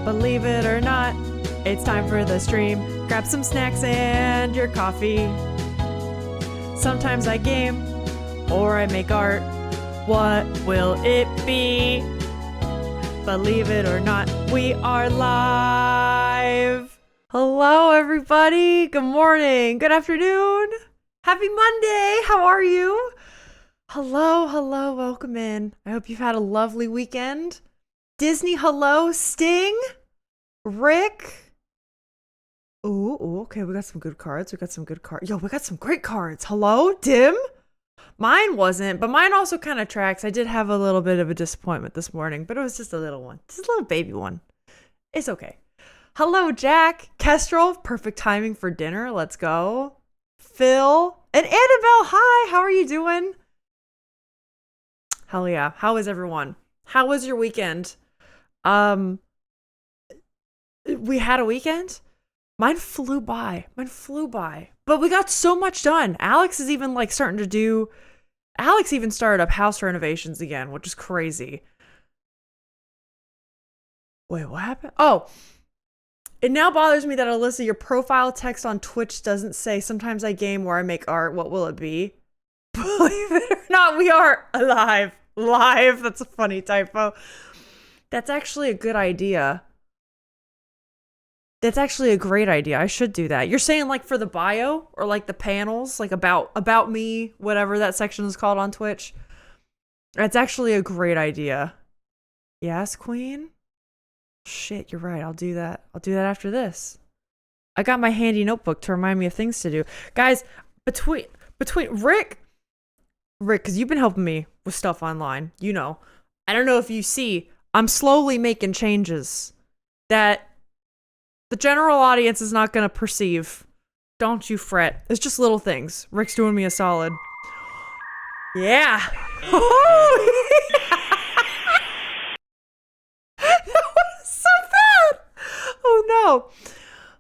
Believe it or not, it's time for the stream. Grab some snacks and your coffee. Sometimes I game or I make art. What will it be? Believe it or not, we are live. Hello, everybody. Good morning. Good afternoon. Happy Monday. How are you? Hello. Welcome in. I hope you've had a lovely weekend. Disney, hello. Sting. Rick. Ooh, okay. We got some good cards. Yo, we got some great cards. Hello, Dim. Mine wasn't, but mine also kind of tracks. I did have a little bit of a disappointment this morning, but it was just a little one. Just a little baby one. It's okay. Hello, Jack. Kestrel, perfect timing for dinner. Let's go. Phil. And Annabelle, hi. How are you doing? Hell yeah. How is everyone? How was your weekend? We had a weekend? Mine flew by. But we got so much done. Alex even started up house renovations again, which is crazy. Wait, what happened? Oh, it now bothers me that, Alyssa, your profile text on Twitch doesn't say sometimes I game or I make art. What will it be? Believe it or not, we are alive. Live. That's a funny typo. That's actually a good idea. That's actually a great idea. I should do that. You're saying like for the bio or like the panels, like about me, whatever that section is called on Twitch. That's actually a great idea. Yes, Queen? Shit, you're right. I'll do that. I'll do that after this. I got my handy notebook to remind me of things to do. Guys, between Rick, because you've been helping me with stuff online, you know. I don't know if you see, I'm slowly making changes that the general audience is not going to perceive. Don't you fret. It's just little things. Rick's doing me a solid. Yeah. That was so bad.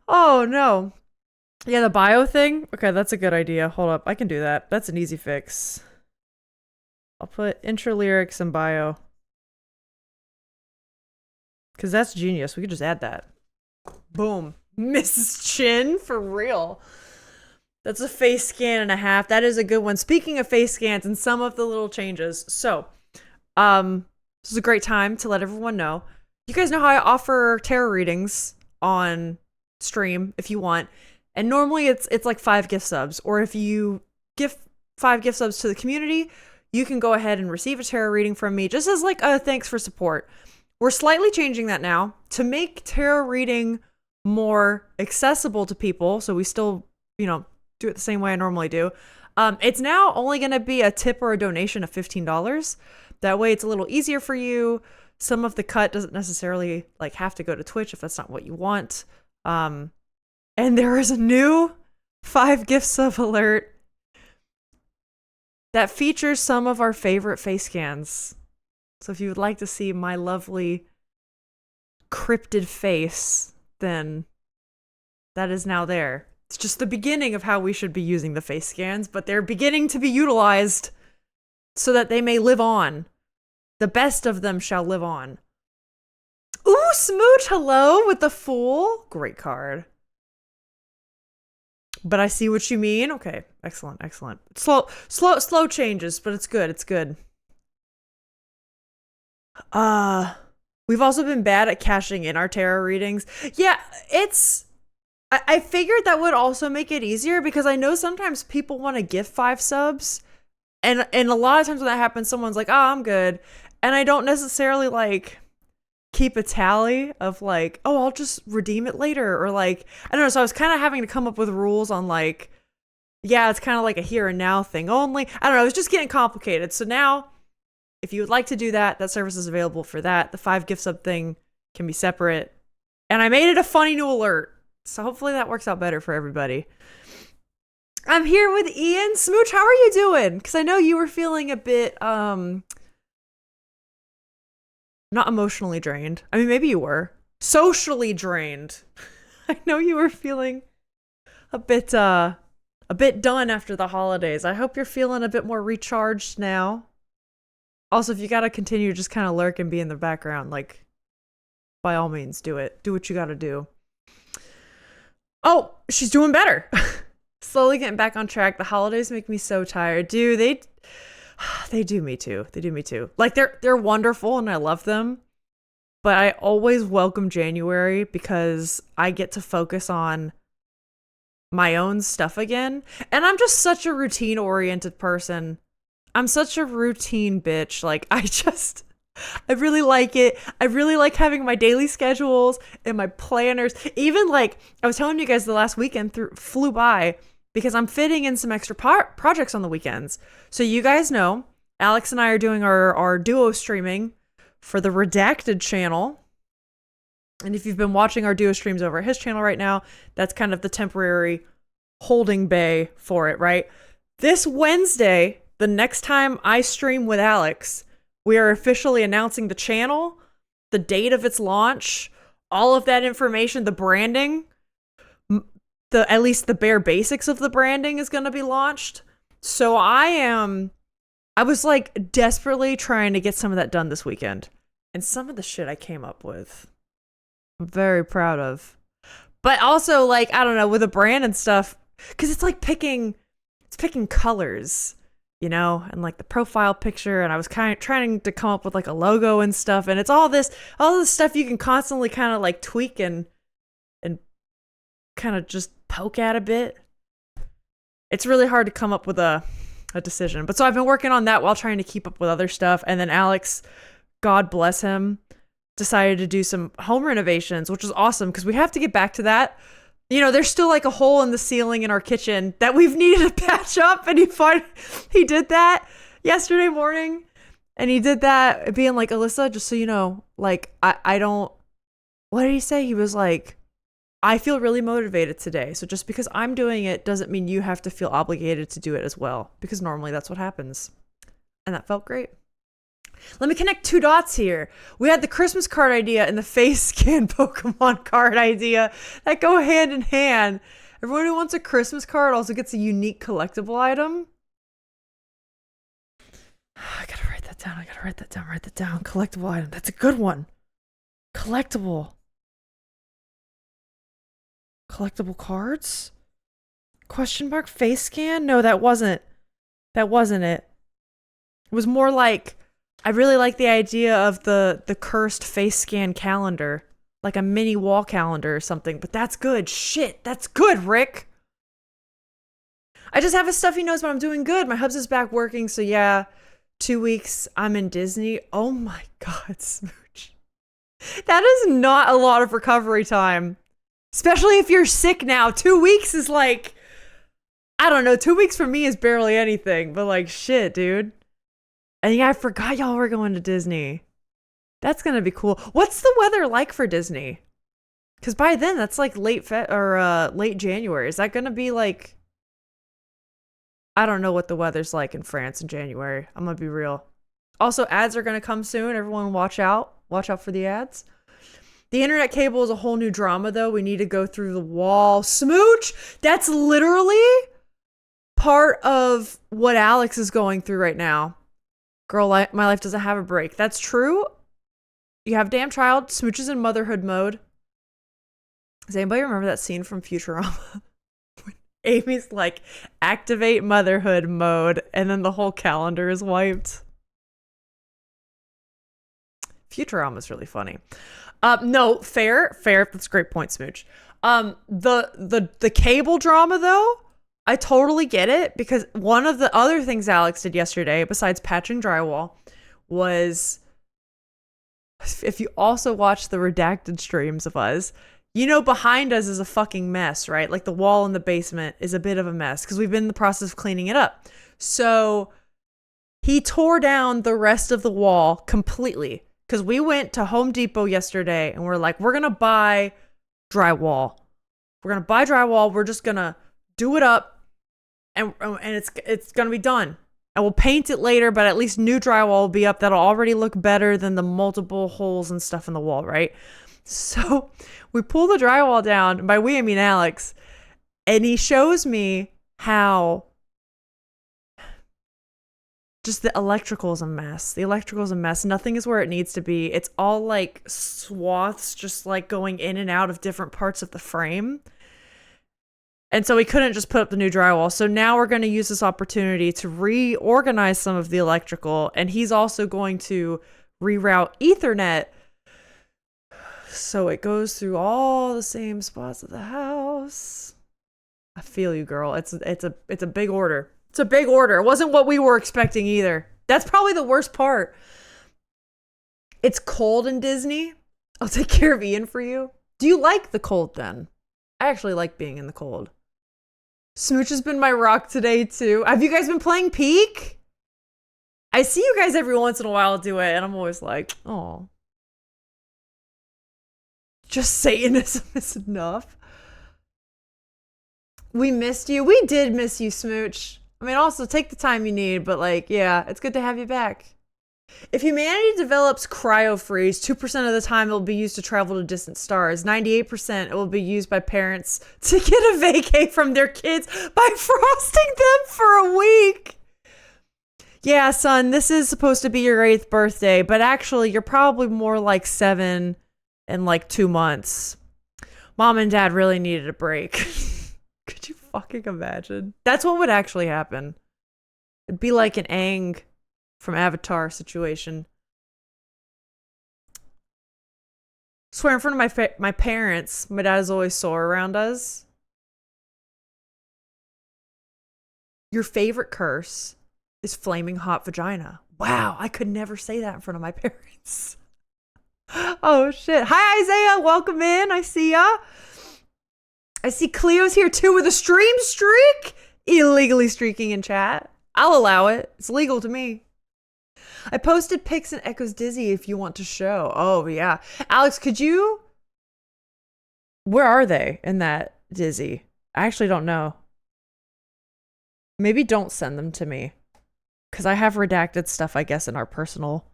Oh no. Yeah, the bio thing. Okay, that's a good idea. Hold up. I can do that. That's an easy fix. I'll put intro lyrics and bio. Because that's genius. We could just add that. Boom. Mrs. Chin, for real. That's a face scan and a half. That is a good one. Speaking of face scans and some of the little changes. So, this is a great time to let everyone know. You guys know how I offer tarot readings on stream if you want. And normally it's like 5 gift subs. Or if you give 5 gift subs to the community, you can go ahead and receive a tarot reading from me just as like a thanks for support. We're slightly changing that now to make tarot reading more accessible to people. So we still, do it the same way I normally do. It's now only going to be a tip or a donation of $15. That way it's a little easier for you. Some of the cut doesn't necessarily like have to go to Twitch if that's not what you want. And there is a new 5 gift sub alert that features some of our favorite face scans. So if you would like to see my lovely cryptid face, then that is now there. It's just the beginning of how we should be using the face scans, but they're beginning to be utilized so that they may live on. The best of them shall live on. Ooh, Smooch, hello with the Fool. Great card. But I see what you mean. Okay, excellent. Slow changes, but it's good. We've also been bad at cashing in our tarot readings. Yeah, I figured that would also make it easier because I know sometimes people want to gift 5 subs. And a lot of times when that happens, someone's like, oh, I'm good. And I don't necessarily like keep a tally of like, oh, I'll just redeem it later. Or like, I don't know. So I was kind of having to come up with rules on like, yeah, it's kind of like a here and now thing only. I don't know. It was just getting complicated. So now, if you would like to do that, that service is available for that. The 5 gift sub thing can be separate. And I made it a funny new alert. So hopefully that works out better for everybody. I'm here with Ian. Smooch, how are you doing? Because I know you were feeling a bit, not emotionally drained. I mean, maybe you were. Socially drained. I know you were feeling a bit done after the holidays. I hope you're feeling a bit more recharged now. Also, if you gotta continue just kind of lurk and be in the background, like, by all means, do it. Do what you gotta do. Oh, she's doing better. Slowly getting back on track. The holidays make me so tired. Dude, they do me too. They do me too. Like they're wonderful and I love them. But I always welcome January because I get to focus on my own stuff again. And I'm just such a routine oriented person. I'm such a routine bitch. Like I really like it. I really like having my daily schedules and my planners. Even like I was telling you guys the last weekend flew by because I'm fitting in some extra projects on the weekends. So you guys know, Alex and I are doing our duo streaming for the Redacted channel. And if you've been watching our duo streams over at his channel right now, that's kind of the temporary holding bay for it, right? This Wednesday, the next time I stream with Alex, we are officially announcing the channel, the date of its launch, all of that information, the branding, at least the bare basics of the branding is going to be launched. So I was like desperately trying to get some of that done this weekend. And some of the shit I came up with, I'm very proud of. But also like, I don't know, with a brand and stuff, because it's like picking colors, you know, and like the profile picture. And I was kind of trying to come up with like a logo and stuff. And it's all this stuff you can constantly kind of like tweak and kind of just poke at a bit. It's really hard to come up with a decision. But so I've been working on that while trying to keep up with other stuff. And then Alex, God bless him, decided to do some home renovations, which was awesome because we have to get back to that. You know, there's still like a hole in the ceiling in our kitchen that we've needed to patch up. And he did that yesterday morning. And he did that being like, Alyssa, just so you know, like, I don't, what did he say? He was like, I feel really motivated today. So just because I'm doing it doesn't mean you have to feel obligated to do it as well. Because normally that's what happens. And that felt great. Let me connect two dots here. We had the Christmas card idea and the face scan Pokemon card idea that go hand in hand. Everyone who wants a Christmas card also gets a unique collectible item. I gotta write that down. Write that down. Collectible item. That's a good one. Collectible cards? Question mark face scan? No, that wasn't it. It was more like, I really like the idea of the cursed face scan calendar, like a mini wall calendar or something, but that's good. Shit, that's good, Rick. I just have his stuff he knows, but I'm doing good. My hubs is back working, so yeah, 2 weeks I'm in Disney. Oh my God, Smooch. That is not a lot of recovery time. Especially if you're sick now. 2 weeks is like, I don't know, 2 weeks for me is barely anything, but like shit, dude. And yeah, I forgot y'all were going to Disney. That's going to be cool. What's the weather like for Disney? Because by then, that's like late January. Is that going to be like... I don't know what the weather's like in France in January. I'm going to be real. Also, ads are going to come soon. Everyone watch out. Watch out for the ads. The internet cable is a whole new drama, though. We need to go through the wall. Smooch! That's literally part of what Alex is going through right now. Girl, my life doesn't have a break. That's true. You have damn child. Smooch is in motherhood mode. Does anybody remember that scene from Futurama? Amy's like, activate motherhood mode, and then the whole calendar is wiped. Futurama's really funny. No, fair. That's a great point, Smooch. The cable drama, though, I totally get it, because one of the other things Alex did yesterday, besides patching drywall, was, if you also watch the Redacted streams of us, you know behind us is a fucking mess, right? Like the wall in the basement is a bit of a mess, because we've been in the process of cleaning it up. So he tore down the rest of the wall completely, because we went to Home Depot yesterday, and we're like, we're going to buy drywall. We're just going to do it up. And it's going to be done. And we'll paint it later, but at least new drywall will be up. That'll already look better than the multiple holes and stuff in the wall, right? So we pull the drywall down. And by we, I mean Alex. And he shows me how Just the electrical's a mess. The electrical's a mess. Nothing is where it needs to be. It's all like swaths just like going in and out of different parts of the frame. And so we couldn't just put up the new drywall. So now we're going to use this opportunity to reorganize some of the electrical. And he's also going to reroute Ethernet so it goes through all the same spots of the house. I feel you, girl. It's a big order. It's a big order. It wasn't what we were expecting either. That's probably the worst part. It's cold in Disney. I'll take care of Ian for you. Do you like the cold then? I actually like being in the cold. Smooch has been my rock today too. Have you guys been playing Peak? I see you guys every once in a while do it, and I'm always like, oh. Just Satanism is enough. We missed you. We did miss you, Smooch. I mean, also take the time you need, but like, yeah, it's good to have you back. If humanity develops cryo-freeze, 2% of the time it will be used to travel to distant stars. 98% it will be used by parents to get a vacay from their kids by frosting them for a week. Yeah, son, this is supposed to be your 8th birthday, but actually you're probably more like 7 in like 2 months. Mom and dad really needed a break. Could you fucking imagine? That's what would actually happen. It'd be like an Aang from Avatar situation. Swear in front of my parents, my dad is always sore around us. Your favorite curse is flaming hot vagina. Wow, I could never say that in front of my parents. Oh shit. Hi Isaiah, welcome in. I see ya. I see Cleo's here too with a stream streak. Illegally streaking in chat. I'll allow it. It's legal to me. I posted pics in Echo's Dizzy if you want to show. Oh, yeah. Alex, could you... Where are they in that Dizzy? I actually don't know. Maybe don't send them to me. Because I have redacted stuff, I guess, in our personal...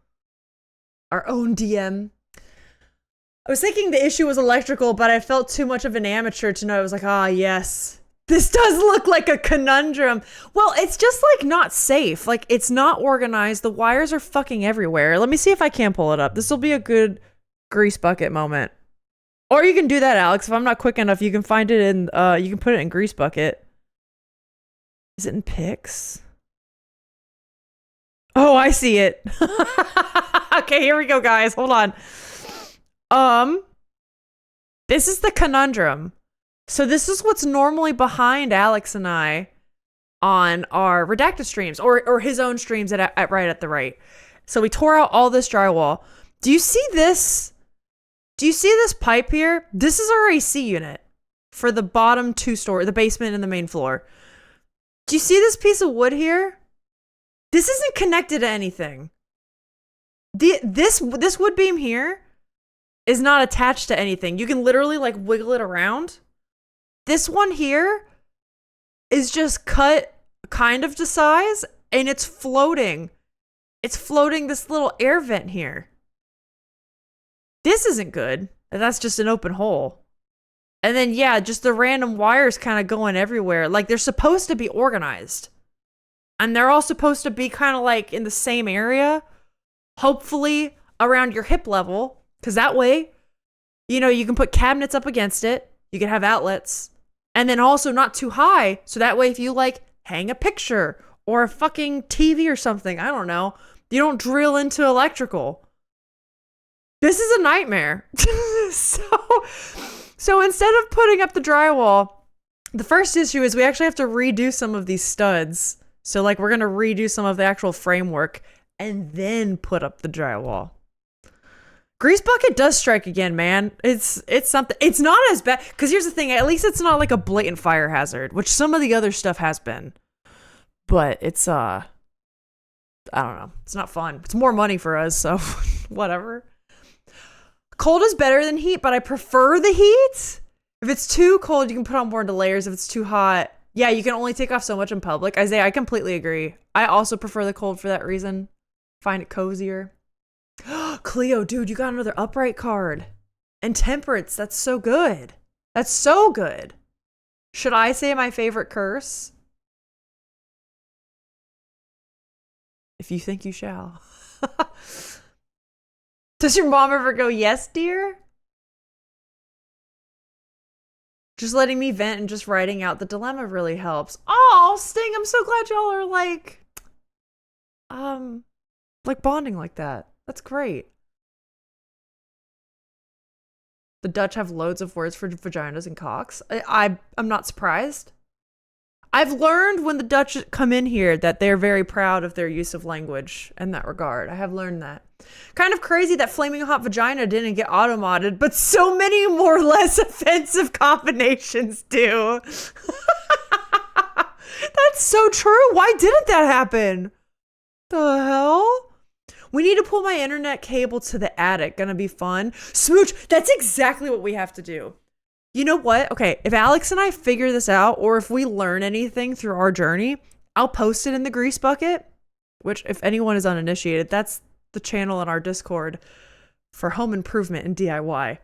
Our own DM. I was thinking the issue was electrical, but I felt too much of an amateur to know. I was like, ah, yes. This does look like a conundrum. Well, it's just like not safe. Like it's not organized. The wires are fucking everywhere. Let me see if I can pull it up. This will be a good grease bucket moment. Or you can do that, Alex. If I'm not quick enough, you can find it in, you can put it in grease bucket. Is it in pics? Oh, I see it. Okay, here we go, guys. Hold on. This is the conundrum. So this is what's normally behind Alex and I on our redacted streams or his own streams at right at the right. So we tore out all this drywall. Do you see this? Do you see this pipe here? This is our AC unit for the bottom 2 story, the basement and the main floor. Do you see this piece of wood here? This isn't connected to anything. This wood beam here is not attached to anything. You can literally like wiggle it around. This one here is just cut kind of to size and it's floating. It's floating this little air vent here. This isn't good. That's just an open hole. And then, yeah, just the random wires kind of going everywhere. Like they're supposed to be organized. And they're all supposed to be kind of like in the same area. Hopefully around your hip level. Because that way, you know, you can put cabinets up against it. You can have outlets. And then also not too high. So that way if you like hang a picture or a fucking TV or something, I don't know, you don't drill into electrical. This is a nightmare. So instead of putting up the drywall, the first issue is we actually have to redo some of these studs. So like we're going to redo some of the actual framework and then put up the drywall. Grease bucket does strike again, man. It's something. It's not as bad because here's the thing. At least it's not like a blatant fire hazard, which some of the other stuff has been. But it's I don't know. It's not fun. It's more money for us, so whatever. Cold is better than heat, but I prefer the heat. If it's too cold, you can put on more into layers. If it's too hot, yeah, you can only take off so much in public. Isaiah, I completely agree. I also prefer the cold for that reason. Find it cozier. Cleo, dude, you got another upright card. And temperance, that's so good. That's so good. Should I say my favorite curse? if you think you shall. Does your mom ever go, yes, dear? Just letting me vent and just writing out the dilemma really helps. Oh, Sting, I'm so glad y'all are like bonding like that. That's great. The Dutch have loads of words for vaginas and cocks. I'm not surprised. I've learned when the Dutch come in here that they're very proud of their use of language in that regard. I have learned that. Kind of crazy that Flaming Hot Vagina didn't get auto-modded, but so many more or less offensive combinations do. That's so true. Why didn't that happen? The hell? We need to pull my internet cable to the attic. Gonna be fun. Smooch, that's exactly what we have to do. You know what? Okay, if Alex and I figure this out, or if we learn anything through our journey, I'll post it in the Grease Bucket, which, if anyone is uninitiated, that's the channel in our Discord for home improvement and DIY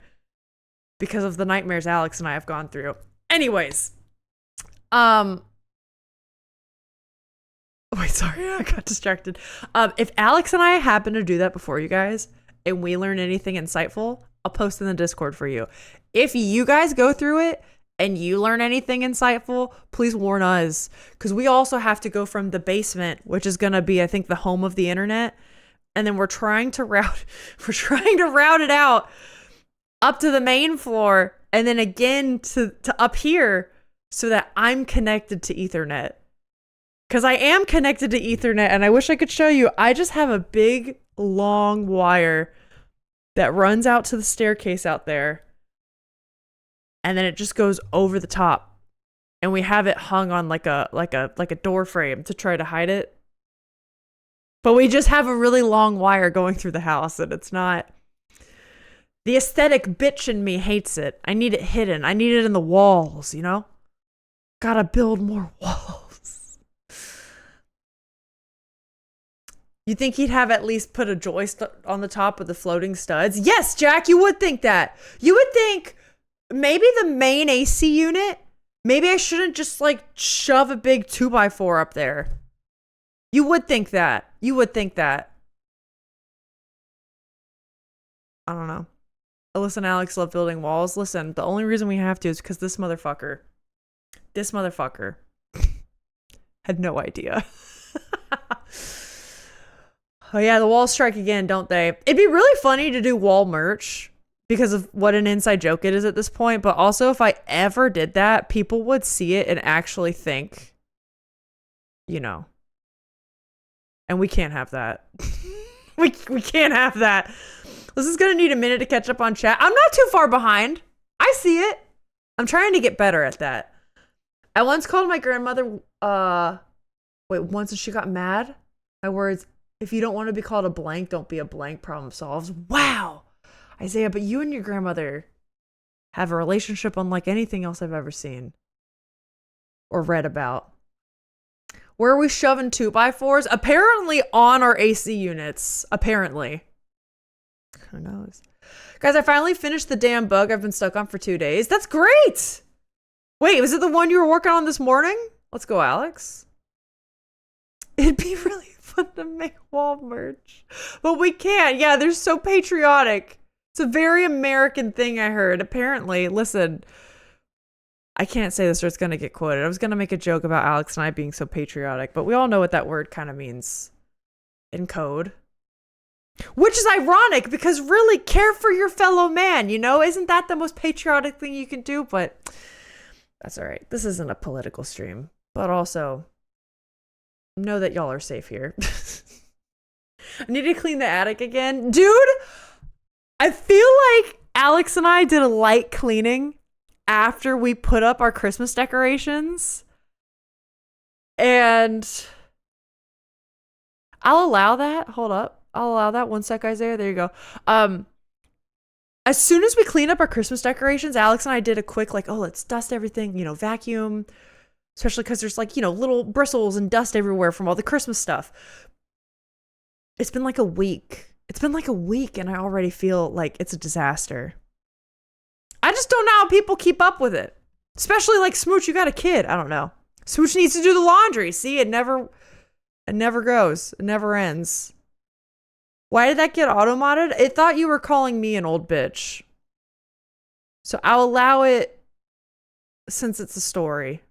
because of the nightmares Alex and I have gone through. Anyways, wait, sorry, I got distracted. If Alex and I happen to do that before you guys, and we learn anything insightful, I'll post in the Discord for you. If you guys go through it and you learn anything insightful, please warn us, because we also have to go from the basement, which is going to be, I think, the home of the internet, and then we're trying to route it out up to the main floor, and then again to up here, so that I'm connected to Ethernet. Because I am connected to Ethernet, and I wish I could show you. I just have a big, long wire that runs out to the staircase out there. And then it just goes over the top. And we have it hung on like a door frame to try to hide it. But we just have a really long wire going through the house, and it's not... The aesthetic bitch in me hates it. I need it hidden. I need it in the walls, you know? Gotta build more walls. You think he'd have at least put a joist on the top with the floating studs? Yes, Jack, you would think that. You would think maybe the main AC unit, maybe I shouldn't just like shove a big 2x4 up there. You would think that. You would think that. I don't know. Alyssa and Alex love building walls. Listen, the only reason we have to is because this motherfucker had no idea. Oh yeah, the walls strike again, don't they? It'd be really funny to do wall merch because of what an inside joke it is at this point. But also, if I ever did that, people would see it and actually think, you know. And we can't have that. we can't have that. This is going to need a minute to catch up on chat. I'm not too far behind. I see it. I'm trying to get better at that. I once called my grandmother, once and she got mad. My words, if you don't want to be called a blank, don't be a blank, problem solves. Wow. Isaiah, but you and your grandmother have a relationship unlike anything else I've ever seen or read about. Where are we shoving 2x4s? Apparently on our AC units. Apparently. Who knows? Guys, I finally finished the damn bug I've been stuck on for 2 days. That's great! Wait, was it the one you were working on this morning? Let's go, Alex. It'd be really fun to make wall merch. But we can't. Yeah, they're so patriotic. It's a very American thing, I heard. Apparently, listen, I can't say this or it's going to get quoted. I was going to make a joke about Alex and I being so patriotic, but we all know what that word kind of means in code. Which is ironic because really care for your fellow man, you know? Isn't that the most patriotic thing you can do? But that's all right. This isn't a political stream, but also know that y'all are safe here. I need to clean the attic again. Dude, I feel like Alex and I did a light cleaning after we put up our Christmas decorations. And I'll allow that. Hold up. I'll allow that. 1 sec, Isaiah. There you go. As soon as we clean up our Christmas decorations, Alex and I did a quick, like, oh, let's dust everything, you know, vacuum. Especially because there's, like, you know, little bristles and dust everywhere from all the Christmas stuff. It's been like a week. And I already feel like it's a disaster. I just don't know how people keep up with it. Especially, like, Smooch, you got a kid. I don't know. Smooch needs to do the laundry. See, it never It never goes. It never ends. Why did that get auto-modded? It thought you were calling me an old bitch. So I'll allow it since it's a story.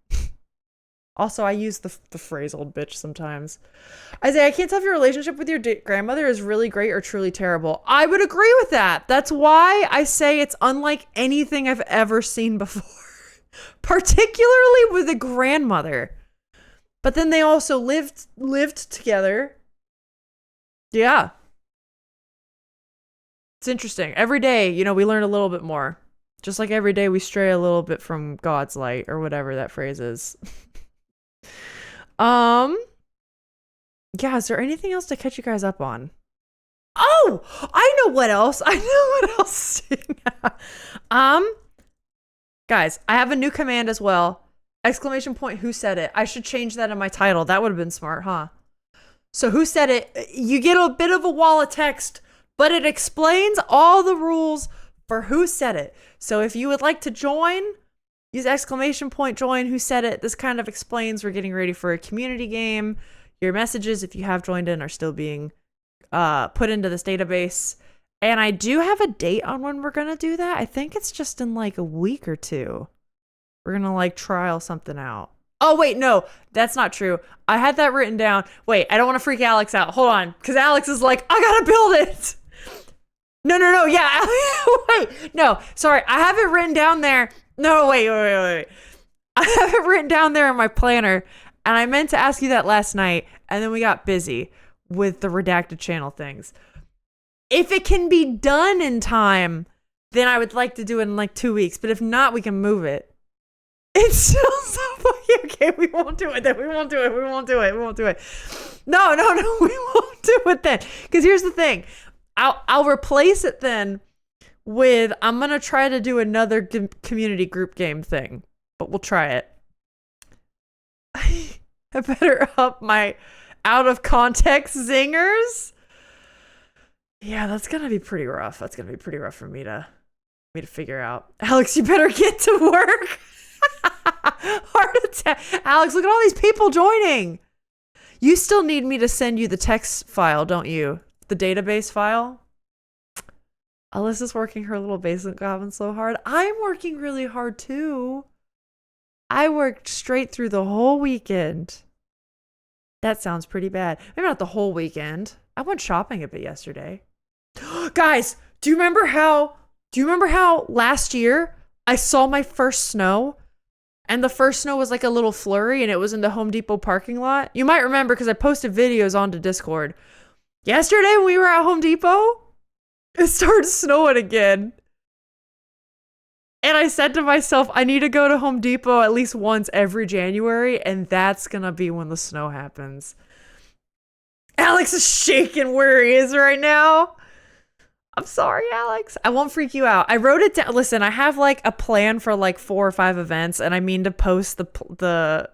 Also, I use the phrase old bitch sometimes. Isaiah, I can't tell if your relationship with your grandmother is really great or truly terrible. I would agree with that. That's why I say it's unlike anything I've ever seen before. Particularly with a grandmother. But then they also lived together. Yeah. It's interesting. Every day, we learn a little bit more. Just like every day we stray a little bit from God's light or whatever that phrase is. Yeah, is there anything else to catch you guys up on? Oh, I know what else. Guys, I have a new command as well. ! Who said it? I should change that in my title. That would have been smart, huh? So who said it? You get a bit of a wall of text, but it explains all the rules for who said it. So if you would like to join, use ! Join who said it. This kind of explains we're getting ready for a community game. Your messages, if you have joined in, are still being put into this database. And I do have a date on when we're going to do that. I think it's just in like a week or two. We're going to trial something out. Oh, wait, no, that's not true. I had that written down. Wait, I don't want to freak Alex out. Hold on. Because Alex is like, I got to build it. No. Yeah. Wait, no, sorry. I have it written down there. No, wait. I have it written down there in my planner. And I meant to ask you that last night. And then we got busy with the redacted channel things. If it can be done in time, then I would like to do it in 2 weeks. But if not, we can move it. It's still so okay. We won't do it then. We won't do it. No. We won't do it then. Because here's the thing. I'll replace it then with, I'm going to try to do another community group game thing. But we'll try it. I better up my out of context zingers. Yeah, that's going to be pretty rough. That's going to be pretty rough for me to figure out. Alex, you better get to work. Heart attack. Alex, look at all these people joining. You still need me to send you the text file, don't you? The database file. Alyssa's working her little basement goblin so hard. I'm working really hard too. I worked straight through the whole weekend. That sounds pretty bad. Maybe not the whole weekend. I went shopping a bit yesterday. Guys, do you remember how last year I saw my first snow? And the first snow was like a little flurry and it was in the Home Depot parking lot. You might remember because I posted videos onto Discord. Yesterday when we were at Home Depot, it started snowing again. And I said to myself, I need to go to Home Depot at least once every January, and that's going to be when the snow happens. Alex is shaking where he is right now. I'm sorry, Alex. I won't freak you out. I wrote it down. Listen, I have a plan for 4 or 5 events, and I mean to post the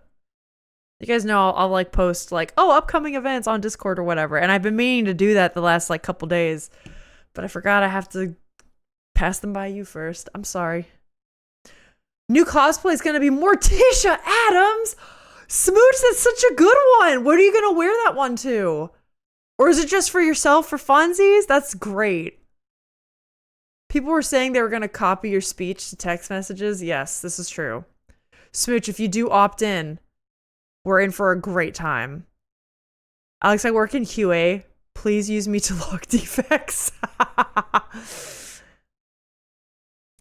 you guys know I'll post upcoming events on Discord or whatever. And I've been meaning to do that the last couple days, but I forgot I have to pass them by you first. I'm sorry. New cosplay is going to be Morticia Adams. Smooch, that's such a good one. What are you going to wear that one to? Or is it just for yourself for funsies? That's great. People were saying they were going to copy your speech to text messages. Yes, this is true. Smooch, if you do opt in, we're in for a great time. Alex, I work in QA. Please use me to log defects.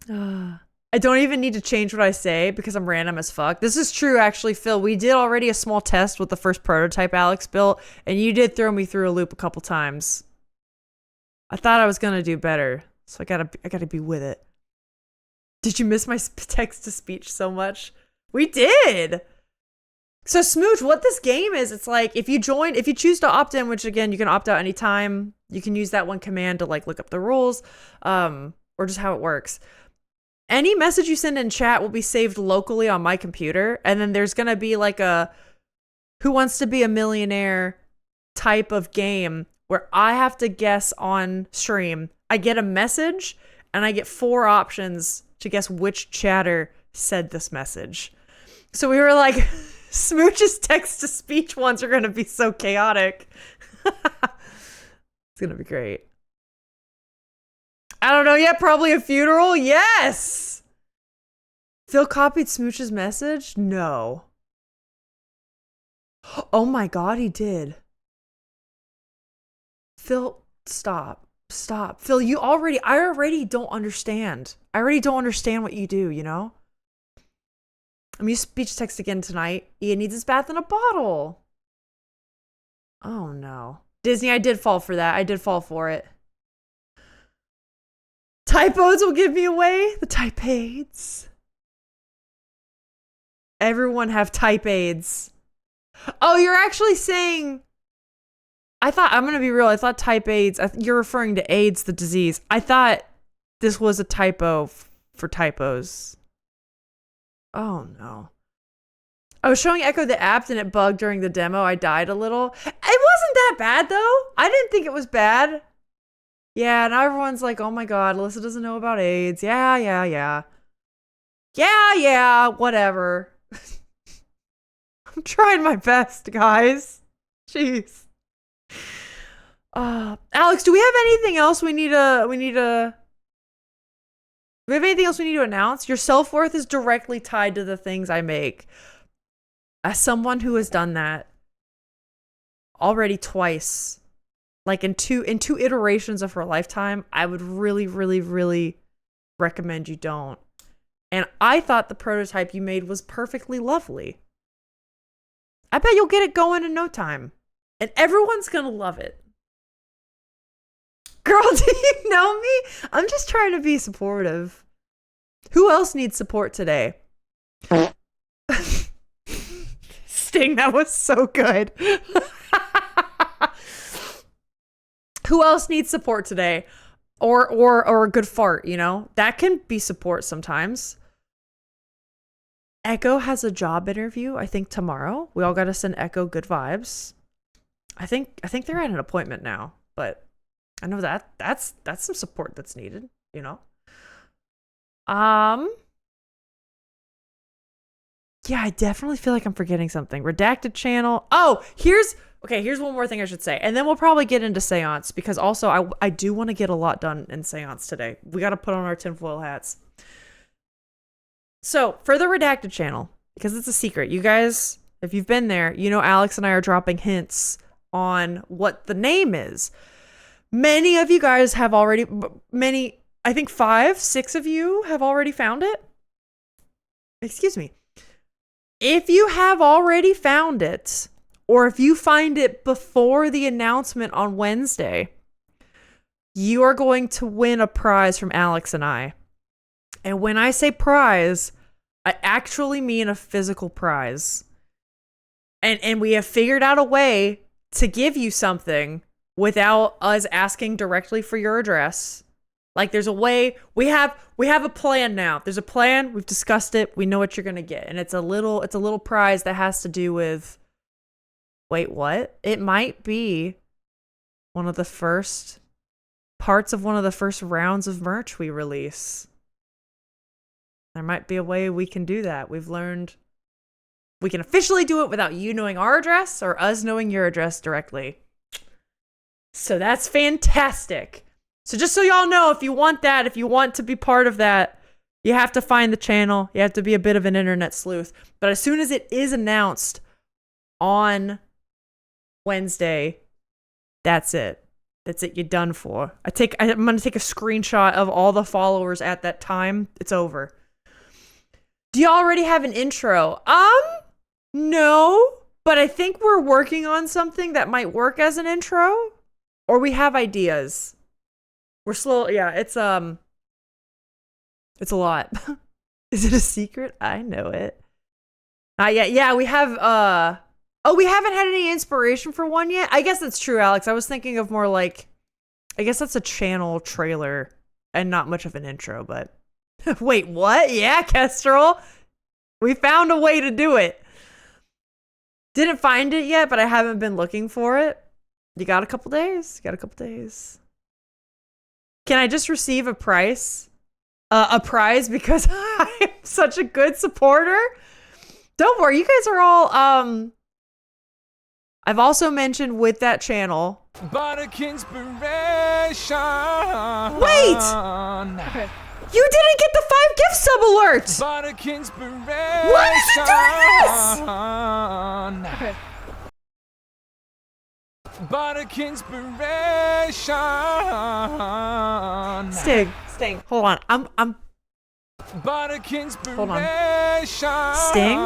I don't even need to change what I say because I'm random as fuck. This is true, actually, Phil. We did already a small test with the first prototype Alex built, and you did throw me through a loop a couple times. I thought I was gonna do better, so I gotta be with it. Did you miss my text to speech so much? We did. So Smooch, what this game is, it's if you choose to opt in, which again you can opt out anytime. You can use that one command to look up the rules, or just how it works. Any message you send in chat will be saved locally on my computer. And then there's going to be a Who Wants to Be a Millionaire type of game where I have to guess on stream. I get a message and I get 4 options to guess which chatter said this message. So we were Smooch's text-to-speech ones are going to be so chaotic. It's going to be great. I don't know yet. Probably a funeral. Yes. Phil copied Smooch's message? No. Oh my God, he did. Phil, stop. Stop. Phil, I already don't understand. I already don't understand what you do, you know? I'm gonna speech text again tonight. Ian needs his bath in a bottle. Oh no. Disney, I did fall for that. I did fall for it. Typos will give me away. The type aids. Everyone have type aids. Oh, you're actually saying... I'm going to be real. I thought type AIDS, you're referring to AIDS, the disease. I thought this was a typo for typos. Oh, no. I was showing Echo the app and it bugged during the demo. I died a little. It wasn't that bad, though. I didn't think it was bad. Yeah, now everyone's like, oh my God, Alyssa doesn't know about AIDS. Yeah. Yeah, whatever. I'm trying my best, guys. Jeez. Alex, do we have anything else we need to announce? Your self-worth is directly tied to the things I make. As someone who has done that already twice, like in two iterations of her lifetime, I would really, really, really recommend you don't. And I thought the prototype you made was perfectly lovely. I bet you'll get it going in no time. And everyone's gonna love it. Girl, do you know me? I'm just trying to be supportive. Who else needs support today? Sting, that was so good. Who else needs support today? Or a good fart, you know? That can be support sometimes. Echo has a job interview, I think tomorrow. We all gotta send Echo good vibes. I think they're at an appointment now, but I know that's some support that's needed, you know? Yeah, I definitely feel like I'm forgetting something. Redacted channel. Oh, here's one more thing I should say. And then we'll probably get into Seance because also I do want to get a lot done in Seance today. We got to put on our tinfoil hats. So, for the redacted channel, because it's a secret, you guys, if you've been there, you know Alex and I are dropping hints on what the name is. Many of you guys have already, I think 5, 6 of you have already found it. Excuse me. If you have already found it, or if you find it before the announcement on Wednesday, you are going to win a prize from Alex and I. And when I say prize, I actually mean a physical prize. And we have figured out a way to give you something without us asking directly for your address. Like there's a way, we have a plan now. There's a plan, we've discussed it, we know what you're gonna get. And it's a little prize that has to do with, wait, what? It might be one of the first parts of one of the first rounds of merch we release. There might be a way we can do that. We've learned we can officially do it without you knowing our address or us knowing your address directly. So that's fantastic. So just so y'all know, if you want that, if you want to be part of that, you have to find the channel. You have to be a bit of an internet sleuth. But as soon as it is announced on Wednesday, that's it. That's it. You're done for. I'm going to take a screenshot of all the followers at that time. It's over. Do you already have an intro? No, but I think we're working on something that might work as an intro, or we have ideas. We're slow. Yeah, it's a lot. Is it a secret? I know it. Not yet. Yeah, we have, we haven't had any inspiration for one yet. I guess that's true, Alex. I was thinking of more like, I guess that's a channel trailer and not much of an intro, but wait, what? Yeah, Kestrel. We found a way to do it. Didn't find it yet, but I haven't been looking for it. You got a couple days. Can I just receive a prize? A prize because I'm such a good supporter? Don't worry, you guys are all I've also mentioned with that channel. Wait! Okay. You didn't get the 5 gift sub alert! What is it doing this? Okay. Sting, hold on. I'm hold on. Sting?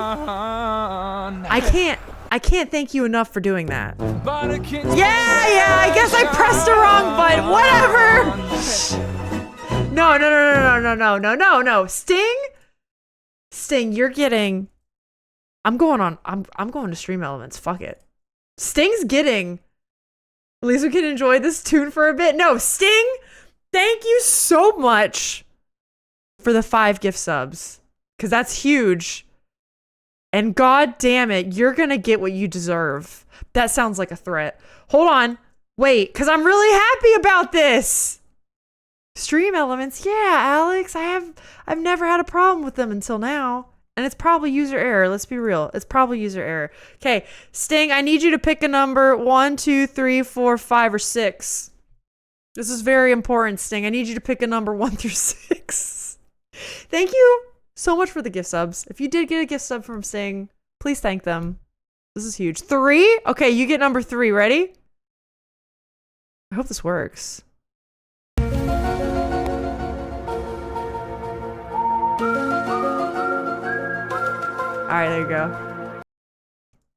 I can't thank you enough for doing that. Yeah, I guess I pressed the wrong button. Whatever. No. Sting, you're getting. I'm going to Stream Elements. Fuck it. Sting's getting. At least we can enjoy this tune for a bit. No, Sting, thank you so much for the 5 gift subs. Because that's huge. And god damn it, you're gonna get what you deserve. That sounds like a threat. Hold on. Wait, because I'm really happy about this. Stream Elements. Yeah, Alex, I've never had a problem with them until now. And it's probably user error. Let's be real. It's probably user error. Okay, Sting, I need you to pick a number 1, 2, 3, 4, 5, or 6. This is very important, Sting. I need you to pick a number 1 through 6. Thank you so much for the gift subs. If you did get a gift sub from Sting, please thank them. This is huge. 3? Okay, you get number 3. Ready? I hope this works. All right, there you go.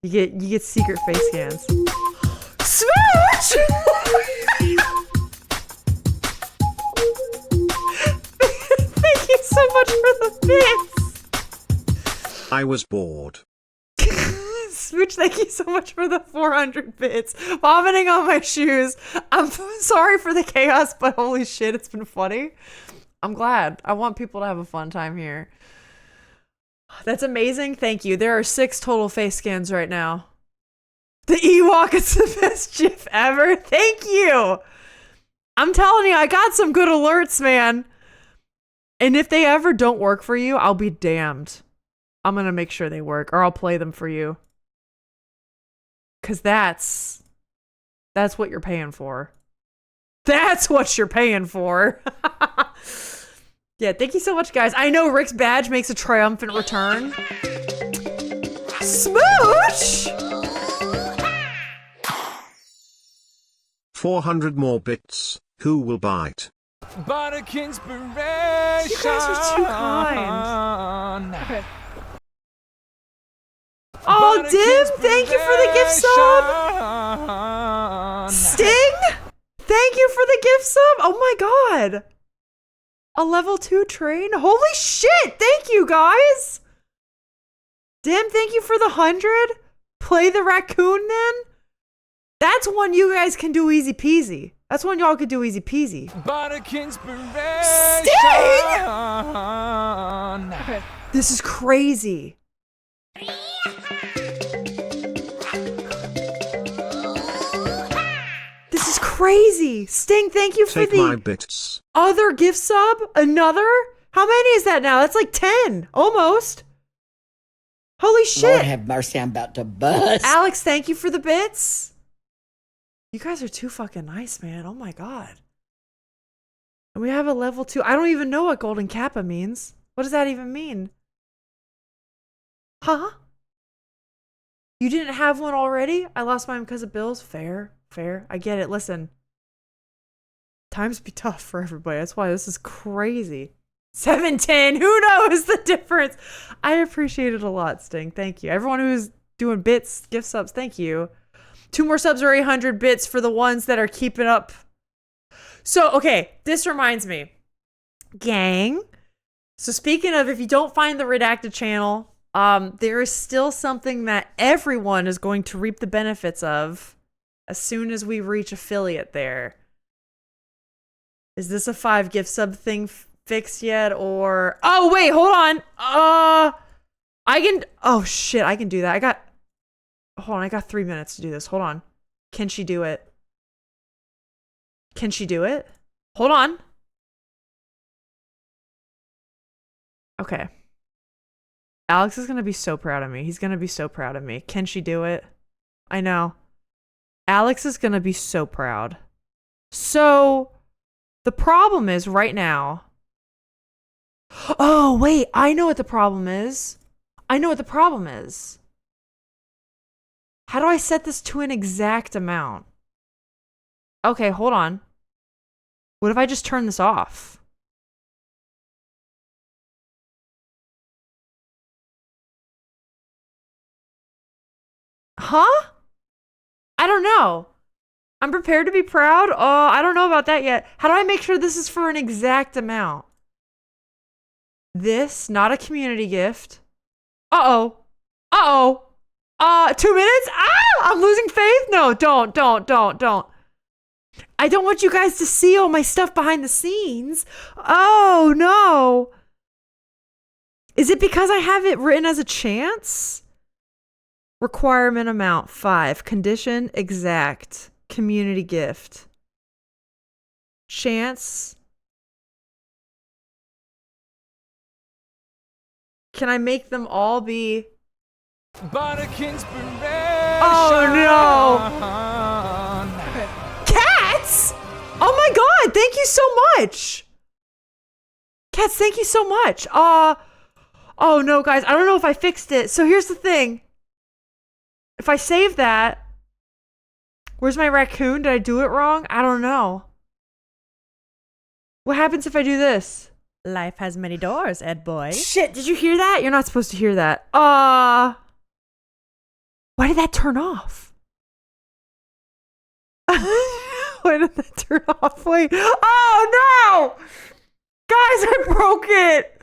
You get secret face scans. Smooch! Thank you so much for the bits. I was bored. Smooch, thank you so much for the 400 bits. Vomiting on my shoes. I'm sorry for the chaos, but holy shit, it's been funny. I'm glad. I want people to have a fun time here. That's amazing. Thank you. There are 6 total face scans right now. The Ewok is the best GIF ever. Thank you. I'm telling you, I got some good alerts, man. And if they ever don't work for you, I'll be damned. I'm going to make sure they work, or I'll play them for you. Because that's what you're paying for. That's what you're paying for. Yeah, thank you so much, guys. I know Rick's badge makes a triumphant return. Smooch! 400 more bits. Who will bite? You guys are too kind. Okay. Oh, Dim, thank you for the gift sub. Sting, thank you for the gift sub. Oh my god. A level 2 train? Holy shit! Thank you, guys! Dim, thank you for the 100. Play the raccoon, then? That's one you guys can do easy peasy. That's one y'all could do easy peasy. Sting! Okay. This is crazy. This is crazy. Sting, thank you for Take the my bits. other gift sub. Another? How many is that now? That's like 10. Almost. Holy shit. Lord have mercy, I'm about to bust. Alex, thank you for the bits. You guys are too fucking nice, man. Oh my god. And we have a level 2. I don't even know what Golden Kappa means. What does that even mean? Huh? You didn't have one already? I lost mine because of bills? Fair. I get it. Listen. Times be tough for everybody. That's why this is crazy. 710. Who knows the difference? I appreciate it a lot, Sting. Thank you. Everyone who's doing bits, gift subs, thank you. 2 more subs or 800 bits for the ones that are keeping up. So, okay, this reminds me. Gang. So speaking of, if you don't find the redacted channel, there is still something that everyone is going to reap the benefits of as soon as we reach affiliate there. Is this a 5 gift sub thing fixed yet, or... Oh, wait, hold on. I can... Oh, shit, I can do that. Hold on, I got 3 minutes to do this. Hold on. Can she do it? Can she do it? Hold on. Okay. Alex is gonna be so proud of me. He's gonna be so proud of me. Can she do it? I know. Alex is gonna be so proud. So the problem is right now. Oh, wait, I know what the problem is. I know what the problem is. How do I set this to an exact amount? Okay, hold on. What if I just turn this off? Huh? I don't know. I'm prepared to be proud. I don't know about that yet. How do I make sure this is for an exact amount? This, not a community gift. Uh-oh. Uh-oh. 2 minutes? I'm losing faith? No, don't. I don't want you guys to see all my stuff behind the scenes. Oh, no. Is it because I have it written as a chance? Requirement amount 5. Condition exact. Community gift. Chance. Can I make them all be? Oh no! Cats! Oh my god! Thank you so much. Cats, thank you so much. Oh no, guys, I don't know if I fixed it. So here's the thing. If I save that, where's my raccoon? Did I do it wrong? I don't know. What happens if I do this? Life has many doors, Ed boy. Shit, did you hear that? You're not supposed to hear that. Why did that turn off? Why did that turn off? Wait. Oh no! Guys, I broke it!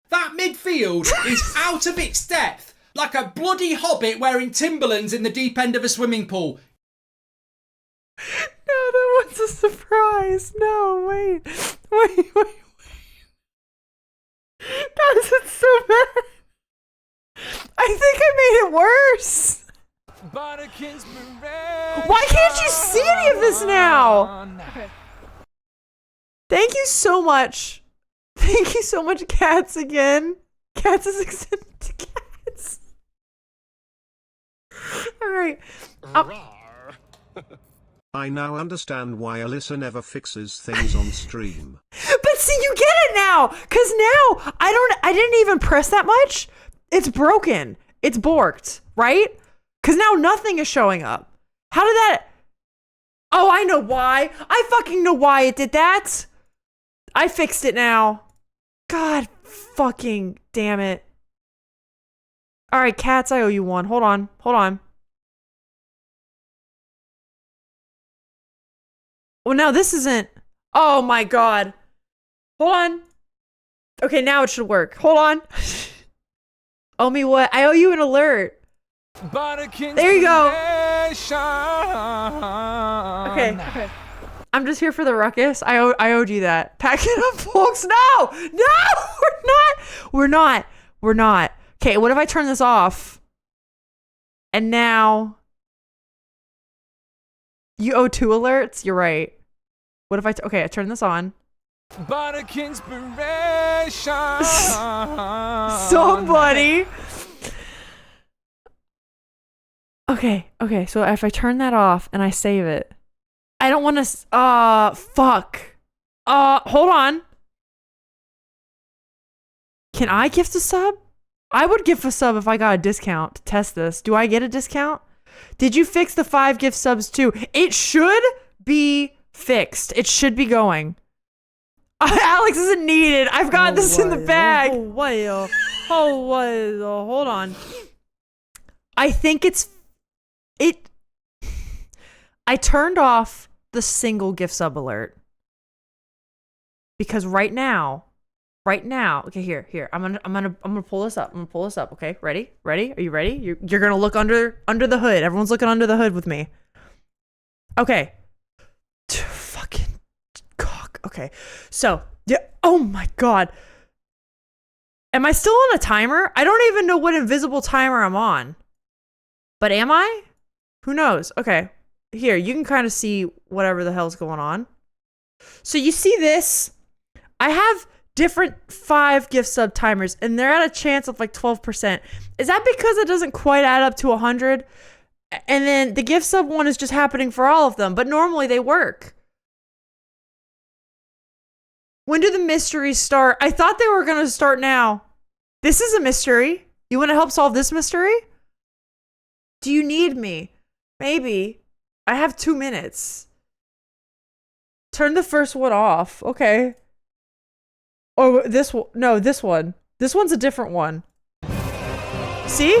That midfield is out of its depth, like a bloody hobbit wearing Timberlands in the deep end of a swimming pool. No, that was a surprise. No, wait. Guys, it's so bad. I think I made it worse. Why can't you see any of this now? Thank you so much. Thank you so much, Cats, again. Cats is extended to Cats. All right. I now understand why Alyssa never fixes things on stream. But see, you get it now, cause now I didn't even press that much. It's broken. It's borked, right? Cause now nothing is showing up. How did that? Oh, I know why. I fucking know why it did that. I fixed it now. God fucking damn it. All right, Cats, I owe you one. Hold on. Well, now this isn't. Oh my god. Hold on. Okay, now it should work. Hold on. Owe me what? I owe you an alert. There you go. Okay. I'm just here for the ruckus. I owed you that. Pack it up, folks. No, we're not. Okay, what if I turn this off? And now you owe 2 alerts. You're right. What if I turn this on? Somebody. Okay, so if I turn that off and I save it, I don't want to, fuck. Hold on. Can I gift a sub? I would gift a sub if I got a discount to test this. Do I get a discount? Did you fix the 5 gift subs too? It should be fixed. It should be going. Alex isn't needed. I've got this in the bag. Hold on. I think I turned off the single gift sub alert because right now, okay, here. I'm gonna pull this up. Okay, ready? Are you ready? You're gonna look under the hood. Everyone's looking under the hood with me. Okay. Fucking cock. Okay. So, yeah. Oh my god. Am I still on a timer? I don't even know what invisible timer I'm on. But am I? Who knows? Okay. Here, you can kind of see whatever the hell's going on. So you see this? I have different 5 gift sub timers, and they're at a chance of like 12%. Is that because it doesn't quite add up to 100? And then the gift sub one is just happening for all of them, but normally they work. When do the mysteries start? I thought they were going to start now. This is a mystery. You want to help solve this mystery? Do you need me? Maybe. I have 2 minutes. Turn the first one off. Okay. Oh, this one. No, this one. This one's a different one. See?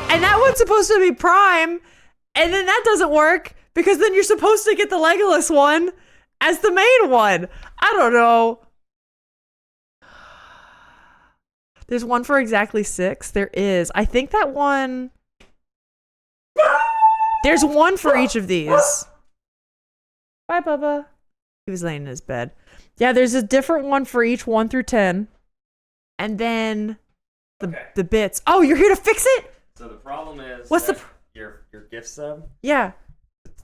And that one's supposed to be Prime. And then that doesn't work because then you're supposed to get the Legolas one as the main one. I don't know. There's one for exactly 6. There is. I think that one... There's one for each of these. Bye, Bubba. He was laying in his bed. Yeah, there's a different one for each 1 through 10. And then the bits. Oh, you're here to fix it? So the problem is your gift sub, Yeah.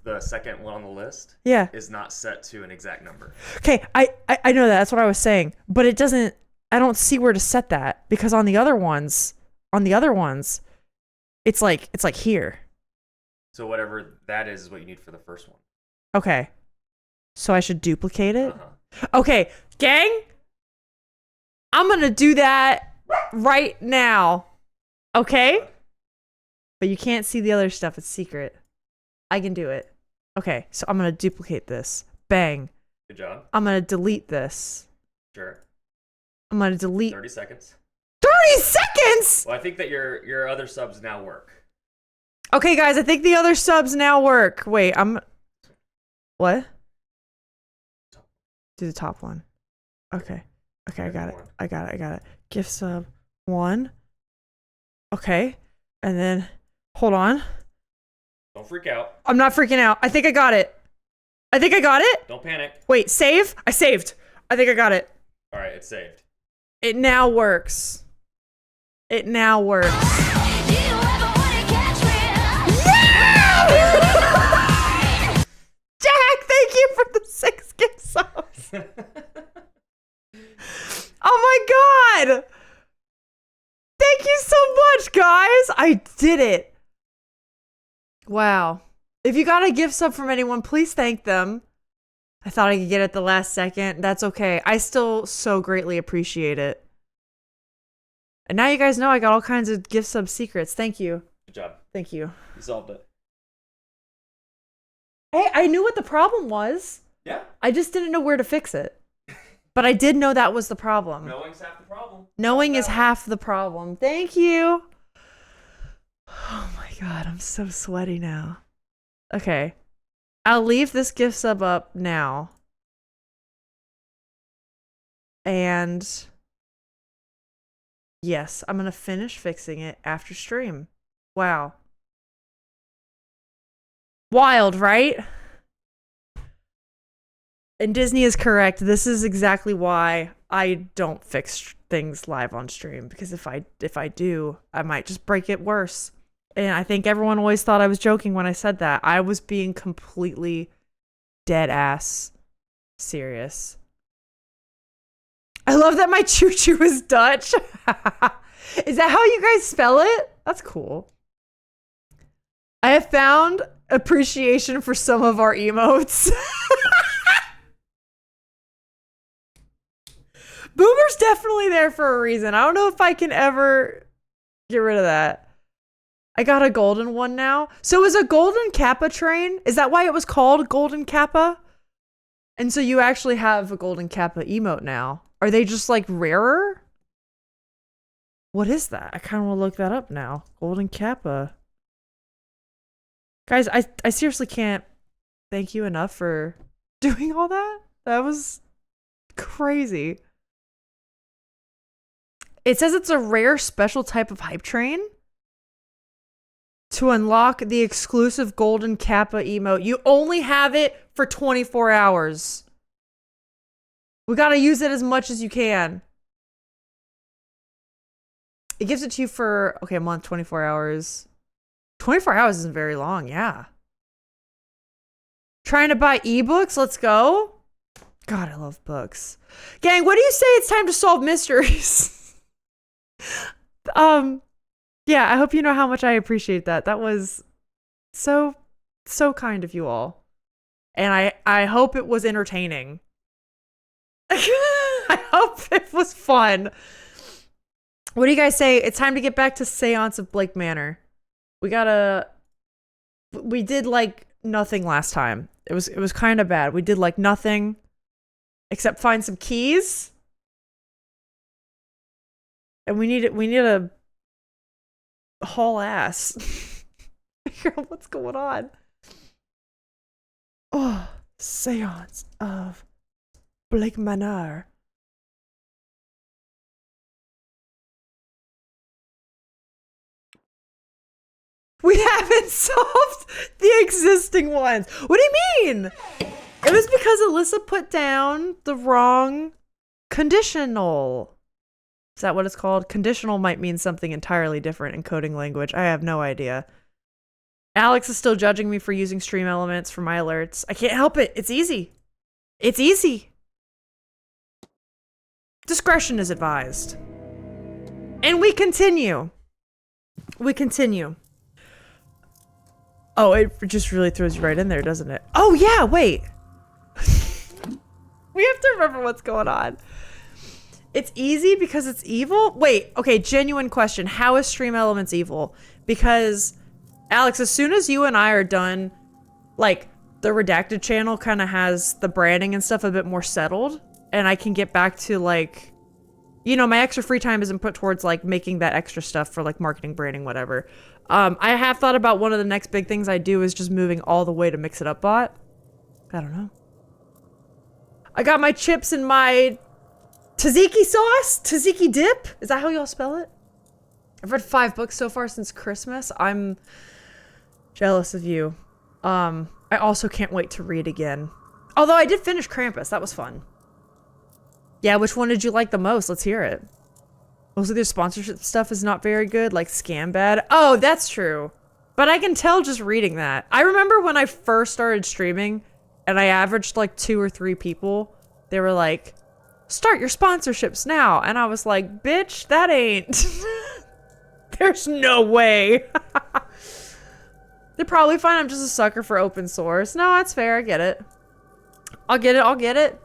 the second one on the list, Yeah. is not set to an exact number. Okay, I know that. That's what I was saying. But it doesn't... I don't see where to set that because on the other ones, it's like here. So whatever that is what you need for the first one. Okay. So I should duplicate it? Uh-huh. Okay, gang. I'm going to do that right now. Okay? But you can't see the other stuff. It's secret. I can do it. Okay, so I'm going to duplicate this. Bang. Good job. I'm going to delete this. Sure. I'm going to delete 30 seconds. 30 seconds? Well, I think that your other subs now work. Okay, guys, I think the other subs now work. Wait, what? Do the top one. Okay. Okay, I got it. I got it. Gift sub 1. Okay. And then, hold on. Don't freak out. I'm not freaking out. I think I got it. Don't panic. Wait, save? I saved. I think I got it. All right, it's saved. It now works. Jack, thank you for the 6 gift subs. Oh my god! Thank you so much, guys! I did it. Wow. If you got a gift sub from anyone, please thank them. I thought I could get it the last second. That's okay. I still so greatly appreciate it. And now you guys know I got all kinds of gift sub secrets. Thank you. Good job. Thank you. You solved it. Hey, I knew what the problem was. Yeah. I just didn't know where to fix it. But I did know that was the problem. Knowing's half the problem. Knowing is half the problem. Thank you. Oh my god, I'm so sweaty now. Okay. I'll leave this gift sub up now. And yes, I'm going to finish fixing it after stream. Wow. Wild, right? And Disney is correct. This is exactly why I don't fix things live on stream, because if I do, I might just break it worse. And I think everyone always thought I was joking when I said that. I was being completely dead ass serious. I love that my choo-choo is Dutch. Is that how you guys spell it? That's cool. I have found appreciation for some of our emotes. Boomer's definitely there for a reason. I don't know if I can ever get rid of that. I got a golden one now. So is a golden Kappa train? Is that why it was called Golden Kappa? And so you actually have a golden Kappa emote now. Are they just like rarer? What is that? I kind of want to look that up now. Golden Kappa. Guys, I seriously can't thank you enough for doing all that. That was crazy. It says it's a rare special type of hype train. To unlock the exclusive Golden Kappa emote, you only have it for 24 hours. We gotta use it as much as you can. It gives it to you for, okay, a month, 24 hours. 24 hours isn't very long, yeah. Trying to buy ebooks? Let's go. God, I love books. Gang, what do you say it's time to solve mysteries? Yeah, I hope you know how much I appreciate that. That was so kind of you all. And I hope it was entertaining. I hope it was fun. What do you guys say? It's time to get back to Seance of Blake Manor. We did like nothing last time. It was kind of bad. We did like nothing except find some keys. And we need a haul ass. What's going on? Oh, Seance of Blake Manor. We haven't solved the existing ones. What do you mean? It was because Alyssa put down the wrong conditional. Is that what it's called? Conditional might mean something entirely different in coding language. I have no idea. Alex is still judging me for using stream elements for my alerts. I can't help it. It's easy. It's easy. Discretion is advised. And we continue. We continue. Oh, it just really throws you right in there, doesn't it? Oh, yeah, wait. We have to remember what's going on. It's easy because it's evil? Wait, okay, genuine question. How is Stream Elements evil? Because, Alex, as soon as you and I are done, like, the Redacted channel kind of has the branding and stuff a bit more settled, and I can get back to, like, you know, my extra free time isn't put towards, like, making that extra stuff for, like, marketing, branding, whatever. I have thought about one of the next big things I do is just moving all the way to Mix It Up Bot. I don't know. I got my chips and my tzatziki sauce? Tzatziki dip? Is that how y'all spell it? I've read 5 books so far since Christmas. I'm jealous of you. I also can't wait to read again. Although I did finish Krampus. That was fun. Yeah, which one did you like the most? Let's hear it. Mostly their sponsorship stuff is not very good, like Scam Bad. Oh, that's true. But I can tell just reading that. I remember when I first started streaming and I averaged like 2 or 3 people. They were like, start your sponsorships now. And I was like, bitch, that ain't... There's no way. They're probably fine. I'm just a sucker for open source. No, that's fair. I get it. I'll get it.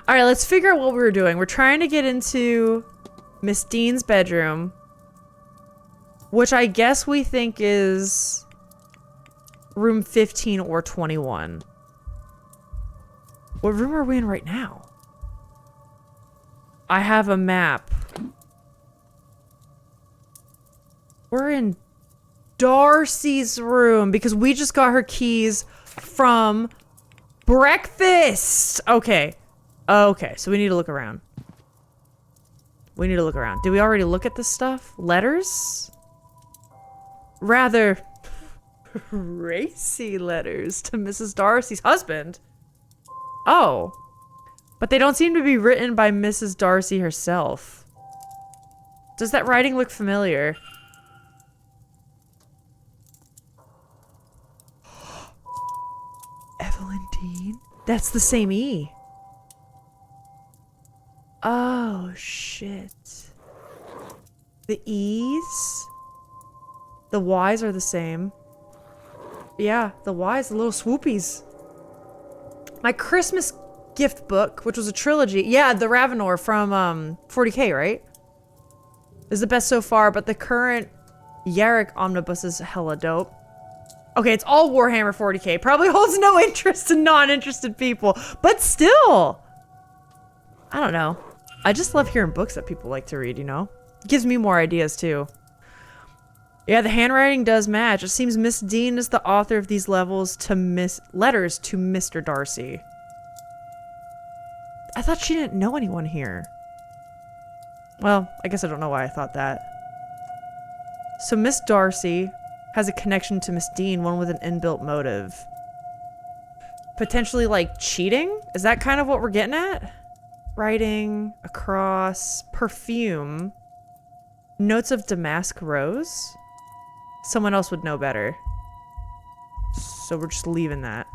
All right, let's figure out what we were doing. We're trying to get into Miss Dean's bedroom, which I guess we think is room 15 or 21. What room are we in right now? I have a map. We're in Darcy's room because we just got her keys from breakfast. Okay. Okay, so we need to look around. Did we already look at this stuff? Letters? Rather racy letters to Mrs. Darcy's husband. Oh. But they don't seem to be written by Mrs. Darcy herself. Does that writing look familiar? Evelyn Dean? That's the same E. Oh, shit. The E's? The Y's are the same. Yeah, the Y's, the little swoopies. My Christmas gift book, which was a trilogy. Yeah, the Ravenor from 40K, right? Is the best so far, but the current Yarrick omnibus is hella dope. Okay, it's all Warhammer 40K. Probably holds no interest to non-interested people, but still. I don't know. I just love hearing books that people like to read, you know? Gives me more ideas, too. Yeah, the handwriting does match. It seems Miss Dean is the author of these letters to Mr. Darcy. I thought she didn't know anyone here. Well, I guess I don't know why I thought that. So Miss Darcy has a connection to Miss Dean, one with an inbuilt motive. Potentially, like, cheating? Is that kind of what we're getting at? Writing, across, perfume, notes of damask rose? Someone else would know better. so we're just leaving that.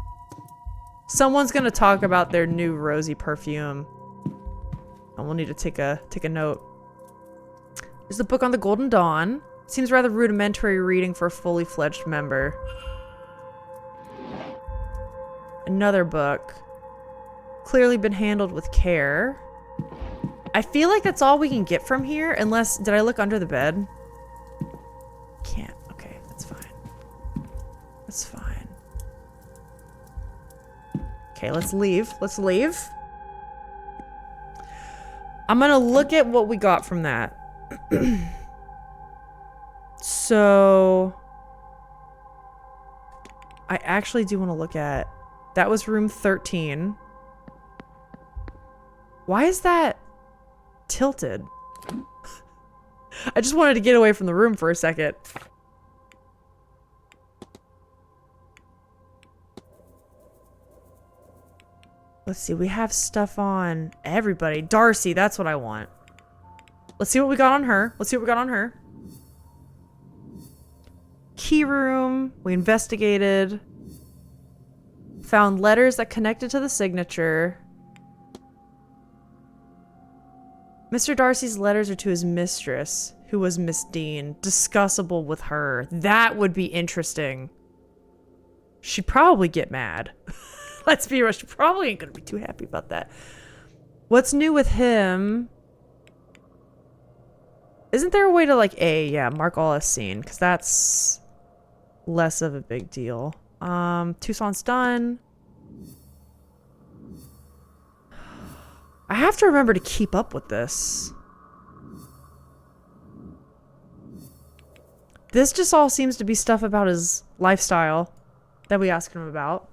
Someone's gonna talk about their new rosy perfume, and we'll need to take a note. There's a book on the Golden Dawn. Seems rather rudimentary reading for a fully fledged member. Another book. Clearly been handled with care. I feel like that's all we can get from here, unless... Did I look under the bed? Can't. Okay, that's fine. That's fine. Okay, let's leave. Let's leave. I'm gonna look at what we got from that. So... I actually do want to look at... That was room 13. Why is that tilted? I just wanted to get away from the room for a second. Let's see, we have stuff on everybody. Darcy, that's what I want. Let's see what we got on her. Let's see what we got on her. Key room. We investigated. Found letters that connected to the signature. Mr. Darcy's letters are to his mistress, who was Miss Dean. Discussable with her. That would be interesting. She'd probably get mad. Let's be real. She probably ain't gonna be too happy about that. What's new with him? Isn't there a way to mark all as seen? Because that's less of a big deal. Tucson's done. I have to remember to keep up with this. This just all seems to be stuff about his lifestyle that we asked him about.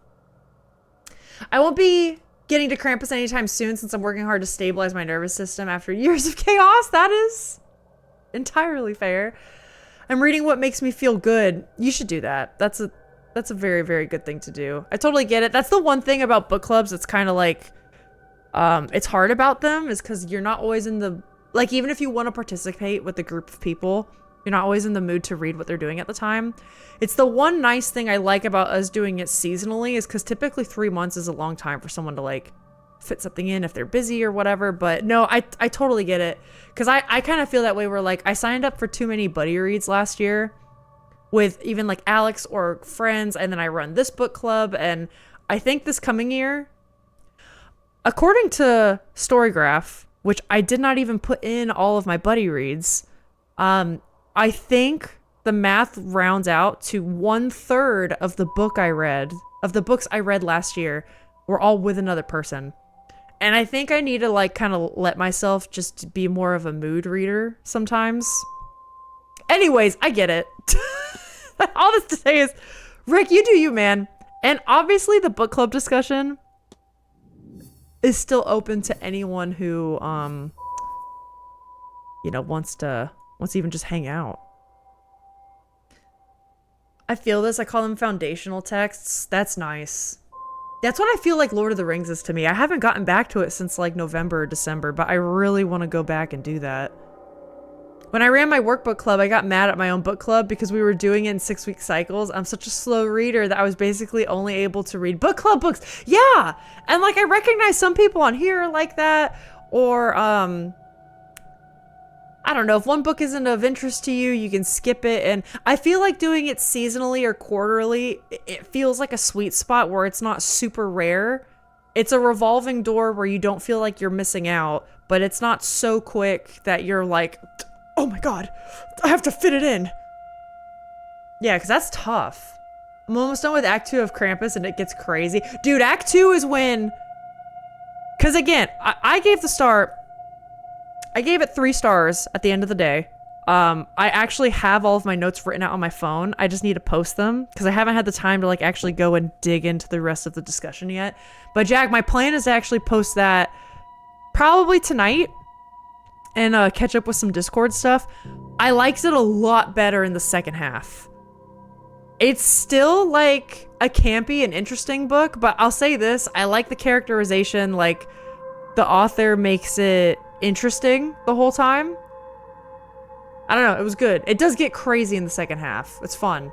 I won't be getting to Krampus anytime soon since I'm working hard to stabilize my nervous system after years of chaos. That is entirely fair. I'm reading what makes me feel good. You should do that. That's a very, very good thing to do. I totally get it. That's the one thing about book clubs that's kind of like... it's hard about them is because you're not always in the... Like, even if you want to participate with a group of people, you're not always in the mood to read what they're doing at the time. It's the one nice thing I like about us doing it seasonally is because typically 3 months is a long time for someone to, like, fit something in if they're busy or whatever. But no, I totally get it. Because I kind of feel that way where, like, I signed up for too many buddy reads last year with even, like, Alex or friends, and then I run this book club, and I think this coming year... According to Storygraph, which I did not even put in all of my buddy reads, I think the math rounds out to 1/3 of the books I read last year were all with another person. And I think I need to like kind of let myself just be more of a mood reader sometimes. Anyways, I get it. All this to say is, Rick, you do you, man. And obviously the book club discussion is still open to anyone who, wants to even just hang out. I feel this. I call them foundational texts. That's nice. That's what I feel like Lord of the Rings is to me. I haven't gotten back to it since like November or December, but I really want to go back and do that. When I ran my workbook club, I got mad at my own book club because we were doing it in 6-week cycles. I'm such a slow reader that I was basically only able to read book club books. Yeah! And like I recognize some people on here like that. Or, I don't know, if one book isn't of interest to you, you can skip it. And I feel like doing it seasonally or quarterly, it feels like a sweet spot where it's not super rare. It's a revolving door where you don't feel like you're missing out, but it's not so quick that you're like... Oh my god, I have to fit it in. Yeah, because that's tough. I'm almost done with Act 2 of Krampus and it gets crazy. Dude, Act 2 is when... Because again, I gave it 3 stars at the end of the day. I actually have all of my notes written out on my phone. I just need to post them because I haven't had the time to like actually go and dig into the rest of the discussion yet. But Jack, my plan is to actually post that probably tonight. And catch up with some Discord stuff. I liked it a lot better in the second half. It's still like a campy and interesting book, but I'll say this, I like the characterization, like the author makes it interesting the whole time. I don't know, it was good. It does get crazy in the second half. It's fun.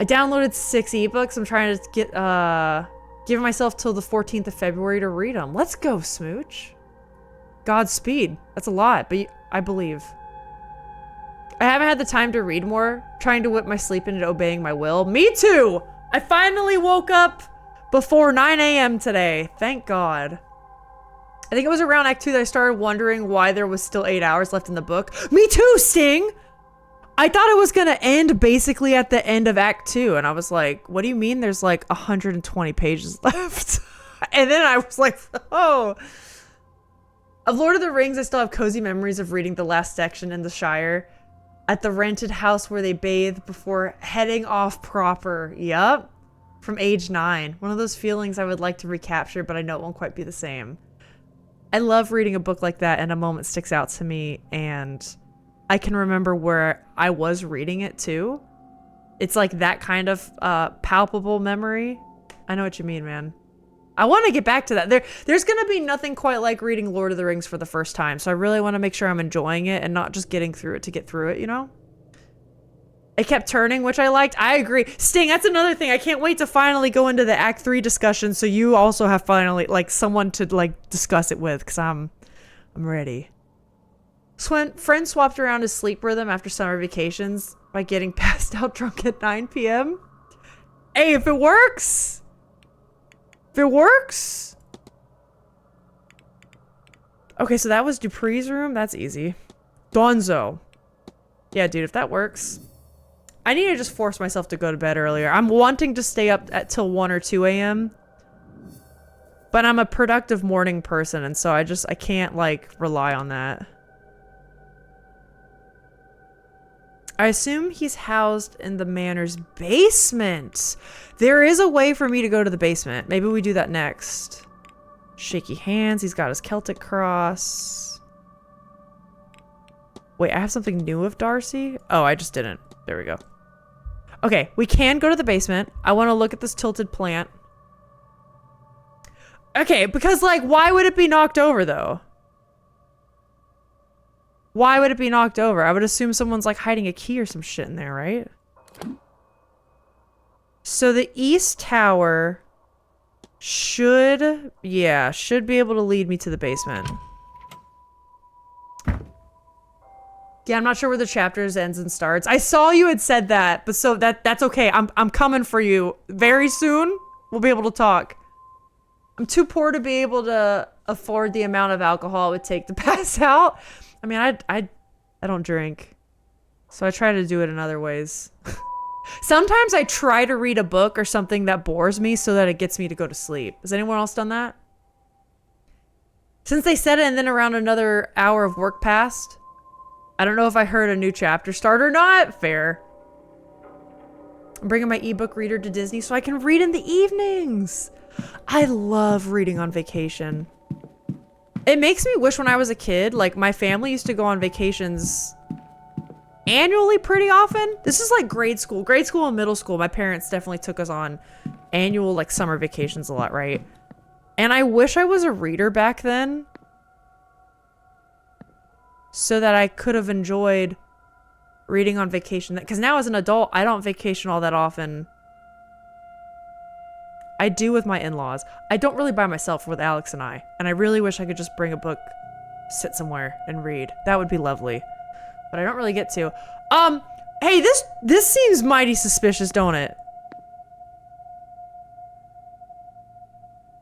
I downloaded 6 ebooks. I'm trying to get giving myself till the 14th of February to read them. Let's go, Smooch. Godspeed. That's a lot, but I believe. I haven't had the time to read more, trying to whip my sleep into obeying my will. Me too! I finally woke up before 9 a.m. today. Thank God. I think it was around Act 2 that I started wondering why there was still 8 hours left in the book. Me too, Sting! I thought it was gonna end basically at the end of Act 2, and I was like, what do you mean there's like 120 pages left? And then I was like, oh. Of Lord of the Rings, I still have cozy memories of reading the last section in the Shire at the rented house where they bathed before heading off proper. Yup. From age 9. One of those feelings I would like to recapture, but I know it won't quite be the same. I love reading a book like that, and a moment sticks out to me, and I can remember where I was reading it too. It's like that kind of palpable memory. I know what you mean, man. I want to get back to that. There's going to be nothing quite like reading Lord of the Rings for the first time, so I really want to make sure I'm enjoying it and not just getting through it to get through it, you know? It kept turning, which I liked. I agree. Sting, that's another thing. I can't wait to finally go into the Act 3 discussion, so you also have finally, like, someone to, like, discuss it with, because I'm ready. Friends swapped around his sleep rhythm after summer vacations by getting passed out drunk at 9 p.m. Hey, if it works... If it works. Okay, so that was Dupree's room. That's easy. Donzo. Yeah, dude, if that works. I need to just force myself to go to bed earlier. I'm wanting to stay up till 1 or 2 a.m. But I'm a productive morning person, and so I can't, like, rely on that. I assume he's housed in the Manor's basement. There is a way for me to go to the basement. Maybe we do that next. Shaky hands. He's got his Celtic cross. Wait, I have something new of Darcy? Oh, I just didn't. There we go. Okay, we can go to the basement. I want to look at this tilted plant. Okay, because, like, why would it be knocked over, though? Why would it be knocked over? I would assume someone's like hiding a key or some shit in there, right? So the East Tower should be able to lead me to the basement. Yeah, I'm not sure where the chapters ends and starts. I saw you had said that, but so that's okay. I'm coming for you. Very soon, we'll be able to talk. I'm too poor to be able to afford the amount of alcohol it would take to pass out. I mean, I don't drink, so I try to do it in other ways. Sometimes I try to read a book or something that bores me so that it gets me to go to sleep. Has anyone else done that? Since they said it and then around another hour of work passed, I don't know if I heard a new chapter start or not. Fair. I'm bringing my ebook reader to Disney so I can read in the evenings. I love reading on vacation. It makes me wish when I was a kid, like my family used to go on vacations annually pretty often. This is like grade school and middle school. My parents definitely took us on annual like summer vacations a lot, right? And I wish I was a reader back then so that I could have enjoyed reading on vacation. Because now as an adult, I don't vacation all that often. I do with my in-laws. I don't really by myself with Alex and I really wish I could just bring a book, sit somewhere, and read. That would be lovely. But I don't really get to. Hey, this seems mighty suspicious, don't it?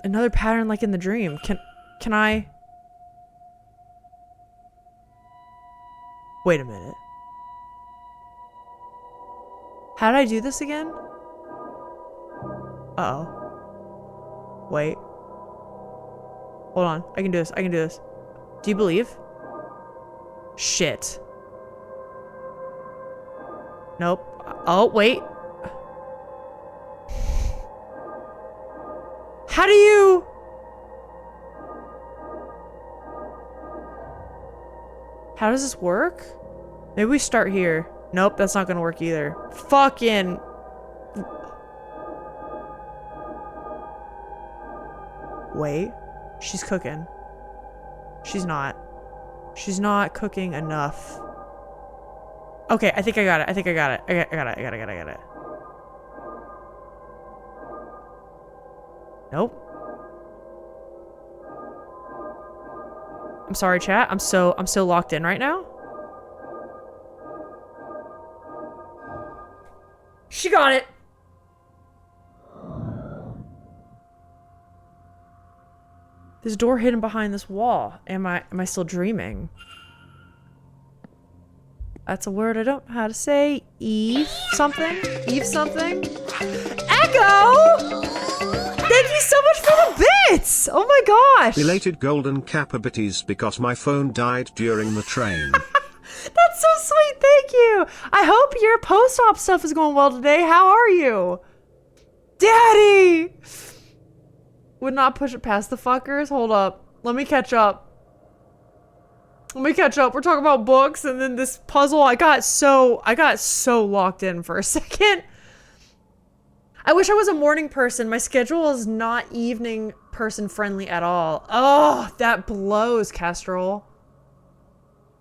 Another pattern like in the dream. Can I... Wait a minute. How did I do this again? Uh-oh. Wait. Hold on. I can do this. I can do this. Do you believe? Shit. Nope. Oh, wait. How do you... How does this work? Maybe we start here. Nope, that's not gonna work either. Fucking... Wait. She's cooking. She's not. She's not cooking enough. Okay, I think I got it. I think I got it. I got it. Nope. I'm sorry, chat. I'm so locked in right now. She got it. This door hidden behind this wall. Am I still dreaming? That's a word I don't know how to say. Eve something? Eve something? Echo! Thank you so much for the bits! Oh my gosh! Belated golden capabilities because my phone died during the train. That's so sweet, thank you! I hope your post-op stuff is going well today. How are you? Daddy! Would not push it past the fuckers. Hold up. Let me catch up. We're talking about books and then this puzzle. I got so locked in for a second. I wish I was a morning person. My schedule is not evening person friendly at all. Oh, that blows, Kestrel.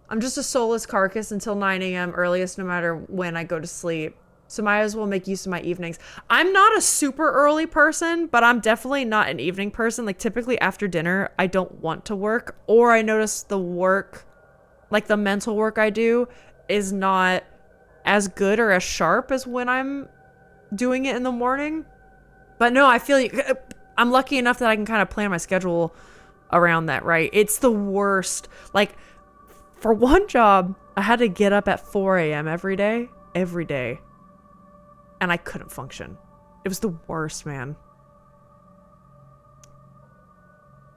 I'm just a soulless carcass until 9 a.m. earliest no matter when I go to sleep. So might as well make use of my evenings. I'm not a super early person, but I'm definitely not an evening person. Like typically after dinner, I don't want to work, or I notice the work, like the mental work I do is not as good or as sharp as when I'm doing it in the morning. But no, I feel like I'm lucky enough that I can kind of plan my schedule around that, right? It's the worst. Like for one job, I had to get up at 4 a.m. every day. And I couldn't function. It was the worst, man.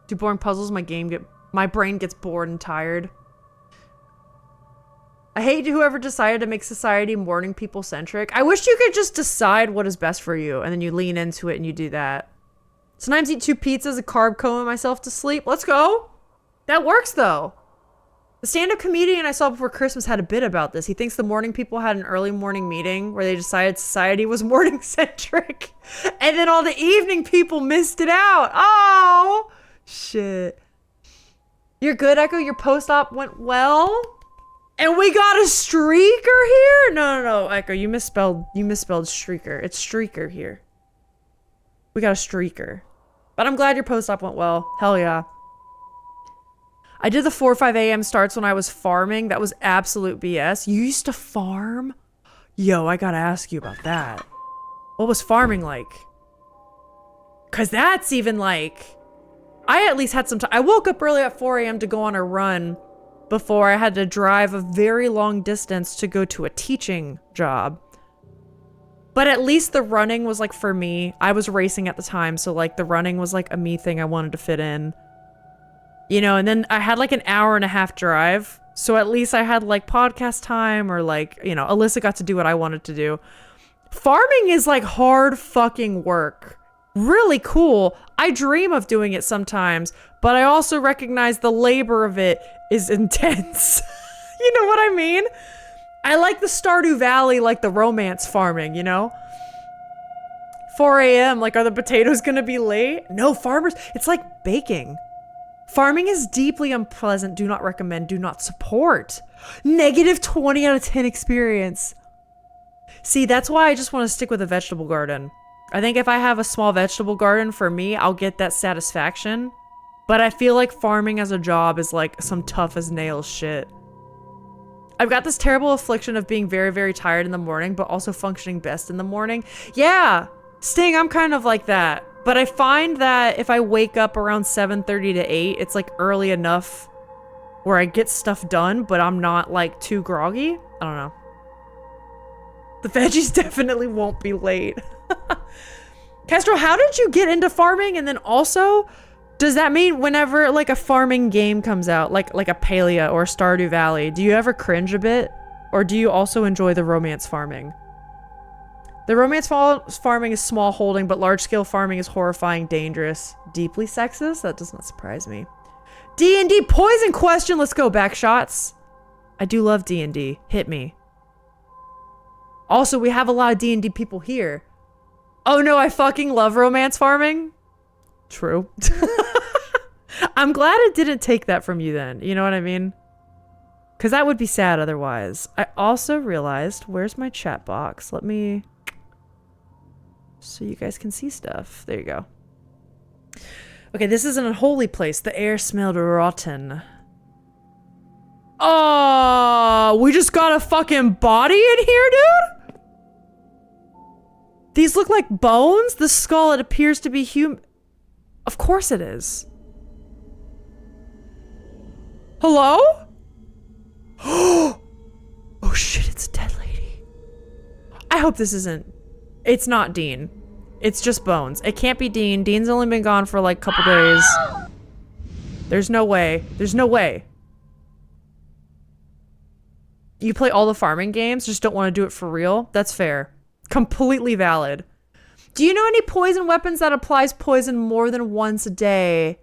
Do boring puzzles, my brain gets bored and tired. I hate whoever decided to make society morning people centric. I wish you could just decide what is best for you and then you lean into it and you do that. Sometimes eat 2 pizzas, a carb coma myself to sleep. Let's go. That works though. The stand-up comedian I saw before Christmas had a bit about this. He thinks the morning people had an early morning meeting where they decided society was morning-centric. And then all the evening people missed it out. Oh, shit. You're good, Echo? Your post-op went well? And we got a streaker here? No, Echo, you misspelled streaker. It's streaker here. We got a streaker. But I'm glad your post-op went well. Hell yeah. I did the 4 or 5 a.m. starts when I was farming. That was absolute BS. You used to farm? Yo, I gotta ask you about that. What was farming like? Cause that's even like, I at least had some time. I woke up early at 4 a.m. to go on a run before I had to drive a very long distance to go to a teaching job. But at least the running was like for me. I was racing at the time, so like the running was like a me thing I wanted to fit in. You know, and then I had like an hour and a half drive. So at least I had like podcast time or like, you know, Alyssa got to do what I wanted to do. Farming is like hard fucking work. Really cool. I dream of doing it sometimes, but I also recognize the labor of it is intense. You know what I mean? I like the Stardew Valley, like the romance farming, you know? 4 a.m., like are the potatoes gonna be late? No, farmers, it's like baking. Farming is deeply unpleasant. Do not recommend. Do not support. Negative 20 out of 10 experience. See, that's why I just want to stick with a vegetable garden. I think if I have a small vegetable garden for me, I'll get that satisfaction. But I feel like farming as a job is like some tough as nails shit. I've got this terrible affliction of being very, very tired in the morning, but also functioning best in the morning. Yeah, Sting, I'm kind of like that. But I find that if I wake up around 7:30 to 8, it's like early enough where I get stuff done, but I'm not like too groggy. I don't know. The veggies definitely won't be late. Castro, how did you get into farming? And then also, does that mean whenever like a farming game comes out, like a Palia or Stardew Valley, do you ever cringe a bit? Or do you also enjoy the romance farming? The romance farming is small holding, but large-scale farming is horrifying, dangerous, deeply sexist. That does not surprise me. D&D poison question. Let's go, back shots. I do love D&D. Hit me. Also, we have a lot of D&D people here. Oh no, I fucking love romance farming. True. I'm glad it didn't take that from you then. You know what I mean? Because that would be sad otherwise. I also realized, where's my chat box? Let me... so you guys can see stuff. There you go. Okay, this is an unholy place. The air smelled rotten. Oh, we just got a fucking body in here, dude? These look like bones? The skull, it appears to be human. Of course it is. Hello? Oh shit, it's a dead lady. I hope this isn't... It's not Dean. It's just bones. It can't be Dean. Dean's only been gone for like a couple days. There's no way. There's no way. You play all the farming games, just don't want to do it for real? That's fair. Completely valid. Do you know any poison weapons that applies poison more than once a day?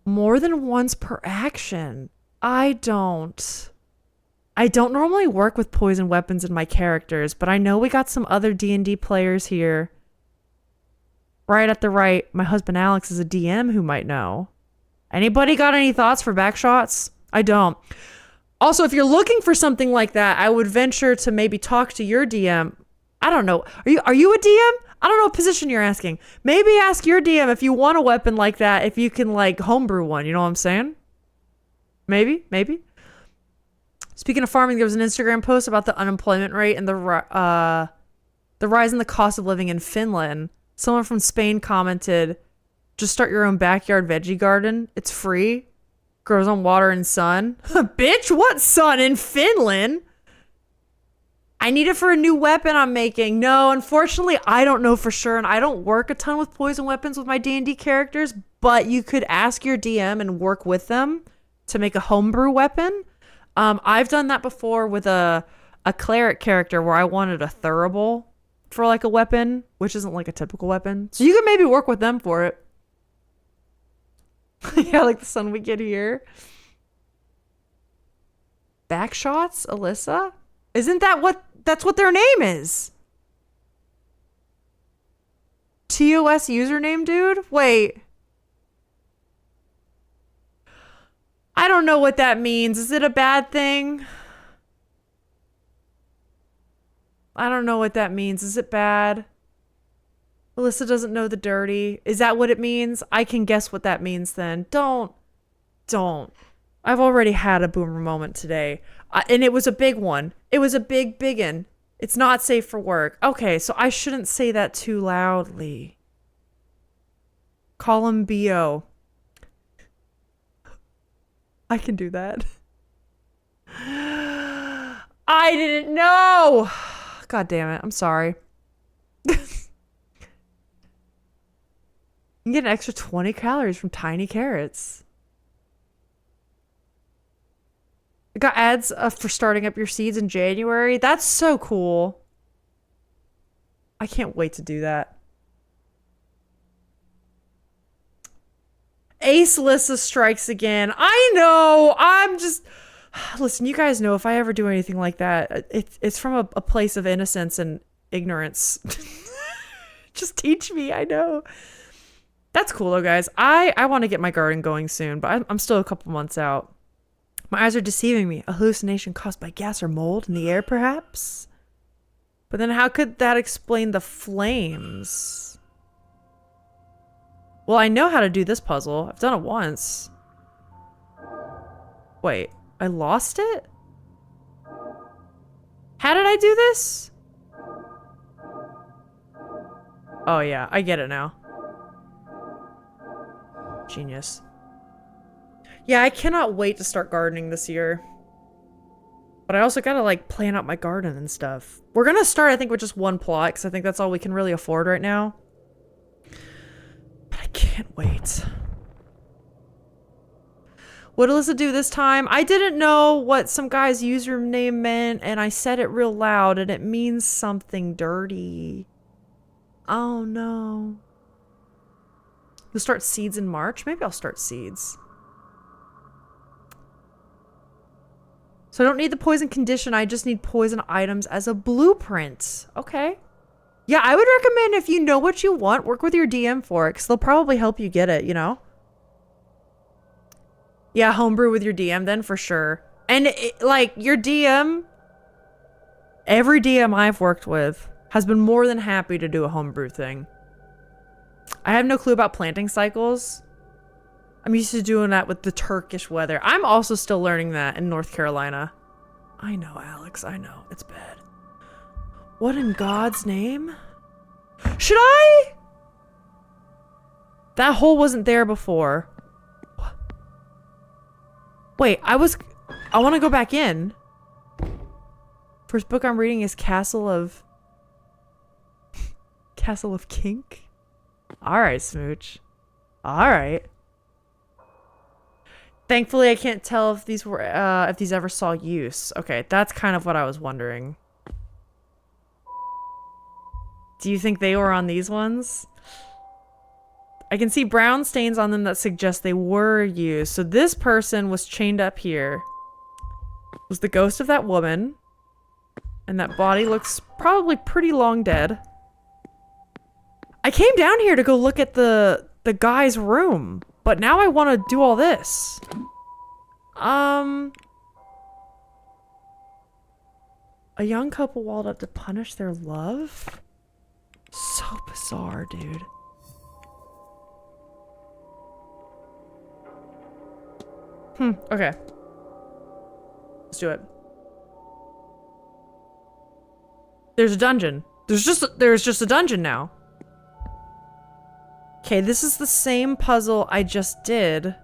More than once per action? I don't normally work with poison weapons in my characters, but I know we got some other D&D players here. Right at the right, my husband Alex is a DM who might know. Anybody got any thoughts for backshots? I don't. Also, if you're looking for something like that, I would venture to maybe talk to your DM. I don't know. Are you a DM? I don't know what position you're asking. Maybe ask your DM if you want a weapon like that, if you can like homebrew one, you know what I'm saying? Maybe. Speaking of farming, there was an Instagram post about the unemployment rate and the rise in the cost of living in Finland. Someone from Spain commented, just start your own backyard veggie garden. It's free. Grows on water and sun. Bitch, what sun in Finland? I need it for a new weapon I'm making. No, unfortunately, I don't know for sure, and I don't work a ton with poison weapons with my D&D characters, but you could ask your DM and work with them to make a homebrew weapon. I've done that before with a cleric character where I wanted a thurible for like a weapon, which isn't like a typical weapon. So you can maybe work with them for it. Yeah, like the sun we get here. Backshots, Alyssa? Isn't that that's what their name is? TOS username, dude? Wait. I don't know what that means. Is it a bad thing? I don't know what that means. Is it bad? Alyssa doesn't know the dirty. Is that what it means? I can guess what that means then. Don't. I've already had a boomer moment today. And it was a big one. It was a biggin. It's not safe for work. Okay, so I shouldn't say that too loudly. Call him B.O. I can do that. I didn't know. God damn it. I'm sorry. You can get an extra 20 calories from tiny carrots. It got ads for starting up your seeds in January. That's so cool. I can't wait to do that. Ace Lissa strikes again. I know. I'm just... Listen, you guys know if I ever do anything like that, it's from a place of innocence and ignorance. Just teach me. I know. That's cool though, guys. I want to get my garden going soon, but I'm still a couple months out. My eyes are deceiving me. A hallucination caused by gas or mold in the air, perhaps? But then how could that explain the flames? Well, I know how to do this puzzle. I've done it once. Wait, I lost it? How did I do this? Oh yeah, I get it now. Genius. Yeah, I cannot wait to start gardening this year. But I also gotta like plan out my garden and stuff. We're gonna start, I think, with just one plot because I think that's all we can really afford right now. But I can't wait. What did Alyssa do this time? I didn't know what some guy's username meant and I said it real loud and it means something dirty. Oh no. You'll start seeds in March? Maybe I'll start seeds. So I don't need the poison condition. I just need poison items as a blueprint. Okay. Yeah, I would recommend if you know what you want, work with your DM for it because they'll probably help you get it, you know? Yeah, homebrew with your DM then for sure. And like your DM, every DM I've worked with has been more than happy to do a homebrew thing. I have no clue about planting cycles. I'm used to doing that with the Turkish weather. I'm also still learning that in North Carolina. I know, Alex. I know. It's bad. What in God's name? Should I? That hole wasn't there before. Wait, I want to go back in. First book I'm reading is Castle of Kink. All right, Smooch. All right. Thankfully, I can't tell if these ever saw use. Okay, that's kind of what I was wondering. Do you think they were on these ones? I can see brown stains on them that suggest they were used. So this person was chained up here. Was the ghost of that woman. And that body looks probably pretty long dead. I came down here to go look at the guy's room. But now I want to do all this. A young couple walled up to punish their love? So bizarre, dude. Okay. Let's do it. There's a dungeon. There's just a dungeon now. Okay, this is the same puzzle I just did.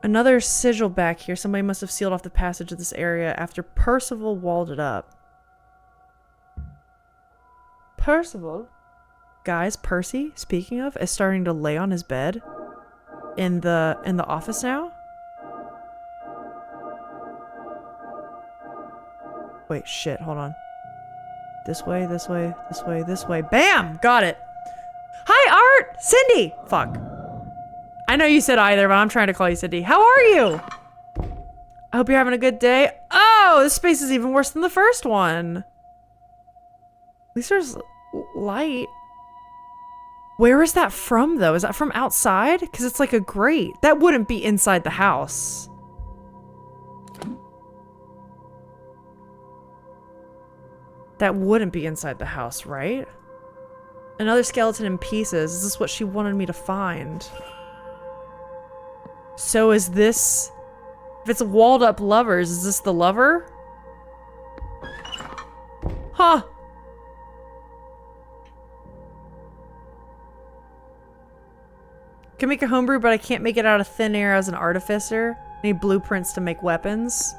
Another sigil back here. Somebody must have sealed off the passage of this area after Percival walled it up. Percival? Guys, Percy, speaking of, is starting to lay on his bed in the office now. Wait, shit, hold on. This way, this way, this way, this way. Bam! Got it. Hi, Art! Cindy! Fuck. I know you said either, but I'm trying to call you Cindy. How are you? I hope you're having a good day. Oh, this space is even worse than the first one. At least there's light. Where is that from, though? Is that from outside? Because it's like a grate. That wouldn't be inside the house. That wouldn't be inside the house, right? Another skeleton in pieces. Is this what she wanted me to find? So is this... If it's walled up lovers, is this the lover? Huh. Can make a homebrew, but I can't make it out of thin air as an artificer. Need blueprints to make weapons.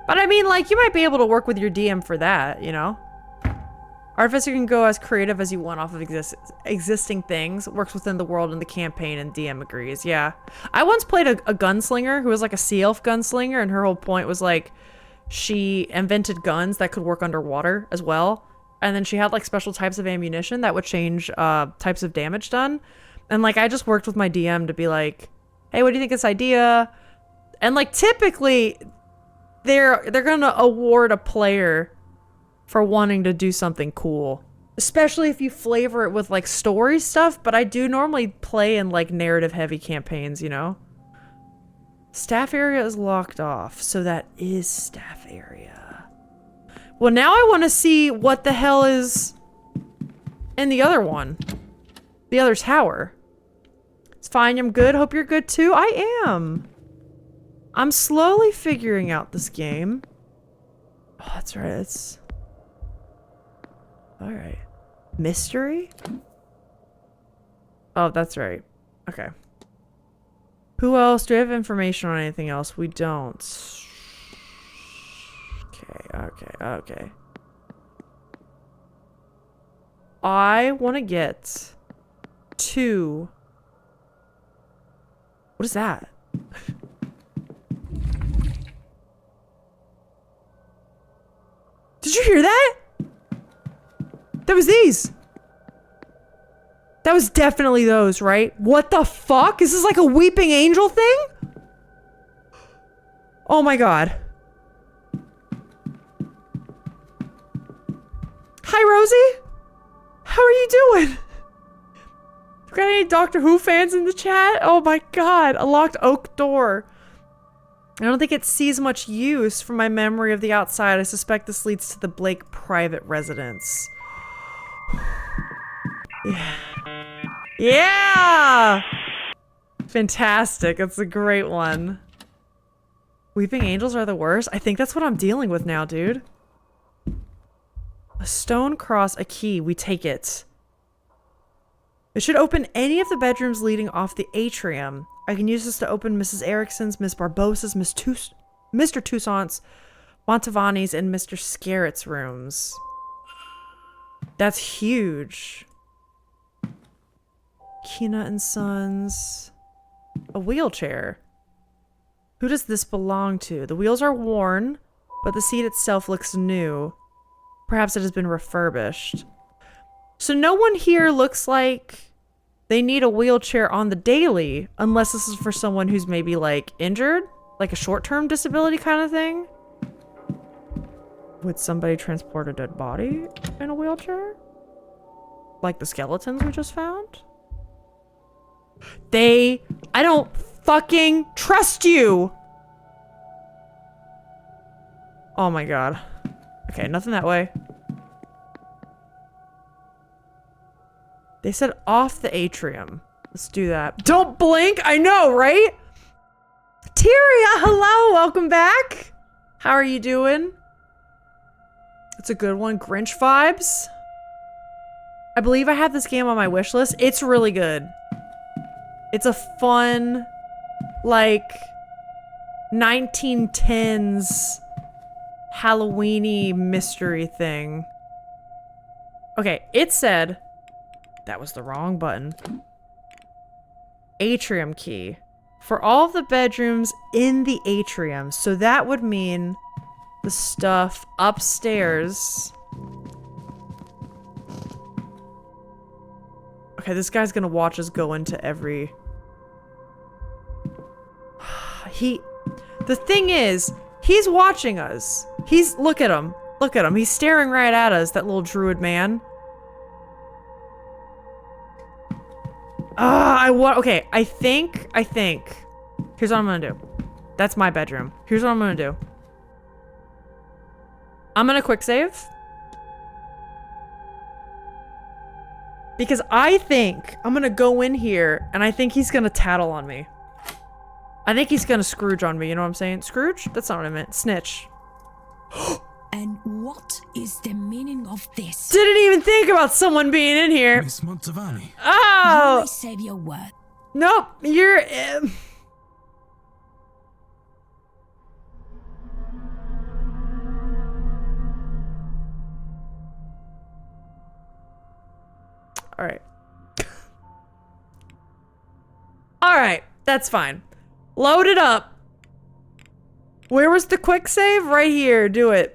But I mean, like, you might be able to work with your DM for that, you know? Artificer can go as creative as you want off of existing things. Works within the world and the campaign, and DM agrees. Yeah. I once played a gunslinger who was like a sea elf gunslinger, and her whole point was like, she invented guns that could work underwater as well. And then she had like special types of ammunition that would change types of damage done. And like, I just worked with my DM to be like, hey, what do you think of this idea? And like, typically, they're gonna award a player for wanting to do something cool, especially if you flavor it with like story stuff. But I do normally play in like narrative heavy campaigns, you know? Staff area is locked off, so that is staff area. Well, now I want to see what the hell is in the other one, the other tower. It's fine, I'm good. Hope you're good too. I am. I'm slowly figuring out this game. Oh, that's right. It's... Alright. Mystery? Oh, that's right. Okay. Who else? Do we have information on anything else? We don't. Okay. I want to get to... What is that? Did you hear that? That was these. That was definitely those, right? What the fuck? Is this like a weeping angel thing? Oh my god. Hi, Rosie. How are you doing? Got any Doctor Who fans in the chat? Oh my god. A locked oak door. I don't think it sees much use from my memory of the outside. I suspect this leads to the Blake private residence. Yeah! Fantastic. That's a great one. Weeping angels are the worst? I think that's what I'm dealing with now, dude. A stone cross, a key. We take it. It should open any of the bedrooms leading off the atrium. I can use this to open Mrs. Erickson's, Miss Barbossa's, Mr. Toussaint's, Montavani's, and Mr. Scarrett's rooms. That's huge. Kina and Sons. A wheelchair. Who does this belong to? The wheels are worn, but the seat itself looks new. Perhaps it has been refurbished. So no one here looks like they need a wheelchair on the daily, unless this is for someone who's maybe like injured, like a short-term disability kind of thing. Would somebody transport a dead body in a wheelchair? Like the skeletons we just found? I don't fucking trust you! Oh my god. Okay, nothing that way. They said off the atrium. Let's do that. Don't blink! I know, right? Tyria, hello! Welcome back! How are you doing? It's a good one. Grinch vibes. I believe I have this game on my wish list. It's really good. It's a fun, like, 1910s Halloween-y mystery thing. Okay, it said... That was the wrong button. Atrium key. For all of the bedrooms in the atrium. So that would mean the stuff upstairs. Okay, this guy's gonna watch us go into every... The thing is, he's watching us. Look at him. Look at him. He's staring right at us, that little druid man. Okay, I think. Here's what I'm gonna do. That's my bedroom. Here's what I'm gonna do. I'm gonna quick save. Because I think I'm gonna go in here and I think he's gonna tattle on me. I think he's gonna Scrooge on me, you know what I'm saying? Scrooge? That's not what I meant. Snitch. And what is the meaning of this? Didn't even think about someone being in here. Miss Montavani. Oh! You may save your word. Nope, you're... Alright. Alright, that's fine. Load it up. Where was the quick save? Right here, do it.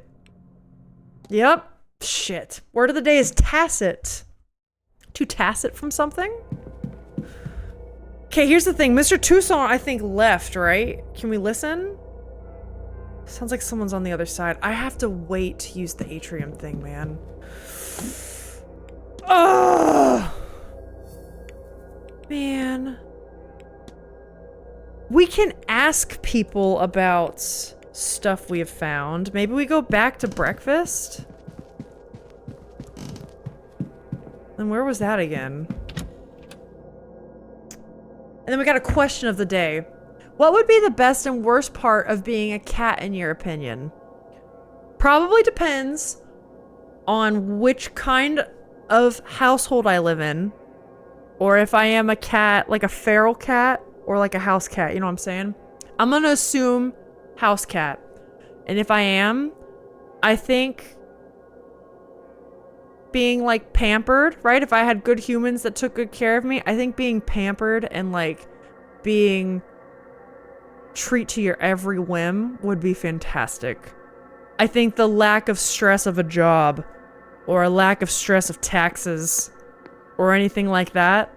Yep. Shit. Word of the day is tacit. To tacit from something? Okay, here's the thing. Mr. Toussaint, I think, left, right? Can we listen? Sounds like someone's on the other side. I have to wait to use the atrium thing, man. Oh, man. We can ask people about stuff we have found. Maybe we go back to breakfast? And where was that again? And then we got a question of the day. What would be the best and worst part of being a cat in your opinion? Probably depends on which kind of household I live in. Or if I am a cat, like a feral cat, or like a house cat, you know what I'm saying? I'm gonna assume house cat. And if I am, I think being like pampered, right? If I had good humans that took good care of me, I think being pampered and like being treat to your every whim would be fantastic. I think the lack of stress of a job or a lack of stress of taxes or anything like that,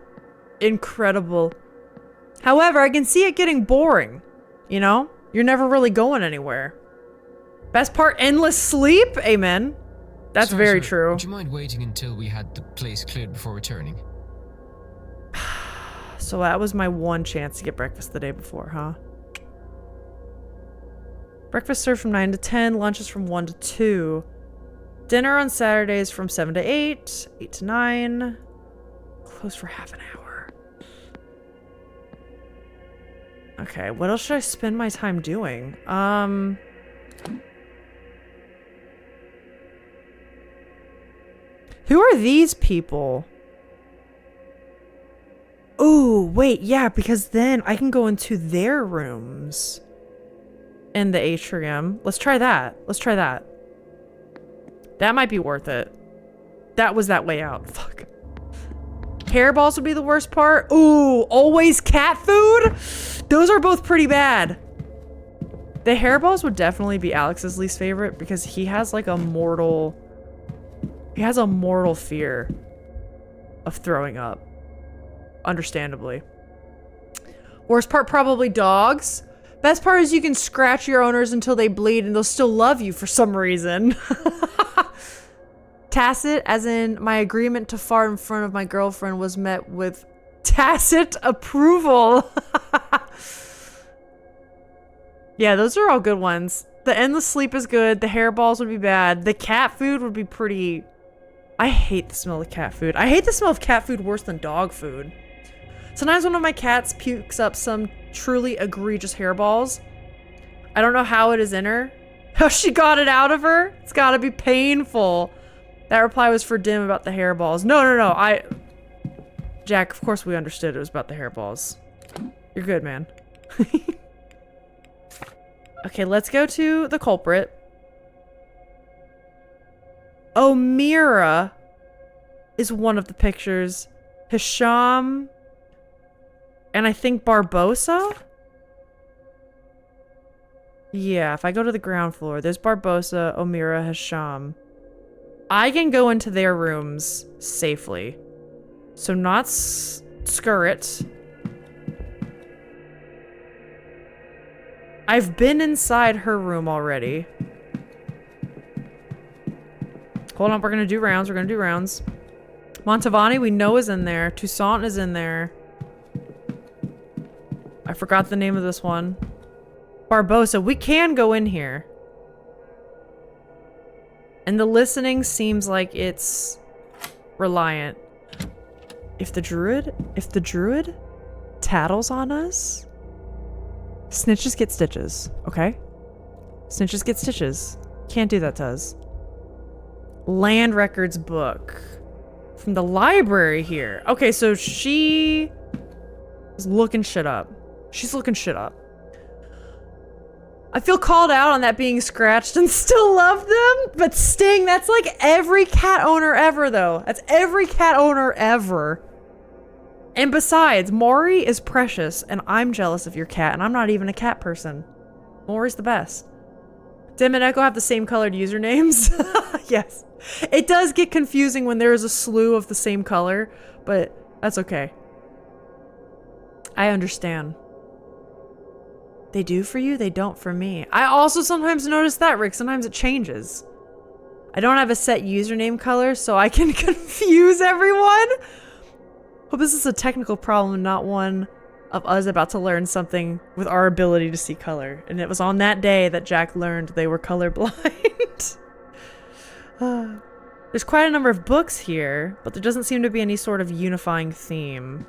incredible. However, I can see it getting boring, you know? You're never really going anywhere. Best part, endless sleep? Amen. That's Sorry, very sir. true. Would you mind waiting until we had the place cleared before returning? So that was my one chance to get breakfast the day before, huh? Breakfast served from 9 to 10, lunches from 1 to 2. Dinner on Saturdays from 7 to 8, 8 to 9. closed for half an hour. Okay, what else should I spend my time doing? Who are these people? Ooh, wait, yeah, because then I can go into their rooms in the atrium. Let's try that. Let's try that. That might be worth it. That was that way out. Fuck. Hairballs would be the worst part. Ooh, always cat food? Those are both pretty bad. The hairballs would definitely be Alex's least favorite because he has like a mortal... He has a mortal fear of throwing up. Understandably. Worst part, probably dogs. Best part is you can scratch your owners until they bleed and they'll still love you for some reason. Tacit, as in my agreement to fart in front of my girlfriend was met with tacit approval. Yeah, those are all good ones. The endless sleep is good. The hairballs would be bad. The cat food would be pretty... I hate the smell of cat food. I hate the smell of cat food worse than dog food. Sometimes one of my cats pukes up some truly egregious hairballs. I don't know how it is in her. How she got it out of her. It's gotta be painful. That reply was for Dim about the hairballs. No. Jack, of course we understood it was about the hairballs. You're good, man. Okay, let's go to the culprit. Omira is one of the pictures. Hisham... And I think Barbosa? Yeah, if I go to the ground floor, there's Barbosa, Omira, Hisham. I can go into their rooms safely. So not Scurrit. I've been inside her room already. Hold on, we're gonna do rounds. We're gonna do rounds. Montavani, we know is in there. Toussaint is in there. I forgot the name of this one. Barbosa, we can go in here. And the listening seems like it's reliant. If the druid tattles on us, snitches get stitches, okay? Snitches get stitches. Can't do that to us. Land records book. From the library here. Okay, so she is looking shit up. She's looking shit up. I feel called out on that being scratched and still love them, but Sting, that's like every cat owner ever, though. That's every cat owner ever. And besides, Maury is precious, and I'm jealous of your cat, and I'm not even a cat person. Maury's the best. Dim and Echo have the same colored usernames. Yes. It does get confusing when there is a slew of the same color, but that's okay. I understand. They do for you, they don't for me. I also sometimes notice that, Rick. Sometimes it changes. I don't have a set username color, so I can confuse everyone. Hope this is a technical problem, not one of us about to learn something with our ability to see color. And it was on that day that Jack learned they were colorblind. There's quite a number of books here, but there doesn't seem to be any sort of unifying theme.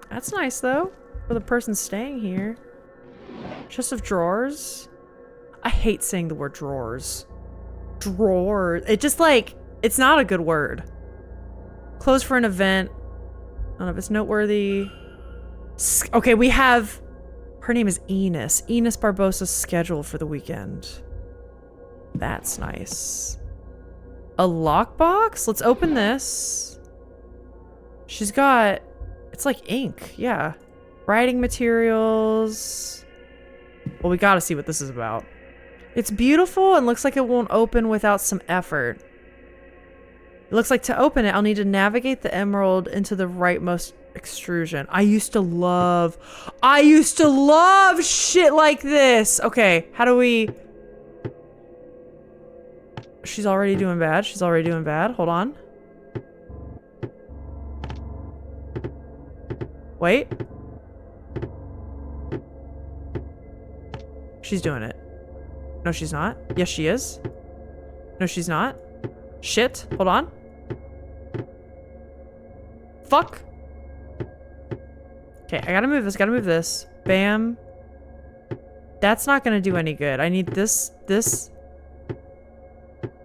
That's nice, though. For the person staying here. Chest of drawers. I hate saying the word drawers. Drawers. It just like, it's not a good word. Closed for an event. None of it's noteworthy. Okay, we have, her name is Enos. Enos Barbosa's scheduled for the weekend. That's nice. A lockbox? Let's open this. She's got, it's like ink, yeah. Writing materials. Well, we gotta see what this is about. It's beautiful and looks like it won't open without some effort. It looks like to open it, I'll need to navigate the emerald into the rightmost extrusion. I used to love shit like this. Okay, how do we... She's already doing bad. She's already doing bad. Hold on. Wait. She's doing it. No, she's not. Yes, she is. No, she's not. Shit. Hold on. fuck? Okay, I gotta move this. Bam. That's not gonna do any good. I need this.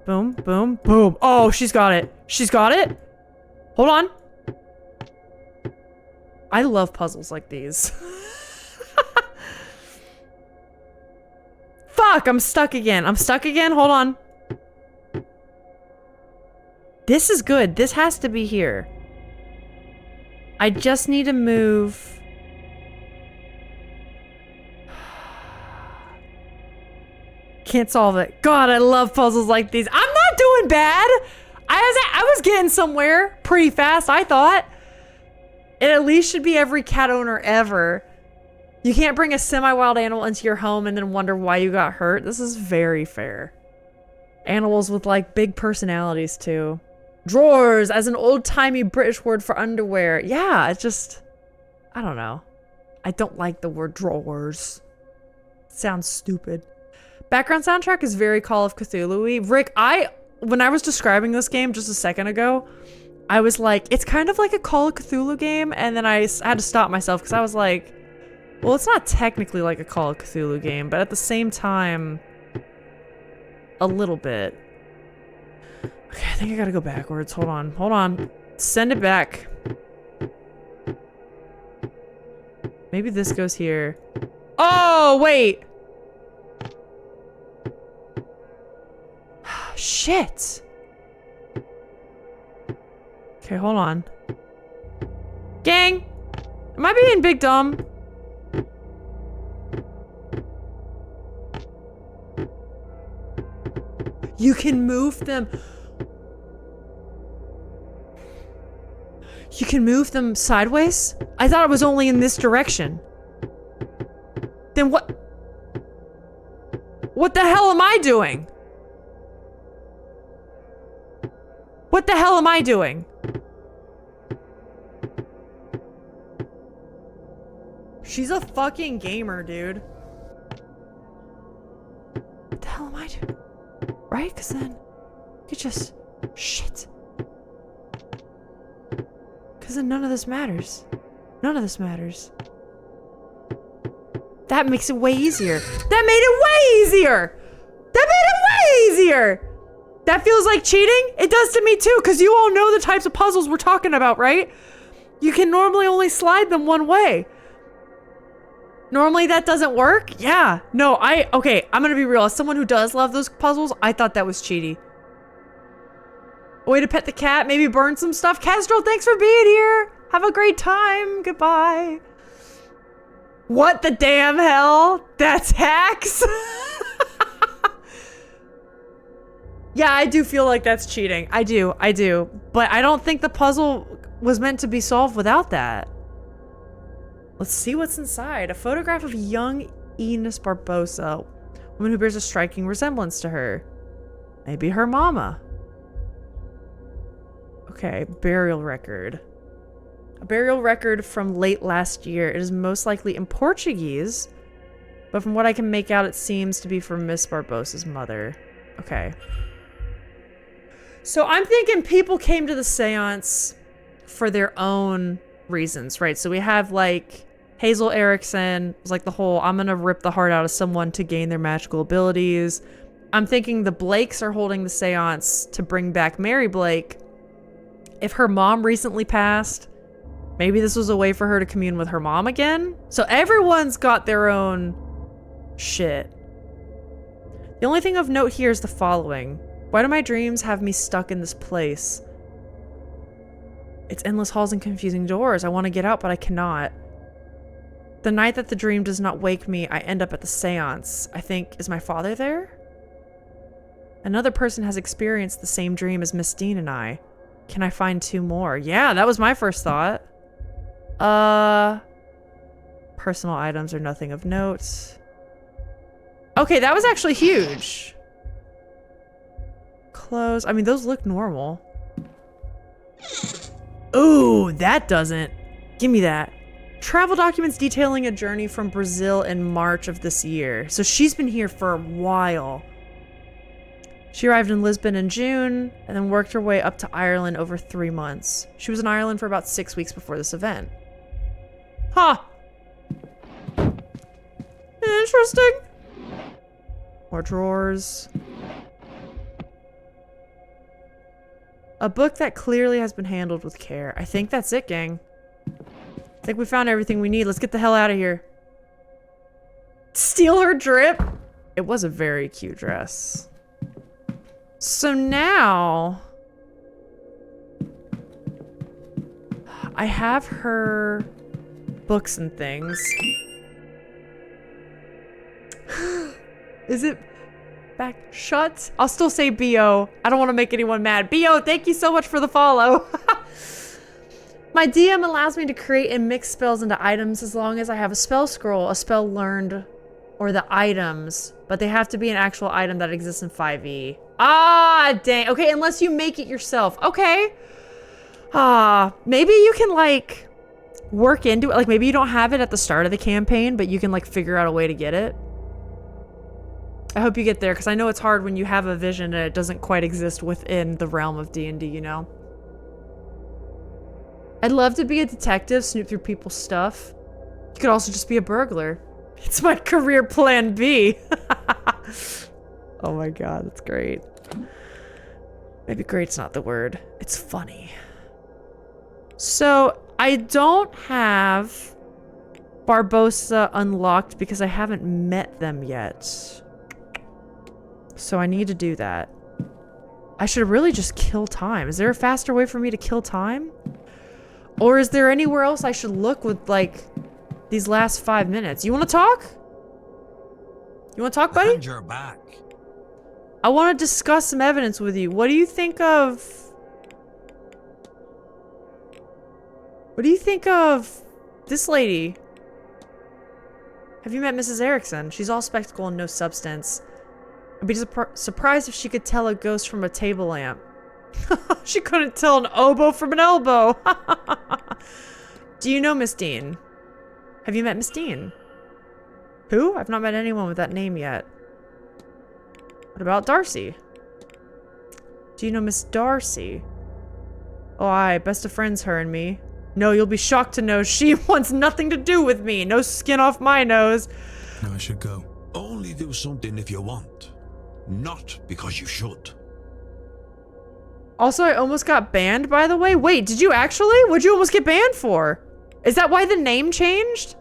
Boom, boom, boom. Oh, she's got it. She's got it. Hold on. I love puzzles like these. Fuck, I'm stuck again. Hold on. This is good. This has to be here. I just need to move. Can't solve it. God, I love puzzles like these. I'm not doing bad. I was getting somewhere pretty fast, I thought. It at least should be every cat owner ever. You can't bring a semi-wild animal into your home and then wonder why you got hurt. This is very fair. Animals with like big personalities too. Drawers as an old-timey British word for underwear. Yeah, it's just, I don't know. I don't like the word drawers. It sounds stupid. Background soundtrack is very Call of Cthulhu-y. Rick, when I was describing this game just a second ago, I was like, it's kind of like a Call of Cthulhu game, and then I had to stop myself because I was like, well, it's not technically like a Call of Cthulhu game, but at the same time, a little bit. Okay, I think I gotta go backwards. Hold on. Send it back. Maybe this goes here. Oh, wait! Shit! Okay, hold on. Gang! Am I being big dumb? You can move them. You can move them sideways? I thought it was only in this direction. Then what? What the hell am I doing? What the hell am I doing? She's a fucking gamer, dude. What the hell am I doing? Right? Because then you could just... Shit. Because then none of this matters. None of this matters. That makes it way easier. That made it way easier! That made it way easier! That feels like cheating? It does to me too, because you all know the types of puzzles we're talking about, right? You can normally only slide them one way. Normally that doesn't work? Yeah. No, okay, I'm gonna be real. As someone who does love those puzzles, I thought that was cheaty. A way to pet the cat, maybe burn some stuff. Kestrel, thanks for being here. Have a great time. Goodbye. What the damn hell? That's hacks? Yeah, I do feel like that's cheating. I do. But I don't think the puzzle was meant to be solved without that. Let's see what's inside. A photograph of young Enos Barbosa, a woman who bears a striking resemblance to her. Maybe her mama. Okay, burial record. A burial record from late last year. It is most likely in Portuguese, but from what I can make out, it seems to be from Miss Barbosa's mother. Okay. So I'm thinking people came to the seance for their own reasons, right? So we have like Hazel Erickson was like the whole, I'm gonna rip the heart out of someone to gain their magical abilities. I'm thinking the Blakes are holding the seance to bring back Mary Blake. If her mom recently passed, maybe this was a way for her to commune with her mom again. So everyone's got their own shit. The only thing of note here is the following. Why do my dreams have me stuck in this place? It's endless halls and confusing doors. I want to get out, but I cannot. The night that the dream does not wake me, I end up at the seance. I think, is my father there? Another person has experienced the same dream as Miss Dean and I. Can I find two more? Yeah, that was my first thought. Personal items are nothing of note. Okay, that was actually huge. Clothes. I mean, those look normal. Ooh, that doesn't. Give me that. Travel documents detailing a journey from Brazil in March of this year. So she's been here for a while. She arrived in Lisbon in June and then worked her way up to Ireland over 3 months. She was in Ireland for about 6 weeks before this event. Huh. Interesting. More drawers. A book that clearly has been handled with care. I think that's it, gang. I think we found everything we need. Let's get the hell out of here. Steal her drip? It was a very cute dress. So now... I have her books and things. Is it back? Shut. I'll still say B.O. I don't want to make anyone mad. B.O., thank you so much for the follow. My DM allows me to create and mix spells into items as long as I have a spell scroll, a spell learned, or the items. But they have to be an actual item that exists in 5e. Ah, dang. Okay, unless you make it yourself. Okay. Maybe you can, like, work into it. Like, maybe you don't have it at the start of the campaign, but you can, like, figure out a way to get it. I hope you get there, because I know it's hard when you have a vision and it doesn't quite exist within the realm of D&D, you know? I'd love to be a detective, snoop through people's stuff. You could also just be a burglar. It's my career plan B. Oh my god, that's great. Maybe great's not the word. It's funny. So, I don't have Barbosa unlocked because I haven't met them yet. So I need to do that. I should really just kill time. Is there a faster way for me to kill time? Or is there anywhere else I should look with, like, these last 5 minutes? You want to talk? You want to talk, buddy? You're back. I want to discuss some evidence with you. What do you think of... What do you think of this lady? Have you met Mrs. Erickson? She's all spectacle and no substance. I'd be surprised if she could tell a ghost from a table lamp. She couldn't tell an oboe from an elbow. Do you know Miss Dean? Have you met Miss Dean? Who? I've not met anyone with that name yet. What about Darcy? Do you know Miss Darcy? Oh, aye, best of friends, her and me. No, you'll be shocked to know she wants nothing to do with me. No skin off my nose. No, I should go. Only do something if you want. Not because you should. Also, I almost got banned, by the way. Wait, did you actually? What'd you almost get banned for? Is that why the name changed?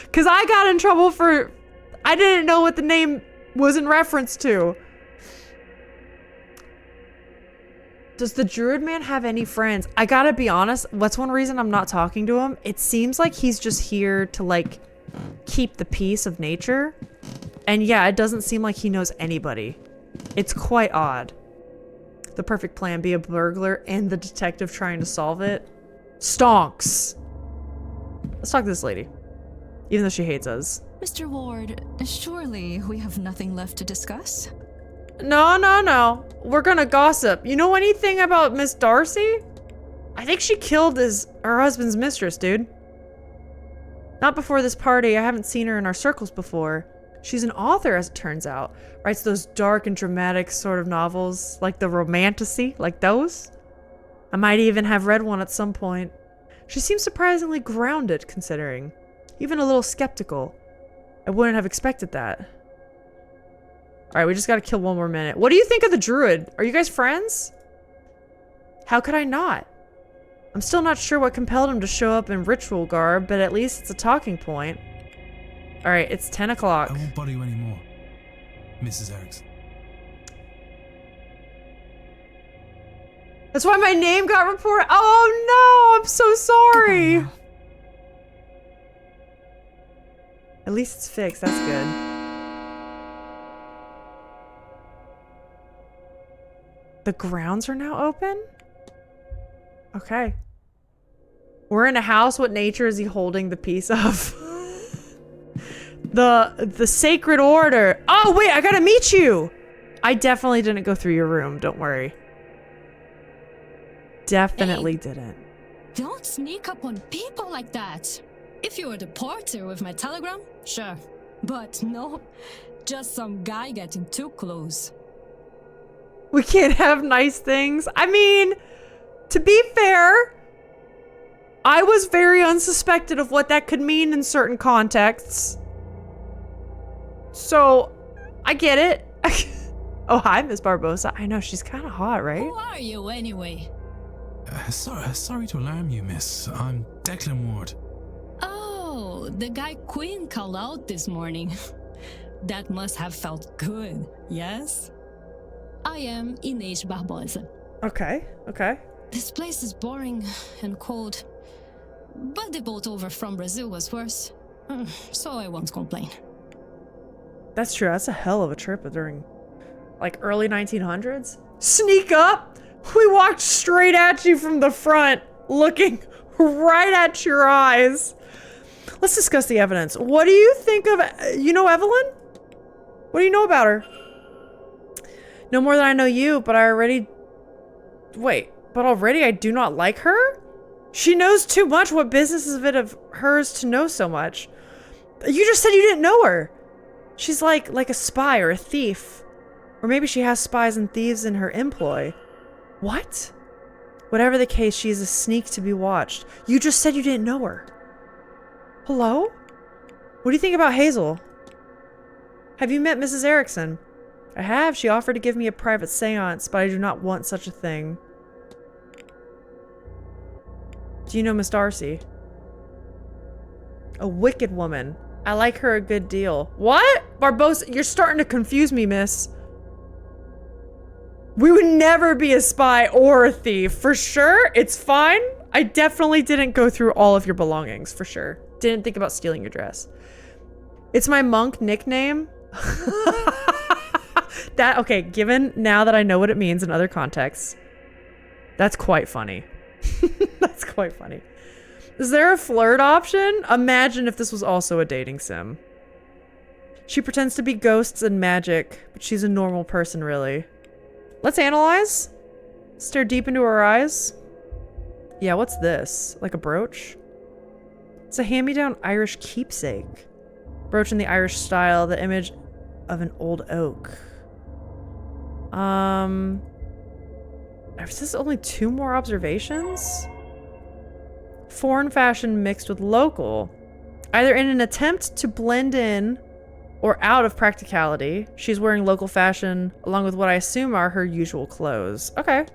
Because I got in trouble for... I didn't know what the name was in reference to. Does the Druid man have any friends? I gotta be honest, that's one reason I'm not talking to him. It seems like he's just here to, like, keep the peace of nature. And yeah, it doesn't seem like he knows anybody. It's quite odd. The perfect plan, be a burglar and the detective trying to solve it. Stonks. Let's talk to this lady. Even though she hates us. Mr. Ward, surely we have nothing left to discuss? No. We're gonna gossip. You know anything about Miss Darcy? I think she killed her husband's mistress, dude. Not before this party. I haven't seen her in our circles before. She's an author, as it turns out. Writes those dark and dramatic sort of novels, like the romantasy, like those. I might even have read one at some point. She seems surprisingly grounded, considering. Even a little skeptical. I wouldn't have expected that. Alright, we just gotta kill one more minute. What do you think of the druid? Are you guys friends? How could I not? I'm still not sure what compelled him to show up in ritual garb, but at least it's a talking point. Alright, it's 10 o'clock. I won't bother you anymore, Mrs. Erickson. That's why my name got reported. Oh no, I'm so sorry. At least it's fixed, that's good. The grounds are now open? Okay. We're in a house. What nature is he holding the piece of? The sacred order. Oh, wait, I gotta meet you. I definitely didn't go through your room. Don't worry. Definitely didn't. Don't sneak up on people like that. If you were the porter with my telegram, sure. But no, just some guy getting too close. We can't have nice things. I mean, to be fair, I was very unsuspected of what that could mean in certain contexts. So, I get it. Oh, hi, Miss Barbosa. I know, she's kind of hot, right? Who are you anyway? Sorry to alarm you, miss. I'm Declan Ward. Oh, the guy Queen called out this morning. That must have felt good, yes? I am Inês Barbosa. Okay, okay. This place is boring and cold, but the boat over from Brazil was worse, so I won't complain. That's true. That's a hell of a trip during, like, early 1900s. Sneak up! We walked straight at you from the front, looking right at your eyes. Let's discuss the evidence. What do you think of... You know Evelyn? What do you know about her? No more than I know you, but I already... Wait, but already I do not like her? She knows too much. What business is it of hers to know so much? You just said you didn't know her. She's like a spy or a thief. Or maybe she has spies and thieves in her employ. What? Whatever the case, she is a sneak to be watched. You just said you didn't know her. Hello? What do you think about Hazel? Have you met Mrs. Erickson? I have. She offered to give me a private seance, but I do not want such a thing. Do you know Miss Darcy? A wicked woman. I like her a good deal. What? Barbosa, you're starting to confuse me, miss. We would never be a spy or a thief. For sure, it's fine. I definitely didn't go through all of your belongings, for sure. Didn't think about stealing your dress. It's my monk nickname. Okay, given now that I know what it means in other contexts, that's quite funny. That's quite funny. Is there a flirt option? Imagine if this was also a dating sim. She pretends to be ghosts and magic, but she's a normal person, really. Let's analyze. Stare deep into her eyes. Yeah, what's this? Like a brooch? It's a hand-me-down Irish keepsake. Brooch in the Irish style, the image of an old oak. Is this only 2 more observations? Foreign fashion mixed with local. Either in an attempt to blend in or out of practicality, she's wearing local fashion along with what I assume are her usual clothes. Okay.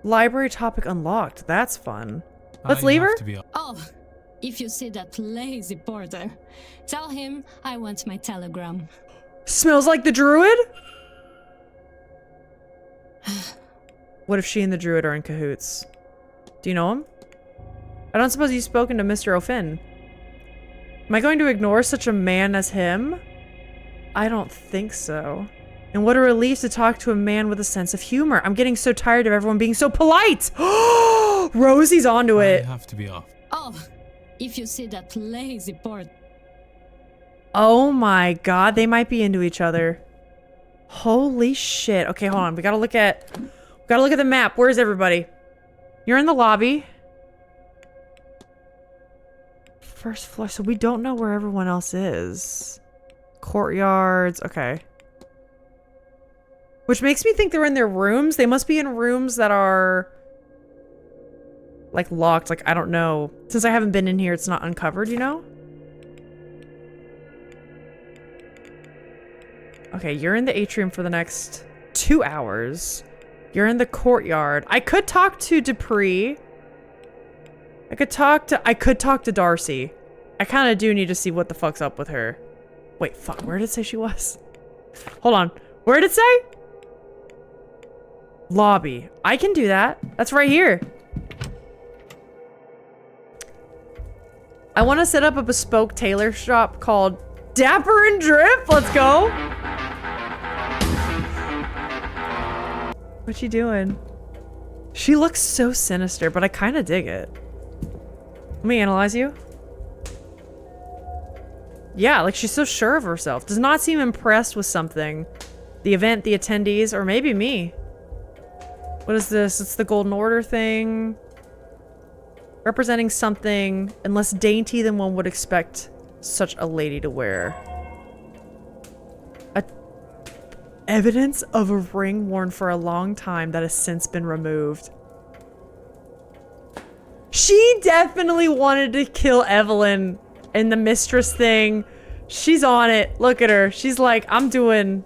Library topic unlocked. That's fun. Let's leave her. Oh, if you see that lazy porter, tell him I want my telegram. Smells like the druid? What if she and the druid are in cahoots? Do you know him? I don't suppose you've spoken to Mr. O'Finn. Am I going to ignore such a man as him? I don't think so. And what a relief to talk to a man with a sense of humor. I'm getting so tired of everyone being so polite. Rosie's onto it. I have to be off. Oh, if you see that lazy porter. Oh my god, they might be into each other. Holy shit. Okay, hold on. We gotta look at the map. Where's everybody? You're in the lobby. First floor, so we don't know where everyone else is. Courtyards, okay. Which makes me think they're in their rooms. They must be in rooms that are like locked. Like, I don't know. Since I haven't been in here, it's not uncovered, you know? Okay, you're in the atrium for the next 2 hours. You're in the courtyard. I could talk to Dupree. I could talk to Darcy. I kind of do need to see what the fuck's up with her. Wait, fuck, where did it say she was? Hold on. Where did it say? Lobby. I can do that. That's right here. I want to set up a bespoke tailor shop called Dapper and Drip. Let's go. What's she doing? She looks so sinister, but I kind of dig it. Let me analyze you. Yeah, like she's so sure of herself. Does not seem impressed with something. The event, the attendees, or maybe me. What is this? It's the Golden Order thing. Representing something and less dainty than one would expect such a lady to wear. Evidence of a ring worn for a long time that has since been removed. She definitely wanted to kill Evelyn in the mistress thing. She's on it. Look at her. She's like, I'm doing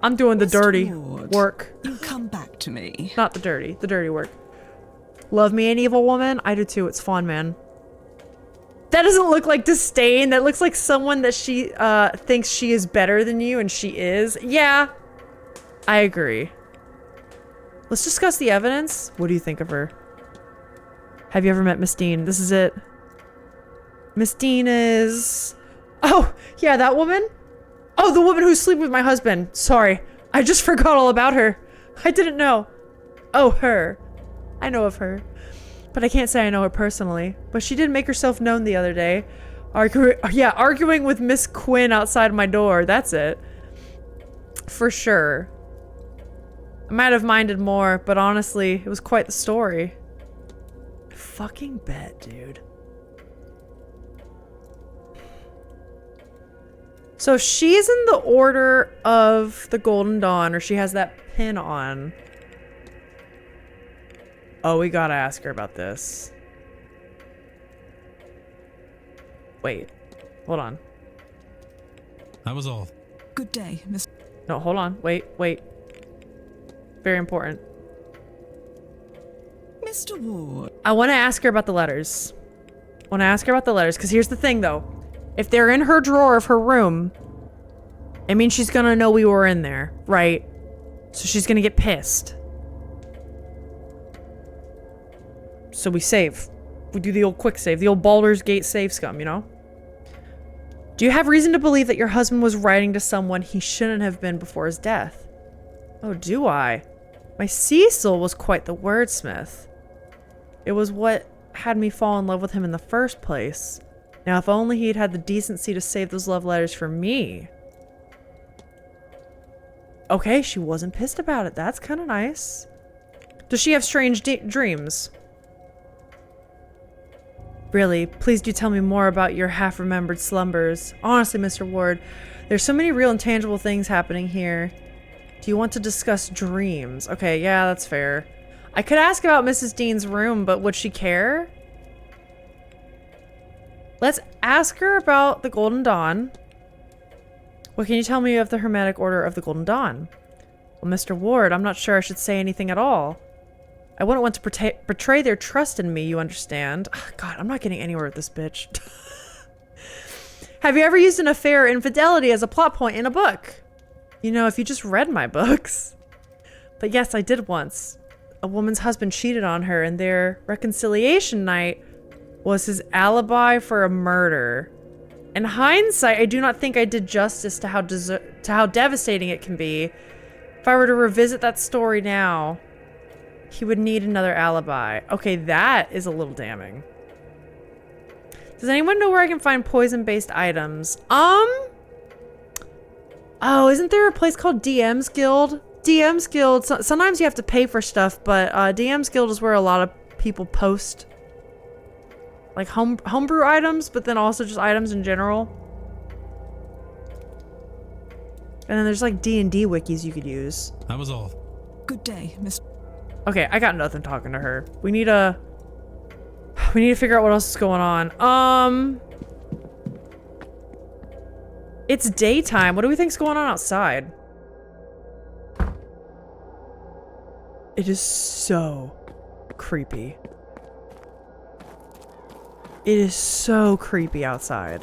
the dirty work. You come back to me. Not the dirty work. Love me an evil woman? I do too. It's fun, man. That doesn't look like disdain. That looks like someone that she thinks she is better than you, and she is. Yeah, I agree. Let's discuss the evidence. What do you think of her? Have you ever met Miss Dean? This is it. Miss Dean is... Oh, yeah, that woman? Oh, the woman who's sleeping with my husband. Sorry, I just forgot all about her. I didn't know. Oh, her. I know of her. But I can't say I know her personally. But she did make herself known the other day. Arguing with Miss Quinn outside my door. That's it. For sure. I might have minded more, but honestly, it was quite the story. Fucking bet, dude. So she's in the Order of the Golden Dawn, or she has that pin on. Oh, we gotta ask her about this. Wait. Hold on. That was all. Good day, Miss. No, hold on. Wait. Very important. Mr. Ward. I want to ask her about the letters. Because here's the thing, though. If they're in her drawer of her room, it means she's gonna know we were in there, right? So she's gonna get pissed. So we save. We do the old quick save. The old Baldur's Gate save scum, you know? Do you have reason to believe that your husband was writing to someone he shouldn't have been before his death? Oh, do I? My Cecil was quite the wordsmith. It was what had me fall in love with him in the first place. Now, if only he'd had the decency to save those love letters for me. Okay, she wasn't pissed about it. That's kind of nice. Does she have strange dreams? Really, please do tell me more about your half-remembered slumbers. Honestly, Mr. Ward, there's so many real and tangible things happening here. Do you want to discuss dreams? Okay, yeah, that's fair. I could ask about Mrs. Dean's room, but would she care? Let's ask her about the Golden Dawn. What can you tell me of the Hermetic Order of the Golden Dawn? Well, Mr. Ward, I'm not sure I should say anything at all. I wouldn't want to betray their trust in me, you understand? God, I'm not getting anywhere with this bitch. Have you ever used an affair or infidelity as a plot point in a book? You know, if you just read my books. But yes, I did once. A woman's husband cheated on her, and their reconciliation night was his alibi for a murder. In hindsight, I do not think I did justice to how devastating it can be. If I were to revisit that story now, he would need another alibi. Okay, that is a little damning. Does anyone know where I can find poison-based items? Oh, isn't there a place called DM's Guild? DM's Guild, sometimes you have to pay for stuff, but DM's Guild is where a lot of people post like homebrew items, but then also just items in general. And then there's like D&D wikis you could use. That was all. Good day, Miss. Okay, I got nothing talking to her. We need to figure out what else is going on. It's daytime. What do we think's going on outside? It is so creepy. It is so creepy outside.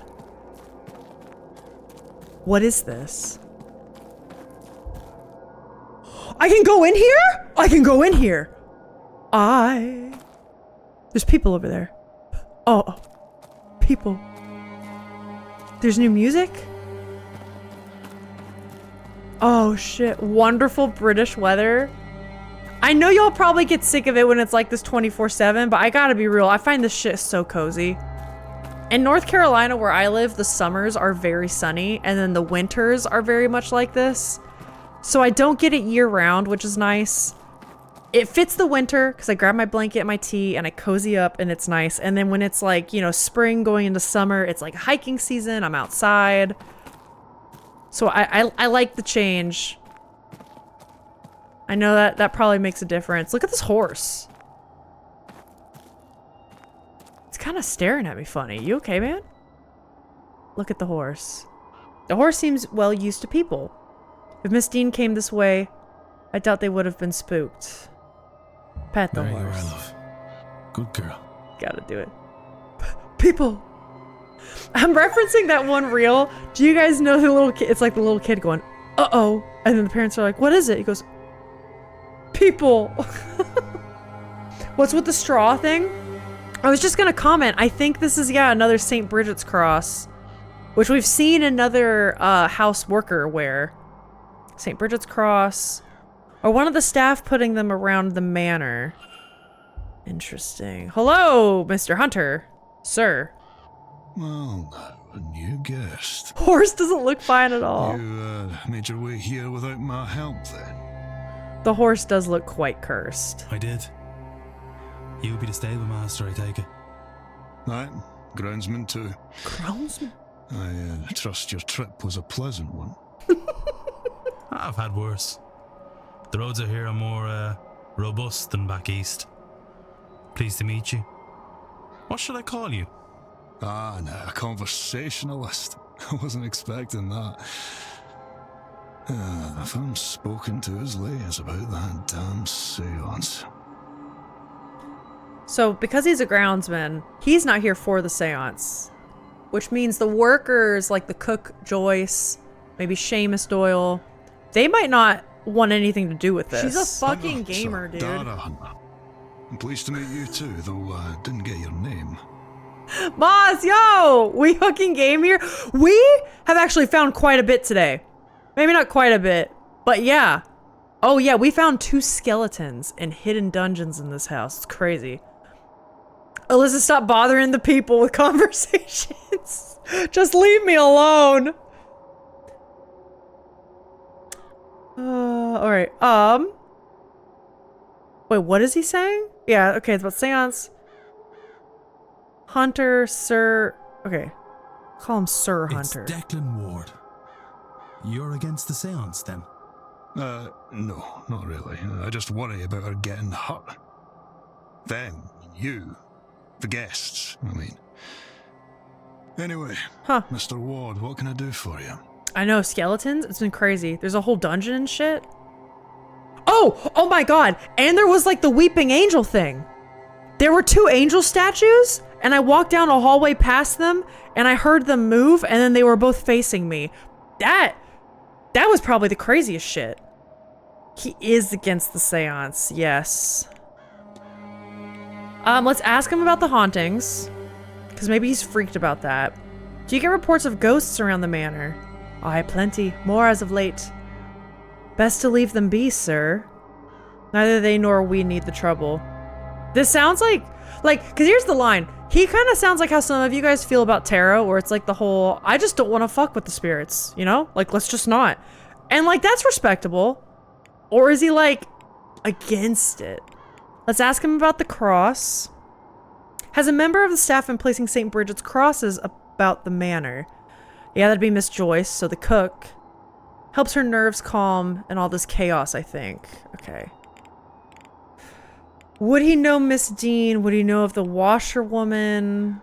What is this? I can go in here? I can go in here. There's people over there. Oh, people. There's new music? Oh shit, wonderful British weather. I know y'all probably get sick of it when it's like this 24/7, but I gotta be real, I find this shit so cozy. In North Carolina, where I live, the summers are very sunny, and then the winters are very much like this. So I don't get it year round, which is nice. It fits the winter, because I grab my blanket and my tea, and I cozy up, and it's nice. And then when it's like, you know, spring going into summer, it's like hiking season, I'm outside. So I like the change. I know that probably makes a difference. Look at this horse. It's kind of staring at me funny. You okay, man? Look at the horse. The horse seems well used to people. If Miss Dean came this way, I doubt they would have been spooked. Pet the There you are, horse. love. Good girl. Gotta do it. People! I'm referencing that one reel. Do you guys know the little kid? It's like the little kid going, uh-oh. And then the parents are like, what is it? He goes, people. What's with the straw thing? I was just gonna comment. I think this is, yeah, another St. Bridget's cross, which we've seen another house worker wear. St. Bridget's cross. Or one of the staff putting them around the manor. Interesting. Hello, Mr. Hunter. Sir. Well, a new guest. Horse doesn't look fine at all. You made your way here without my help then? The horse does look quite cursed. I did. You'll be the stable master, I take it. Aye, groundsman too. Groundsman? I trust your trip was a pleasant one. I've had worse. The roads out here are more robust than back east. Pleased to meet you. What should I call you? Ah, no, a conversationalist. I wasn't expecting that. If I'm spoken to as late as about that damn seance. So, because he's a groundsman, he's not here for the seance. Which means the workers, like the cook Joyce, maybe Seamus Doyle, they might not want anything to do with this. She's a fucking gamer, dude. Dara Hunter. I'm pleased to meet you too, though I didn't get your name. Moss, yo! We hooking game here? We have actually found quite a bit today. Maybe not quite a bit, but yeah. Oh yeah, we found 2 skeletons in hidden dungeons in this house. It's crazy. Alyssa, stop bothering the people with conversations. Just leave me alone. Alright, wait, what is he saying? Yeah, okay, it's about seance. Hunter, Sir... Okay. Call him Sir Hunter. It's Declan Ward. You're against the seance, then? No, not really. I just worry about her getting hurt. Them, you, the guests, I mean. Anyway, Mr. Ward, what can I do for you? I know, skeletons? It's been crazy. There's a whole dungeon and shit. Oh my god! And there was like the weeping angel thing. There were 2 angel statues, and I walked down a hallway past them, and I heard them move, and then they were both facing me. That was probably the craziest shit. He is against the seance, yes. Let's ask him about the hauntings, because maybe he's freaked about that. Do you get reports of ghosts around the manor? Aye, plenty. More as of late. Best to leave them be, sir. Neither they nor we need the trouble. This sounds like, because here's the line. He kind of sounds like how some of you guys feel about tarot, where it's like the whole, I just don't want to fuck with the spirits, you know? Like, let's just not. And like, that's respectable. Or is he like, against it? Let's ask him about the cross. Has a member of the staff been placing St. Bridget's crosses about the manor? Yeah, that'd be Miss Joyce, so the cook. Helps her nerves calm and all this chaos, I think. Okay. Would he know Miss Dean? Would he know of the washerwoman?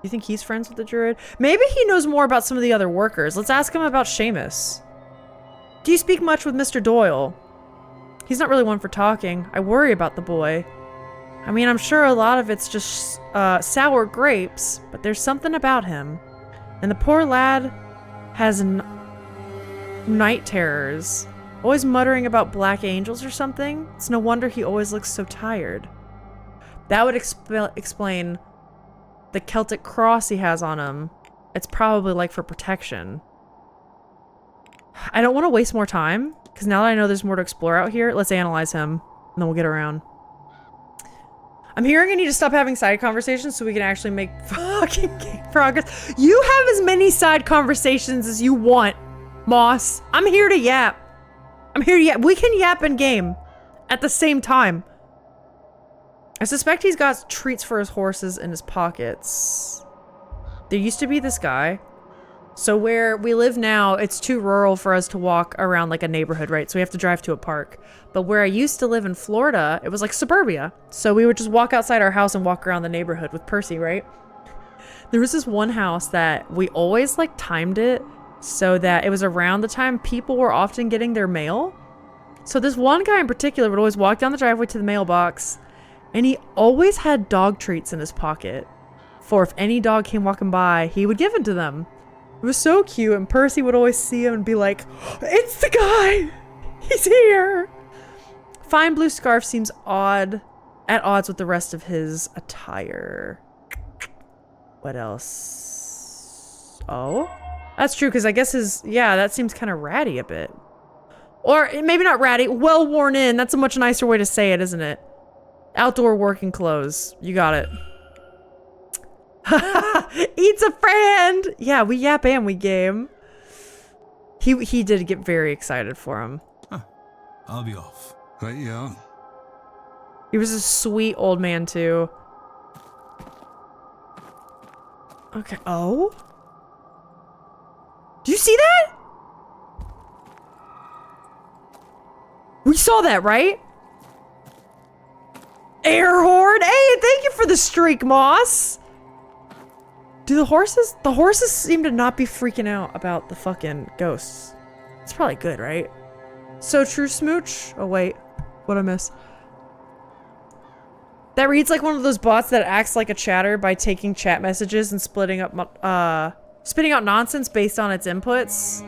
You think he's friends with the druid? Maybe he knows more about some of the other workers. Let's ask him about Seamus. Do you speak much with Mr. Doyle? He's not really one for talking. I worry about the boy. I mean, I'm sure a lot of it's just sour grapes, but there's something about him. And the poor lad has night terrors. Always muttering about black angels or something. It's no wonder he always looks so tired. That would explain the Celtic cross he has on him. It's probably like for protection. I don't want to waste more time, because now that I know there's more to explore out here, let's analyze him, and then we'll get around. I'm hearing I need to stop having side conversations so we can actually make fucking game progress. You have as many side conversations as you want, Moss. I'm here to yap. I'm here to yap. We can yap in game at the same time. I suspect he's got treats for his horses in his pockets. There used to be this guy. So where we live now, it's too rural for us to walk around like a neighborhood, right? So we have to drive to a park. But where I used to live in Florida, it was like suburbia. So we would just walk outside our house and walk around the neighborhood with Percy, right? There was this one house that we always like timed it so that it was around the time people were often getting their mail. So this one guy in particular would always walk down the driveway to the mailbox, and he always had dog treats in his pocket for if any dog came walking by, he would give it to them. It was so cute, and Percy would always see him and be like, "It's the guy! He's here!" Fine blue scarf seems at odds with the rest of his attire. What else? Oh? That's true, because I guess that seems kind of ratty a bit. Or maybe not ratty, well worn in. That's a much nicer way to say it, isn't it? Outdoor working clothes. You got it. Eats a friend! Yeah, we yap and we game. He did get very excited for him. Huh. I'll be off. Right, yeah. He was a sweet old man, too. Okay. Oh? Do you see that? We saw that, right? Air horn. Hey, thank you for the streak, Moss. Do the horses seem to not be freaking out about the fucking ghosts. It's probably good, right? So true, smooch. Oh, wait. What'd I miss? That reads like one of those bots that acts like a chatter by taking chat messages and spitting out nonsense based on its inputs.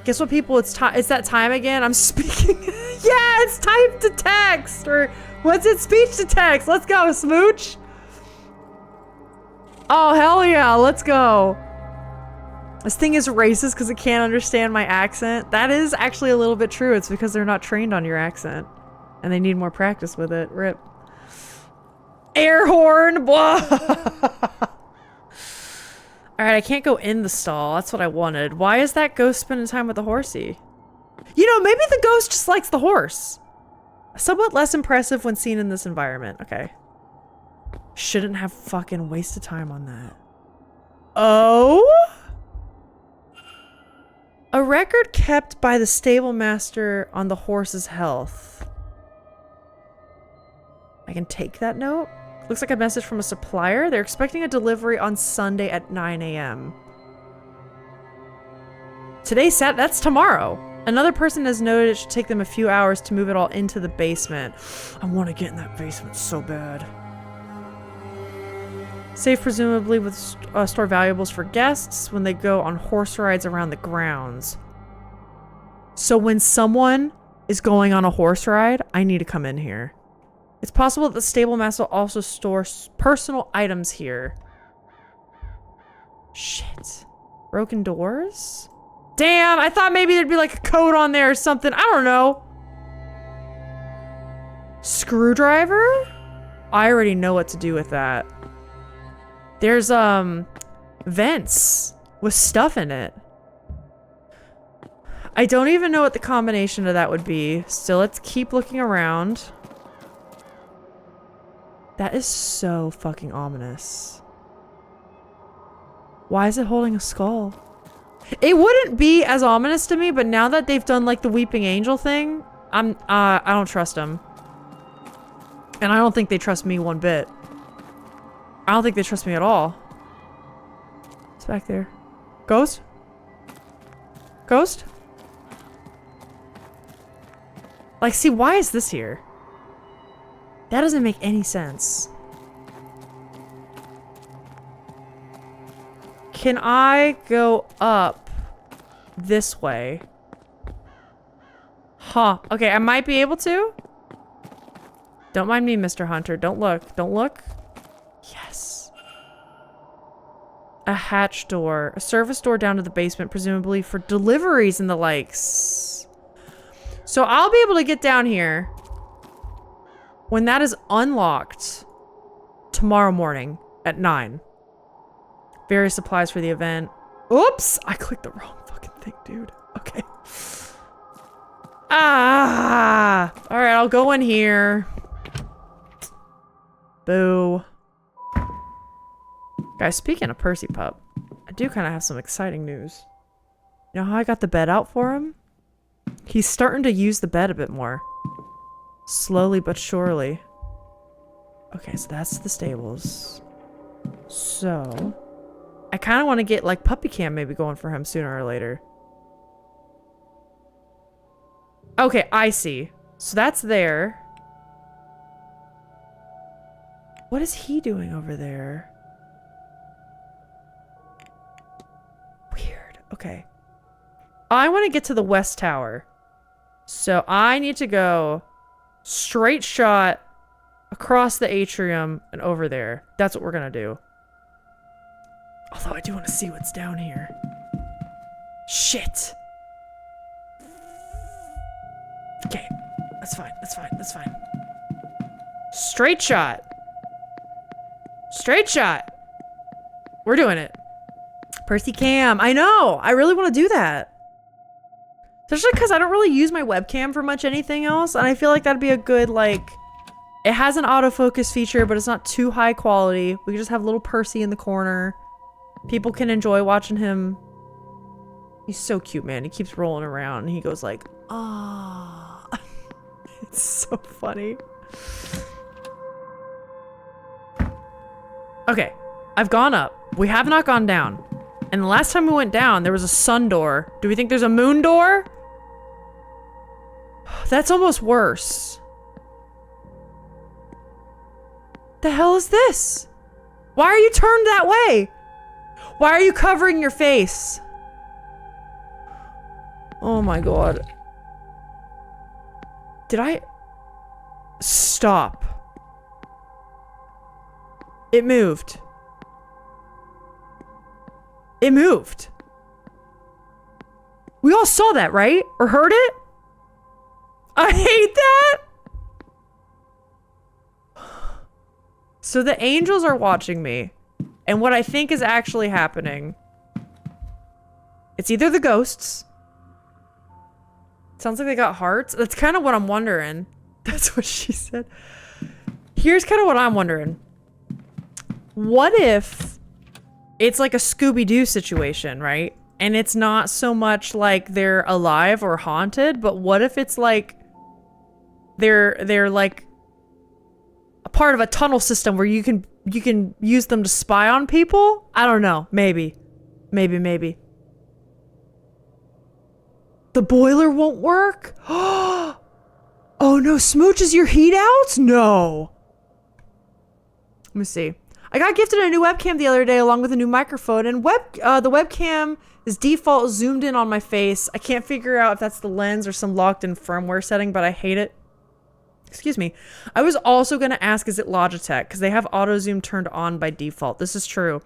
Guess what, people? It's that time again. I'm speaking. Yeah, it's type to text, or what's it? Speech to text. Let's go, smooch. Oh, hell yeah, let's go. This thing is racist because it can't understand my accent. That is actually a little bit true. It's because they're not trained on your accent. And they need more practice with it. Rip. Air horn! Blah! Alright, I can't go in the stall. That's what I wanted. Why is that ghost spending time with the horsey? You know, maybe the ghost just likes the horse. Somewhat less impressive when seen in this environment. Okay. Shouldn't have fucking wasted time on that. Oh? A record kept by the stable master on the horse's health. I can take that note. Looks like a message from a supplier. They're expecting a delivery on Sunday at 9 a.m. That's tomorrow. Another person has noted it should take them a few hours to move it all into the basement. I want to get in that basement so bad. Safe presumably with store valuables for guests when they go on horse rides around the grounds. So when someone is going on a horse ride, I need to come in here. It's possible that the stable master also stores personal items here. Shit. Broken doors? Damn, I thought maybe there'd be like a code on there or something. I don't know. Screwdriver? I already know what to do with that. There's, vents with stuff in it. I don't even know what the combination of that would be. So let's keep looking around. That is so fucking ominous. Why is it holding a skull? It wouldn't be as ominous to me, but now that they've done like the weeping angel thing, I don't trust them. And I don't think they trust me one bit. I don't think they trust me at all. It's back there. Ghost? Ghost? Like, see, why is this here? That doesn't make any sense. Can I go up this way? Huh. Okay, I might be able to. Don't mind me, Mr. Hunter. Don't look. Don't look. Yes. A hatch door. A service door down to the basement, presumably for deliveries and the likes. So I'll be able to get down here when that is unlocked tomorrow morning at 9. Various supplies for the event. Oops! I clicked the wrong fucking thing, dude. Okay. Ah! Alright, I'll go in here. Boo. Guys, speaking of Percy Pup, I do kind of have some exciting news. You know how I got the bed out for him? He's starting to use the bed a bit more. Slowly but surely. Okay, so that's the stables. So, I kind of want to get like puppy cam maybe going for him sooner or later. Okay, I see. So that's there. What is he doing over there? Weird. Okay. I want to get to the west tower. So I need to go straight shot across the atrium and over there. That's what we're going to do. Although I do want to see what's down here. Shit. Okay. That's fine. That's fine. That's fine. Straight shot. Straight shot. We're doing it. Percy cam. I know. I really want to do that. Especially because I don't really use my webcam for much anything else. And I feel like that'd be a good, like... It has an autofocus feature, but it's not too high quality. We can just have little Percy in the corner. People can enjoy watching him. He's so cute, man. He keeps rolling around and he goes like, ah. It's so funny. Okay, I've gone up. We have not gone down. And the last time we went down, there was a sun door. Do we think there's a moon door? That's almost worse. The hell is this? Why are you turned that way? Why are you covering your face? Oh my god. Did I... Stop. It moved. It moved. We all saw that, right? Or heard it? I hate that! So the angels are watching me. And what I think is actually happening... It's either the ghosts... Sounds like they got hearts. That's kind of what I'm wondering. That's what she said. Here's kind of what I'm wondering. What if it's like a Scooby-Doo situation, right? And it's not so much like they're alive or haunted, but what if it's like they're like a part of a tunnel system where you can use them to spy on people? I don't know. Maybe. Maybe. The boiler won't work? Oh no, Smooch, is your heat out? No. Let me see. I got gifted a new webcam the other day along with a new microphone, and the webcam is default zoomed in on my face. I can't figure out if that's the lens or some locked in firmware setting, but I hate it. Excuse me. I was also going to ask, is it Logitech? Because they have auto zoom turned on by default. This is true.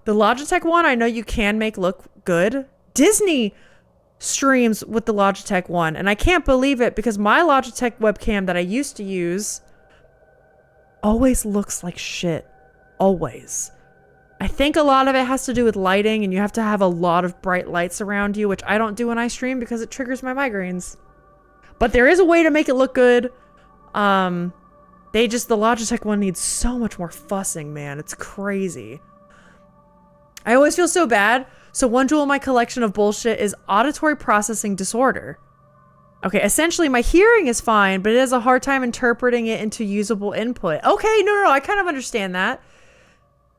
The Logitech one, I know you can make look good. Disney streams with the Logitech one, and I can't believe it because my Logitech webcam that I used to use always looks like shit. Always. I think a lot of it has to do with lighting, and you have to have a lot of bright lights around you, which I don't do when I stream because it triggers my migraines. But there is a way to make it look good. The Logitech one needs so much more fussing, man. It's crazy. I always feel so bad. So one jewel in my collection of bullshit is auditory processing disorder. Okay, essentially my hearing is fine, but it has a hard time interpreting it into usable input. Okay, no, I kind of understand that.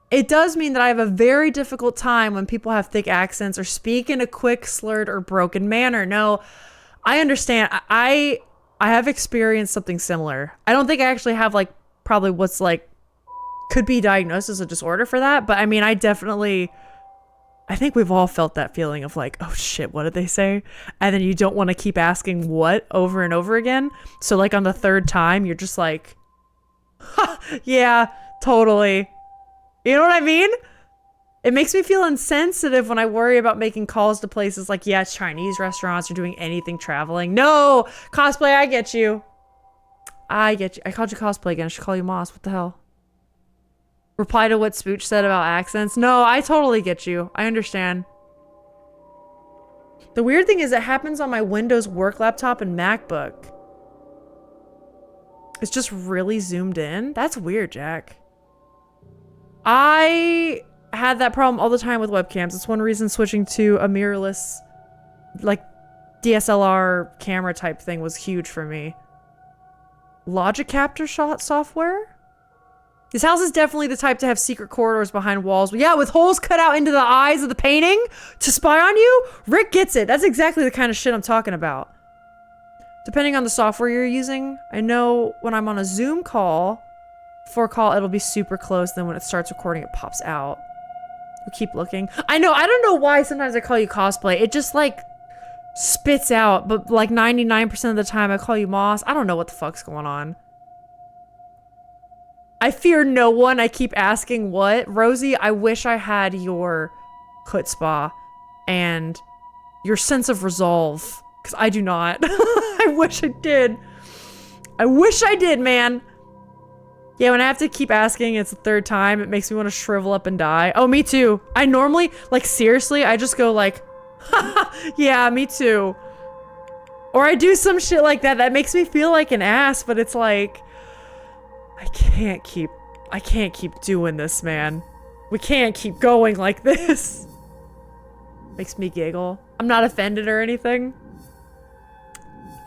It does mean that I have a very difficult time when people have thick accents or speak in a quick, slurred, or broken manner. No, I understand. I have experienced something similar. I don't think I actually have like probably what's like could be diagnosed as a disorder for that, but I mean, I think we've all felt that feeling of like, oh shit, what did they say? And then you don't want to keep asking what over and over again. So like on the third time, you're just like, yeah, totally. You know what I mean? It makes me feel insensitive when I worry about making calls to places like, yeah, Chinese restaurants or doing anything traveling. No, cosplay, I get you. I called you cosplay again. I should call you Moss. What the hell? Reply to what Spooch said about accents. No, I totally get you. I understand. The weird thing is it happens on my Windows work laptop and MacBook. It's just really zoomed in. That's weird, Jack. I had that problem all the time with webcams. It's one reason switching to a mirrorless, like, DSLR camera type thing was huge for me. Logic capture shot software? This house is definitely the type to have secret corridors behind walls. Yeah, with holes cut out into the eyes of the painting to spy on you? Rick gets it. That's exactly the kind of shit I'm talking about. Depending on the software you're using, I know when I'm on a Zoom call, for a call, it'll be super close. Then when it starts recording, it pops out. We keep looking. I know, I don't know why sometimes I call you cosplay. It just like spits out, but like 99% of the time I call you Moss. I don't know what the fuck's going on. I fear no one. I keep asking what. Rosie, I wish I had your chutzpah and your sense of resolve, because I do not. I wish I did. I wish I did, man. Yeah, when I have to keep asking, it's the third time, it makes me want to shrivel up and die. Oh, me too. I normally, like, seriously, I just go like, yeah, me too. Or I do some shit like that that makes me feel like an ass, but it's like, I can't keep doing this, man. We can't keep going like this. Makes me giggle. I'm not offended or anything.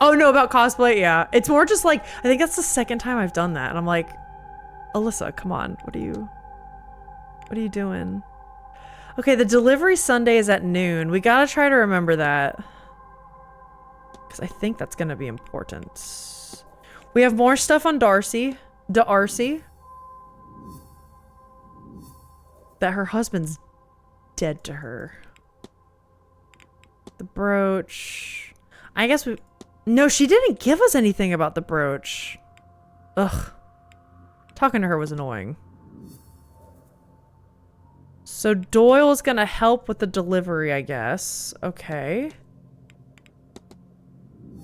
Oh no, about cosplay, yeah. It's more just like, I think that's the second time I've done that. And I'm like, Alyssa, come on. What are you doing? Okay, the delivery Sunday is at noon. We gotta try to remember that. Because I think that's gonna be important. We have more stuff on Darcy. That her husband's dead to her. The brooch. I guess we... No, she didn't give us anything about the brooch. Ugh. Talking to her was annoying. So Doyle is gonna help with the delivery, I guess. Okay.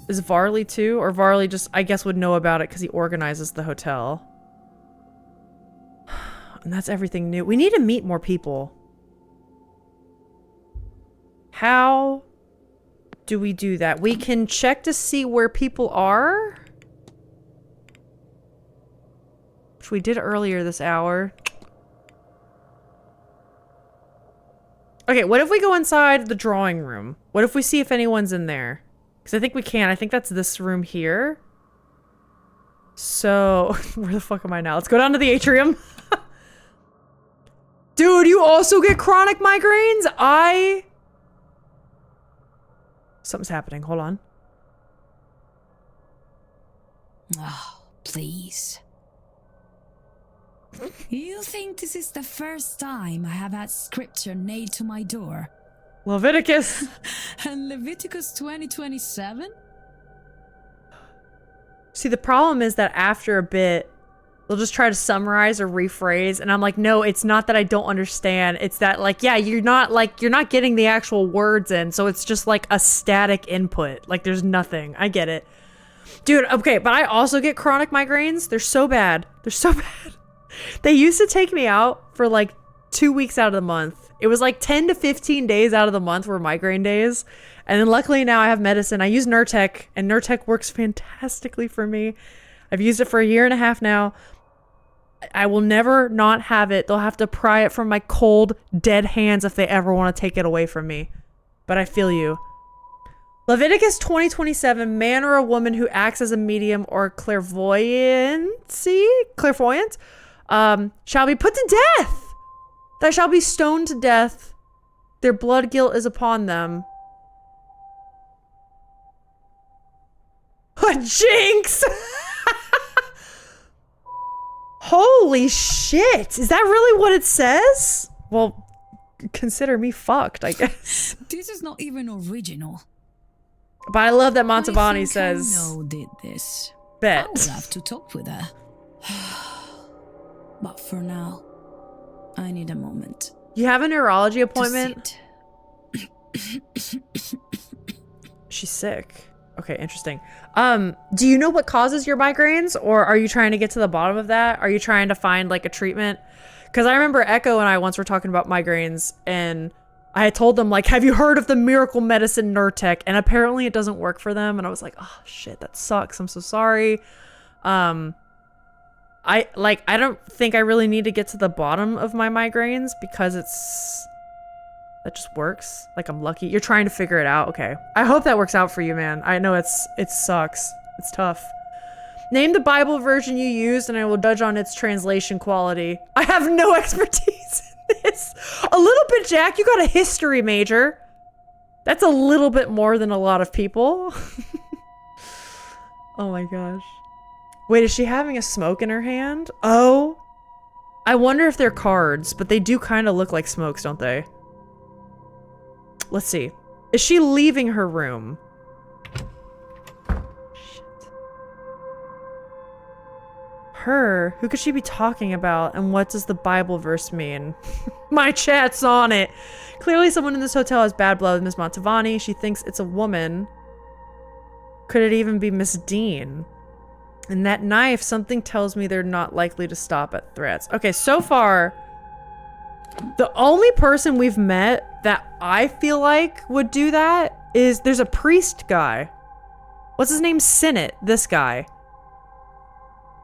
Is Varley too? Or Varley just, I guess, would know about it because he organizes the hotel. And that's everything new. We need to meet more people. How do we do that? We can check to see where people are. Which we did earlier this hour. Okay, what if we go inside the drawing room? What if we see if anyone's in there? Because I think we can. I think that's this room here. So, where the fuck am I now? Let's go down to the atrium. Dude, you also get chronic migraines? Something's happening. Hold on. Oh, please. You think this is the first time I have had scripture nailed to my door? Leviticus. And Leviticus 20:27? See, the problem is that after a bit, they'll just try to summarize or rephrase, and I'm like, no, it's not that I don't understand. It's that, like, yeah, you're not getting the actual words in, so it's just like a static input. Like, there's nothing. I get it. Dude, okay, but I also get chronic migraines. They're so bad. They're so bad. They used to take me out for like 2 weeks out of the month. It was like 10 to 15 days out of the month were migraine days. And then luckily now I have medicine. I use Nurtec, and Nurtec works fantastically for me. I've used it for 1.5 years now. I will never not have it. They'll have to pry it from my cold, dead hands if they ever want to take it away from me. But I feel you. Leviticus 20:27, man or a woman who acts as a medium or clairvoyant shall be put to death. They shall be stoned to death. Their blood guilt is upon them. Jinx! Holy shit! Is that really what it says? Well, consider me fucked, I guess. This is not even original. But I love that Montavani says... I know did this. Bet. I would have to talk with her. But for now, I need a moment. You have a neurology appointment? She's sick. Okay, interesting. Do you know what causes your migraines, or are you trying to get to the bottom of that? Are you trying to find like a treatment? Because I remember Echo and I once were talking about migraines, and I had told them, like, have you heard of the miracle medicine Nurtec? And apparently it doesn't work for them. And I was like, oh shit, that sucks. I'm so sorry. I don't think I really need to get to the bottom of my migraines because that just works. Like, I'm lucky. You're trying to figure it out. Okay. I hope that works out for you, man. I know it sucks. It's tough. Name the Bible version you used and I will judge on its translation quality. I have no expertise in this. A little bit, Jack. You got a history major. That's a little bit more than a lot of people. Oh my gosh. Wait, is she having a smoke in her hand? Oh. I wonder if they're cards, but they do kind of look like smokes, don't they? Let's see. Is she leaving her room? Shit. Her? Who could she be talking about? And what does the Bible verse mean? My chat's on it. Clearly someone in this hotel has bad blood with Miss Montavani. She thinks it's a woman. Could it even be Miss Dean? And that knife, something tells me they're not likely to stop at threats. Okay, so far, the only person we've met that I feel like would do that is there's a priest guy. What's his name? Sinnott, this guy.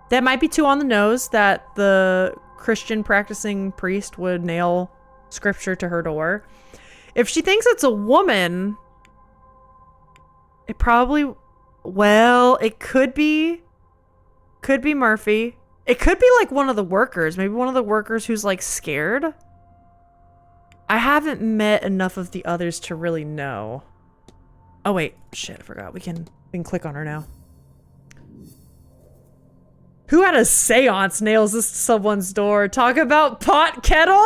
That might be too on the nose that the Christian practicing priest would nail scripture to her door. If she thinks it's a woman, it probably, well, it could be Murphy. It could be like one of the workers. Maybe one of the workers who's like scared. I haven't met enough of the others to really know. Oh wait, shit, I forgot. We can click on her now. Who had a seance nails this to someone's door? Talk about pot kettle?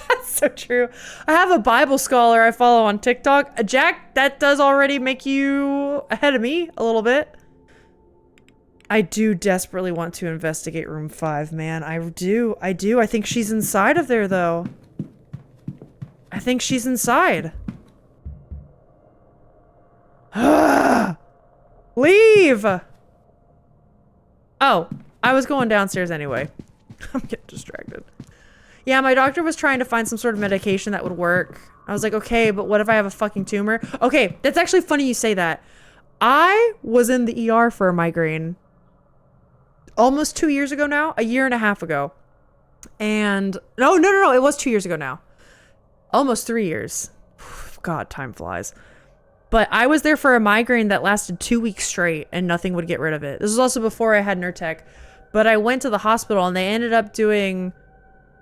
That's so true. I have a Bible scholar I follow on TikTok. Jack, that does already make you ahead of me a little bit. I do desperately want to investigate room 5, man. I do. I think she's inside of there, though. I think she's inside. Leave! Oh, I was going downstairs anyway. I'm getting distracted. Yeah, my doctor was trying to find some sort of medication that would work. I was like, okay, but what if I have a fucking tumor? Okay, that's actually funny you say that. I was in the ER for a migraine almost 2 years ago now, a year and a half ago. And no, it was 2 years ago now. Almost 3 years. God, time flies. But I was there for a migraine that lasted 2 weeks straight and nothing would get rid of it. This was also before I had Nurtec. But I went to the hospital and they ended up doing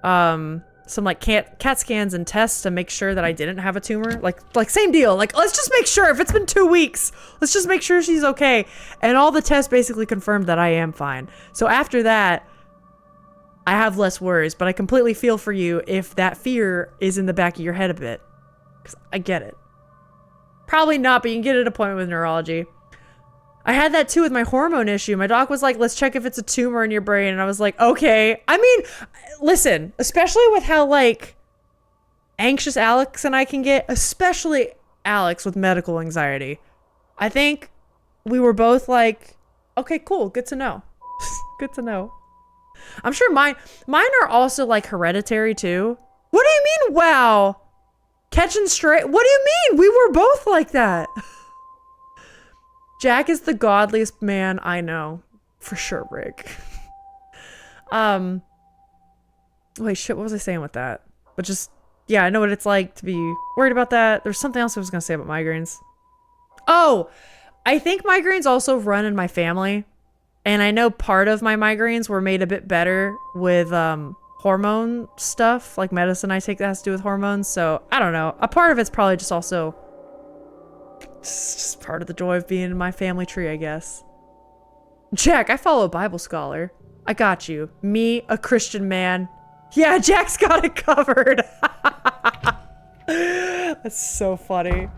some like CAT scans and tests to make sure that I didn't have a tumor. Like same deal. Like, let's just make sure if it's been 2 weeks, let's just make sure she's okay. And all the tests basically confirmed that I am fine. So after that, I have less worries, but I completely feel for you if that fear is in the back of your head a bit. Because I get it. Probably not, but you can get an appointment with neurology. I had that too with my hormone issue. My doc was like, let's check if it's a tumor in your brain. And I was like, okay. I mean, listen, especially with how like anxious Alex and I can get, especially Alex with medical anxiety. I think we were both like, okay, cool. Good to know. Good to know. I'm sure mine are also like hereditary too. What do you mean? Wow. Catching straight. What do you mean? We were both like that. Jack is the godliest man I know. For sure, Rick. Wait, shit, what was I saying with that? But just, yeah, I know what it's like to be worried about that. There's something else I was gonna say about migraines. Oh, I think migraines also run in my family. And I know part of my migraines were made a bit better with hormone stuff, like medicine I take that has to do with hormones. So, I don't know. A part of it's probably just also just part of the joy of being in my family tree, I guess. Jack, I follow a Bible scholar. I got you. Me, a Christian man. Yeah, Jack's got it covered. That's so funny.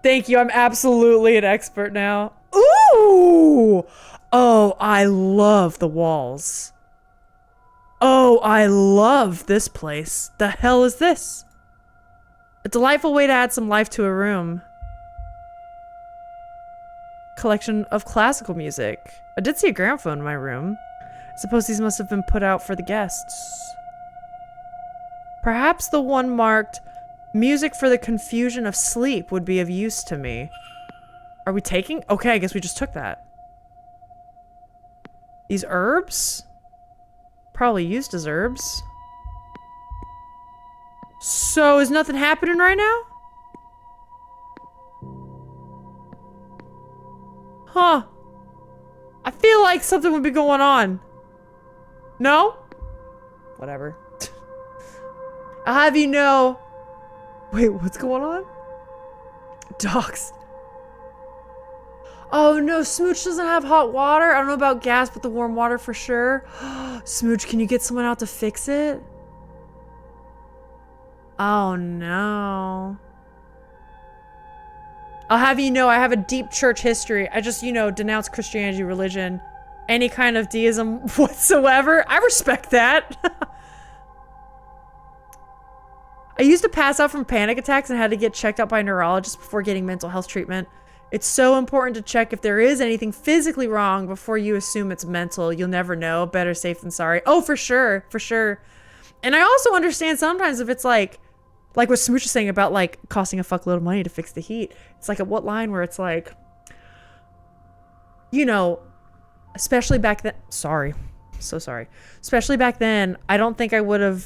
Thank you. I'm absolutely an expert now. Ooh! Oh, I love the walls. Oh, I love this place. The hell is this? A delightful way to add some life to a room. Collection of classical music. I did see a gramophone in my room. I suppose these must have been put out for the guests. Perhaps the one marked music for the confusion of sleep would be of use to me. Are we taking? Okay, I guess we just took that. These herbs? Probably used as herbs. So is nothing happening right now? Huh. I feel like something would be going on. No? Whatever. I'll have you know. Wait, what's going on? Dogs. Oh no, Smooch doesn't have hot water. I don't know about gas, but the warm water for sure. Smooch, can you get someone out to fix it? Oh no. I'll have you know I have a deep church history. I just, you know, denounce Christianity, religion, any kind of deism whatsoever. I respect that. I used to pass out from panic attacks and had to get checked out by a neurologist before getting mental health treatment. It's so important to check if there is anything physically wrong before you assume it's mental. You'll never know. Better safe than sorry. Oh, for sure. For sure. And I also understand sometimes if it's like what Smooch is saying about like costing a fuckload of money to fix the heat. It's like at what line where it's like, you know, especially back then. Sorry. So sorry. Especially back then, I don't think I would have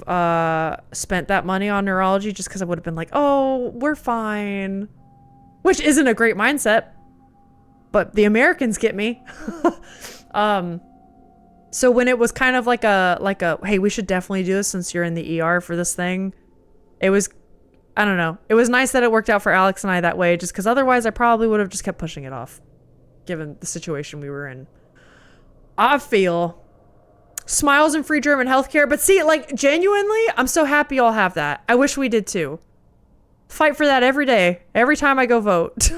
spent that money on neurology just because I would have been like, oh, we're fine. Which isn't a great mindset, but the Americans get me. So when it was kind of like a, hey, we should definitely do this since you're in the ER for this thing. It was, I don't know. It was nice that it worked out for Alex and I that way, just because otherwise I probably would have just kept pushing it off, given the situation we were in. I feel smiles and free German healthcare, but see, like, genuinely, I'm so happy y'all have that. I wish we did too. Fight for that every day, every time I go vote.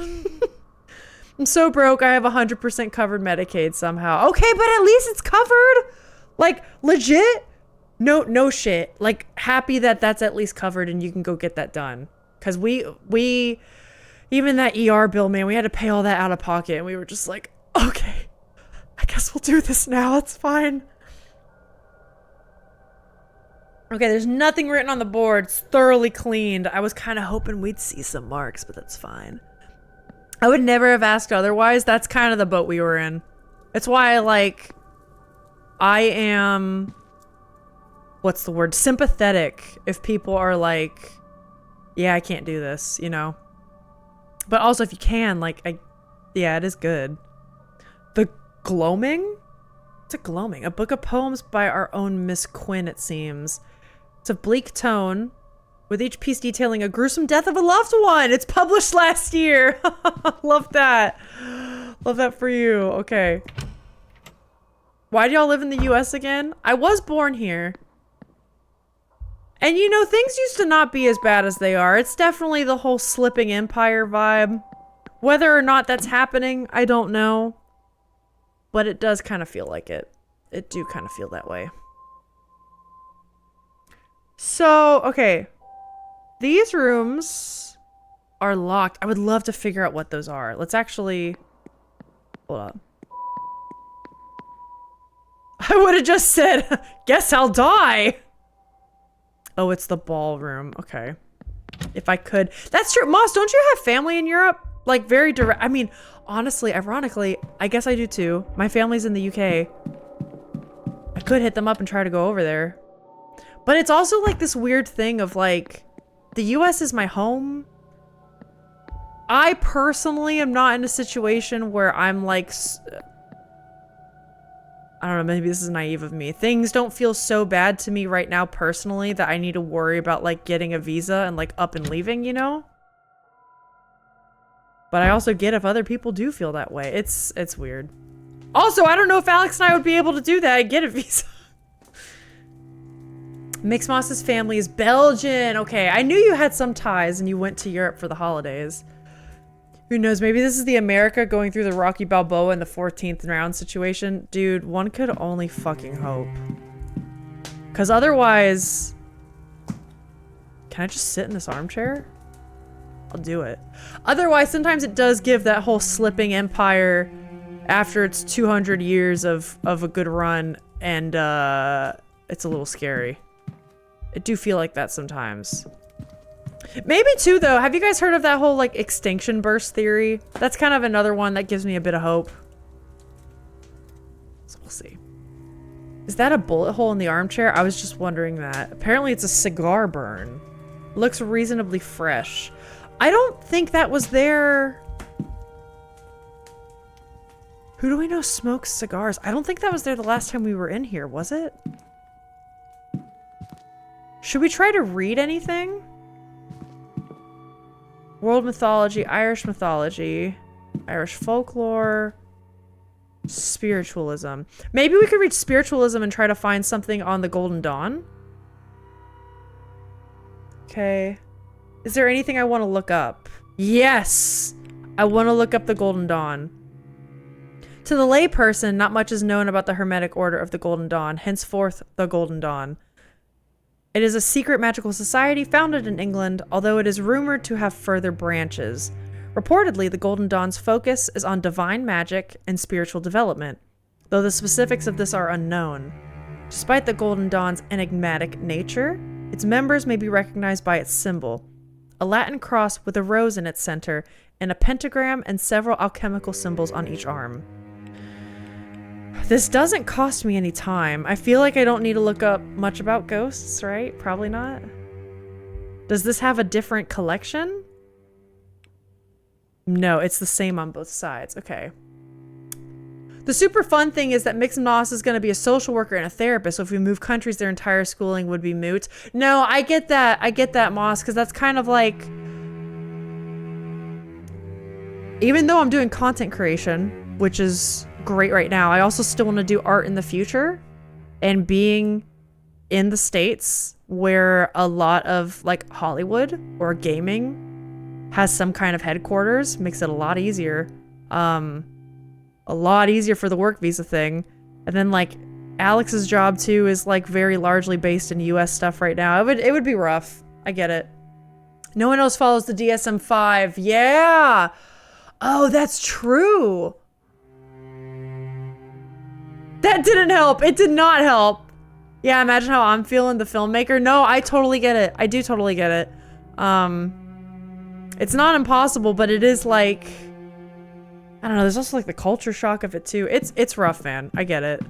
I'm so broke, I have 100% covered Medicaid somehow. Okay, but at least it's covered. Like, legit, no shit. Like, happy that that's at least covered and you can go get that done. Because we, even that ER bill, man, we had to pay all that out of pocket. And we were just like, okay, I guess we'll do this now. It's fine. Okay, there's nothing written on the board. It's thoroughly cleaned. I was kind of hoping we'd see some marks, but that's fine. I would never have asked otherwise. That's kind of the boat we were in. It's why, I am, what's the word? Sympathetic if people are like, yeah, I can't do this, you know? But also if you can, yeah, it is good. The Gloaming? It's a Gloaming. A book of poems by our own Miss Quinn, it seems. It's a bleak tone, with each piece detailing a gruesome death of a loved one. It's published last year. Love that. Love that for you. Okay. Why do y'all live in the US again? I was born here. And you know, things used to not be as bad as they are. It's definitely the whole slipping empire vibe. Whether or not that's happening, I don't know. But it does kind of feel like it. It do kind of feel that way. So, okay. These rooms are locked. I would love to figure out what those are. Let's actually... Hold on. I would have just said, guess I'll die. Oh, it's the ballroom. Okay. If I could. That's true. Moss, don't you have family in Europe? Like, very direct. I mean, honestly, ironically, I guess I do too. My family's in the UK. I could hit them up and try to go over there. But it's also like this weird thing of like, the US is my home. I personally am not in a situation where I'm like, I don't know, maybe this is naive of me. Things don't feel so bad to me right now personally that I need to worry about like getting a visa and like up and leaving, you know? But I also get if other people do feel that way. It's weird. Also, I don't know if Alex and I would be able to do that and get a visa. Mix Moss's family is Belgian. Okay, I knew you had some ties and you went to Europe for the holidays. Who knows, maybe this is the America going through the Rocky Balboa in the 14th round situation. Dude, one could only fucking hope. Because otherwise... Can I just sit in this armchair? I'll do it. Otherwise, sometimes it does give that whole slipping empire after it's 200 years of a good run, and it's a little scary. I do feel like that sometimes. Maybe too, though. Have you guys heard of that whole like extinction burst theory? That's kind of another one that gives me a bit of hope. So we'll see. Is that a bullet hole in the armchair? I was just wondering that. Apparently it's a cigar burn. Looks reasonably fresh. I don't think that was there. Who do we know smokes cigars? I don't think that was there the last time we were in here, was it? Should we try to read anything? World mythology, Irish folklore, spiritualism. Maybe we could read spiritualism and try to find something on the Golden Dawn. Okay. Is there anything I want to look up? Yes! I want to look up the Golden Dawn. To the layperson, not much is known about the Hermetic Order of the Golden Dawn, henceforth the Golden Dawn. It is a secret magical society founded in England, although it is rumored to have further branches. Reportedly, the Golden Dawn's focus is on divine magic and spiritual development, though the specifics of this are unknown. Despite the Golden Dawn's enigmatic nature, its members may be recognized by its symbol, a Latin cross with a rose in its center, and a pentagram and several alchemical symbols on each arm. This doesn't cost me any time. I feel like I don't need to look up much about ghosts, right? Probably not. Does this have a different collection? No, it's the same on both sides. Okay. The super fun thing is that Mix Moss is going to be a social worker and a therapist, so if we move countries, their entire schooling would be moot. No, I get that. I get that, Moss, because that's kind of like... Even though I'm doing content creation, which is great right now, I also still want to do art in the future. And being in the States, where a lot of, like, Hollywood or gaming has some kind of headquarters, makes it a lot easier. A lot easier for the work visa thing. And then like Alex's job too is like very largely based in US stuff right now. It would be rough. I get it. No one else follows the DSM-5. Yeah. Oh, that's true. That didn't help. It did not help. Yeah, imagine how I'm feeling, the filmmaker. No, I totally get it. I do totally get it. It's not impossible, but it is like, I don't know, there's also like the culture shock of it too. It's rough, man. I get it.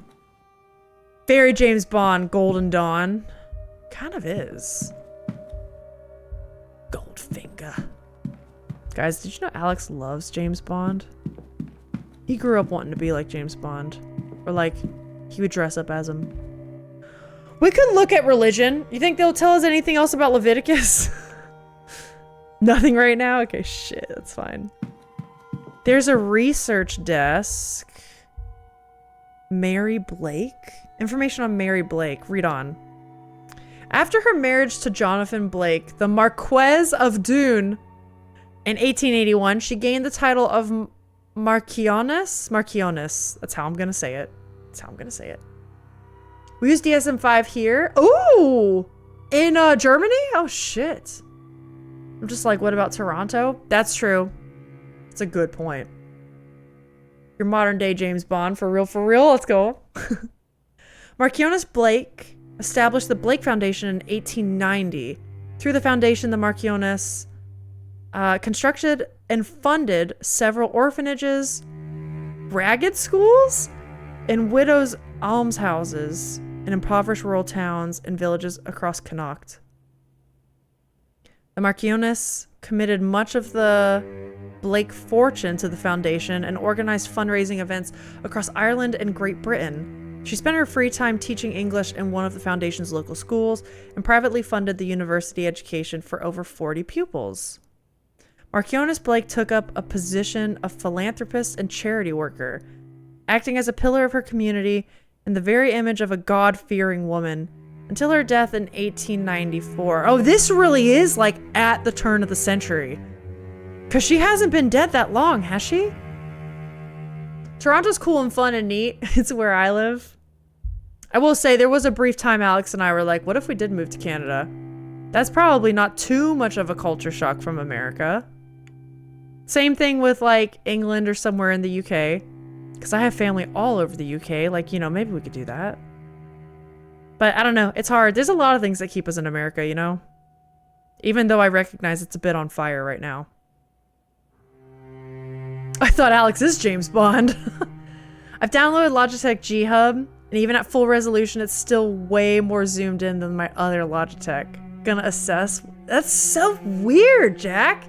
Very James Bond, Golden Dawn. Kind of is. Goldfinger. Guys, did you know Alex loves James Bond? He grew up wanting to be like James Bond. Or like, he would dress up as him. We could look at religion. You think they'll tell us anything else about Leviticus? Nothing right now? Okay, shit, that's fine. There's a research desk. Mary Blake? Information on Mary Blake. Read on. After her marriage to Jonathan Blake, the Marquess of Doon, in 1881, she gained the title of Marchioness? Marchioness. That's how I'm gonna say it. That's how I'm gonna say it. We use DSM-5 here. Ooh! In Germany? Oh, shit. I'm just like, what about Toronto? That's true. It's a good point. Your modern day James Bond, for real, for real. Let's go. Marchioness Blake established the Blake Foundation in 1890. Through the foundation, the Marchioness constructed and funded several orphanages, ragged schools, and widows' almshouses in impoverished rural towns and villages across Connacht. The Marchioness committed much of the Blake fortune to the foundation and organized fundraising events across Ireland and Great Britain. She spent her free time teaching English in one of the foundation's local schools and privately funded the university education for over 40 pupils. Marchioness Blake took up a position of philanthropist and charity worker, acting as a pillar of her community and the very image of a God-fearing woman, until her death in 1894. Oh, this really is like at the turn of the century. Because she hasn't been dead that long, has she? Toronto's cool and fun and neat. It's where I live. I will say, there was a brief time Alex and I were like, what if we did move to Canada? That's probably not too much of a culture shock from America. Same thing with like England or somewhere in the UK. Because I have family all over the UK. Like, you know, maybe we could do that. But I don't know. It's hard. There's a lot of things that keep us in America, you know? Even though I recognize it's a bit on fire right now. I thought Alex is James Bond. I've downloaded Logitech G Hub. And even at full resolution, it's still way more zoomed in than my other Logitech. Gonna assess. That's so weird, Jack.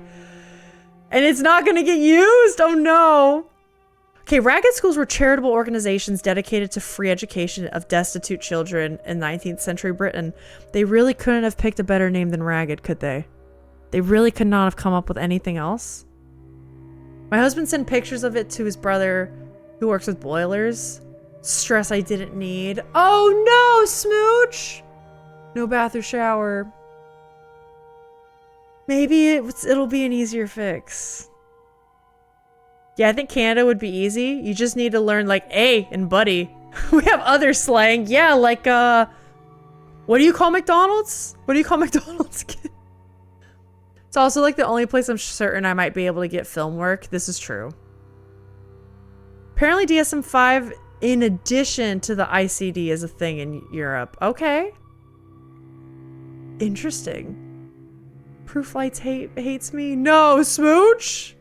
And it's not gonna get used. Oh no. Okay, ragged schools were charitable organizations dedicated to free education of destitute children in 19th century Britain. They really couldn't have picked a better name than ragged, could they? They really could not have come up with anything else. My husband sent pictures of it to his brother who works with boilers. Stress I didn't need. Oh no, Smooch! No bath or shower. Maybe it'll be an easier fix. Yeah, I think Canada would be easy. You just need to learn like A and buddy. We have other slang. Yeah, like what do you call McDonald's? What do you call McDonald's? It's also like the only place I'm certain I might be able to get film work. This is true. Apparently DSM-5 in addition to the ICD is a thing in Europe. Okay. Interesting. Prooflights hates me. No, Smooch!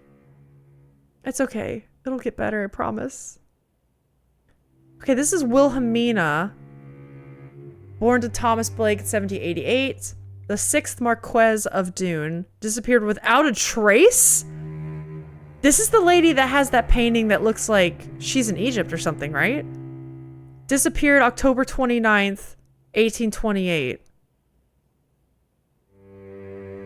It's okay. It'll get better, I promise. Okay, this is Wilhelmina. Born to Thomas Blake in 1788. The 6th Marquess of Dune. Disappeared without a trace? This is the lady that has that painting that looks like she's in Egypt or something, right? Disappeared October 29th, 1828.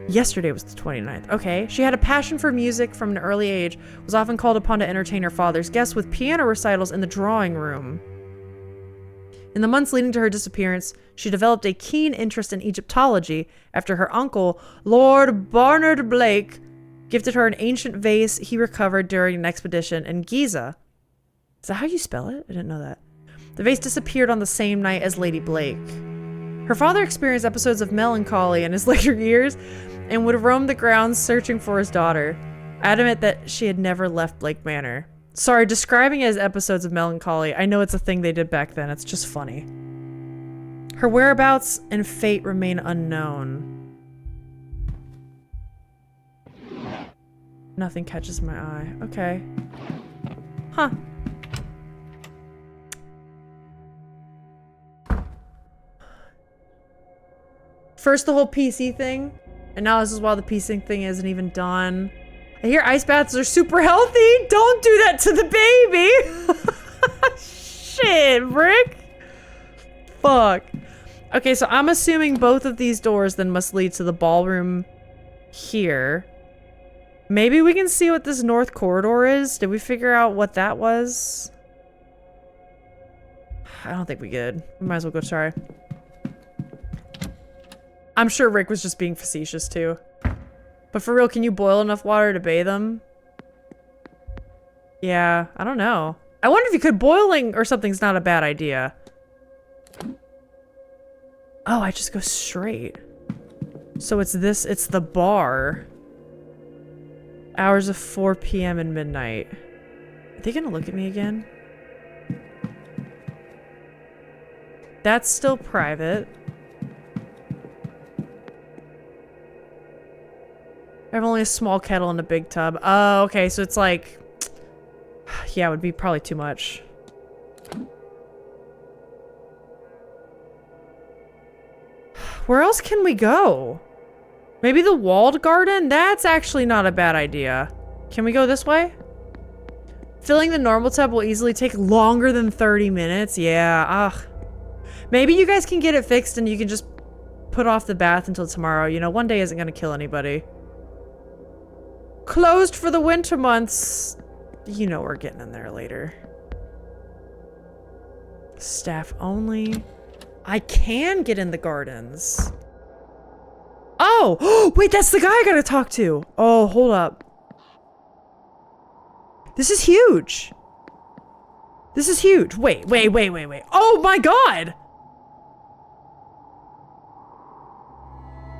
Yesterday was the 29th. Okay. She had a passion for music from an early age, was often called upon to entertain her father's guests with piano recitals in the drawing room. In the months leading to her disappearance, she developed a keen interest in Egyptology after her uncle, Lord Barnard Blake, gifted her an ancient vase he recovered during an expedition in Giza. Is that how you spell it? I didn't know that. The vase disappeared on the same night as Lady Blake. Her father experienced episodes of melancholy in his later years and would roam the grounds searching for his daughter, adamant that she had never left Blake Manor. Sorry, describing it as episodes of melancholy, I know it's a thing they did back then, it's just funny. Her whereabouts and fate remain unknown. Nothing catches my eye. Okay. Huh. First the whole PC thing, and now this is why the PC thing isn't even done. I hear ice baths are super healthy. Don't do that to the baby. Shit, Brick. Fuck. Okay, so I'm assuming both of these doors then must lead to the ballroom here. Maybe we can see what this north corridor is. Did we figure out what that was? I don't think we did. We might as well go try. I'm sure Rick was just being facetious too. But for real, can you boil enough water to bathe them? Yeah, I don't know. I wonder if you could. Boiling or something's not a bad idea. Oh, I just go straight. So it's this, it's the bar. Hours of 4 p.m. and midnight. Are they gonna look at me again? That's still private. I have only a small kettle and a big tub. Oh, okay, so it's like... Yeah, it would be probably too much. Where else can we go? Maybe the walled garden? That's actually not a bad idea. Can we go this way? Filling the normal tub will easily take longer than 30 minutes. Yeah, ugh. Maybe you guys can get it fixed and you can just put off the bath until tomorrow. You know, one day isn't gonna kill anybody. Closed for the winter months. You know we're getting in there later. Staff only. I can get in the gardens. Oh! Wait, that's the guy I gotta talk to. Oh, hold up. This is huge. This is huge. Wait. Oh my god!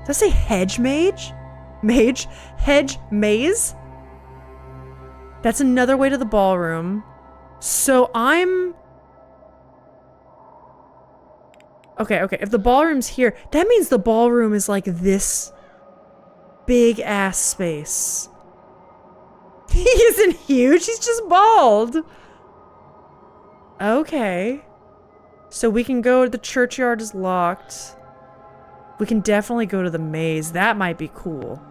Did I say hedge mage? Mage? Hedge maze? That's another way to the ballroom. So I'm... Okay, if the ballroom's here, that means the ballroom is like this big ass space. He isn't huge, he's just bald. Okay. So we can go to the churchyard is locked. We can definitely go to the maze. That might be cool.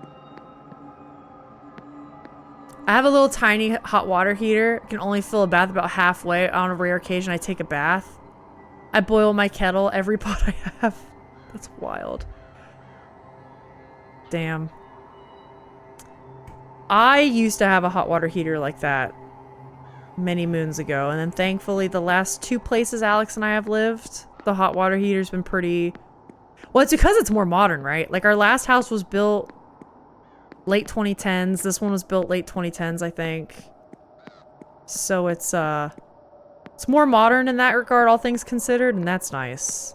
I have a little tiny hot water heater. I can only fill a bath about halfway. On a rare occasion, I take a bath. I boil my kettle every pot I have. That's wild. Damn. I used to have a hot water heater like that many moons ago, and then thankfully the last 2 places Alex and I have lived, the hot water heater's been pretty... Well, it's because it's more modern, right? Like, our last house was built late 2010s. This one was built late 2010s, I think. So it's more modern in that regard, all things considered, and that's nice.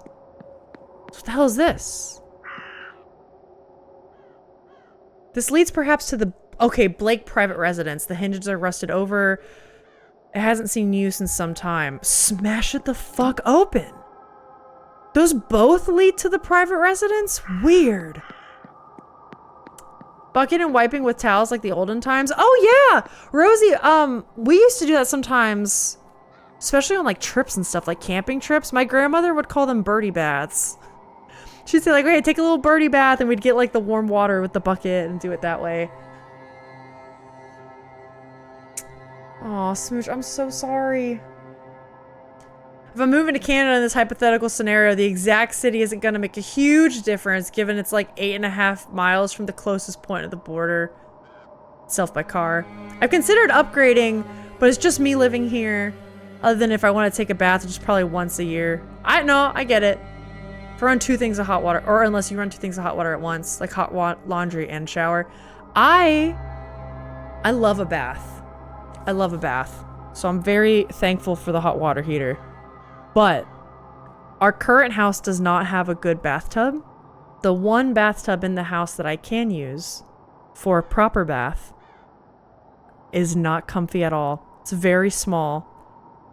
What the hell is this? This leads perhaps to the... Okay, Blake private residence. The hinges are rusted over. It hasn't seen use in some time. Smash it the fuck open. Those both lead to the private residence? Weird. Bucket and wiping with towels like the olden times. Oh yeah! Rosie, we used to do that sometimes. Especially on like trips and stuff, like camping trips. My grandmother would call them birdie baths. She'd say like, okay, take a little birdie bath, and we'd get like the warm water with the bucket and do it that way. Aw, Smooch, I'm so sorry. If I'm moving to Canada in this hypothetical scenario, the exact city isn't going to make a huge difference, given it's like 8.5 miles from the closest point of the border itself by car. I've considered upgrading, but it's just me living here. Other than if I want to take a bath, which is probably once a year. I get it. If I run 2 things of hot water, or unless you run 2 things of hot water at once, like hot laundry and shower. I love a bath. I love a bath. So I'm very thankful for the hot water heater. But our current house does not have a good bathtub. The one bathtub in the house that I can use for a proper bath is not comfy at all. It's very small.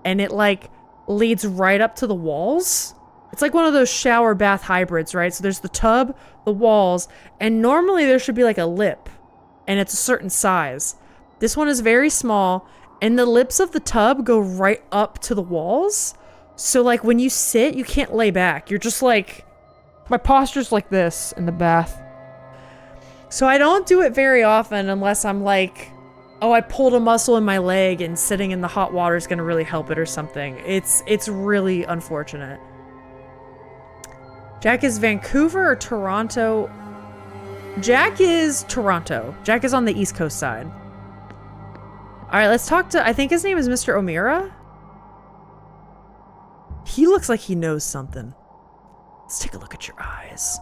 And it like leads right up to the walls. It's like one of those shower bath hybrids, right? So there's the tub, the walls, and normally there should be like a lip. And it's a certain size. This one is very small, and the lips of the tub go right up to the walls. So like when you sit, you can't lay back. You're just like, my posture's like this in the bath. So I don't do it very often unless I'm like, oh, I pulled a muscle in my leg and sitting in the hot water is gonna really help it or something. It's really unfortunate. Jack is Vancouver or Toronto? Jack is Toronto. Jack is on the East Coast side. All right, let's talk to, I think his name is Mr. O'Meara. He looks like he knows something. Let's take a look at your eyes.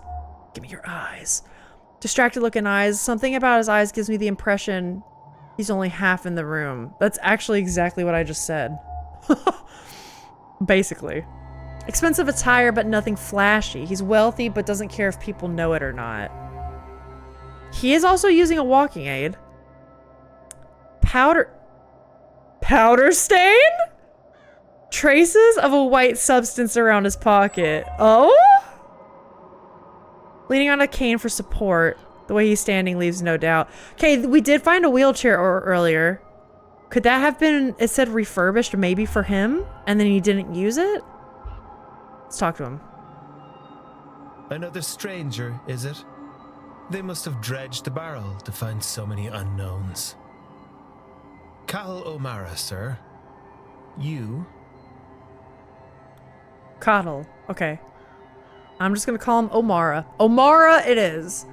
Give me your eyes. Distracted looking eyes. Something about his eyes gives me the impression he's only half in the room. That's actually exactly what I just said. Basically. Expensive attire, but nothing flashy. He's wealthy, but doesn't care if people know it or not. He is also using a walking aid. Powder stain? Traces of a white substance around his pocket. Oh? Leaning on a cane for support. The way he's standing leaves no doubt. Okay, we did find a wheelchair earlier. Could that have been, it said refurbished maybe for him? And then he didn't use it? Let's talk to him. Another stranger, is it? They must have dredged the barrel to find so many unknowns. Cahill O'Mara, sir. You? Cahill. Okay. I'm just gonna call him O'Mara. O'Mara it is.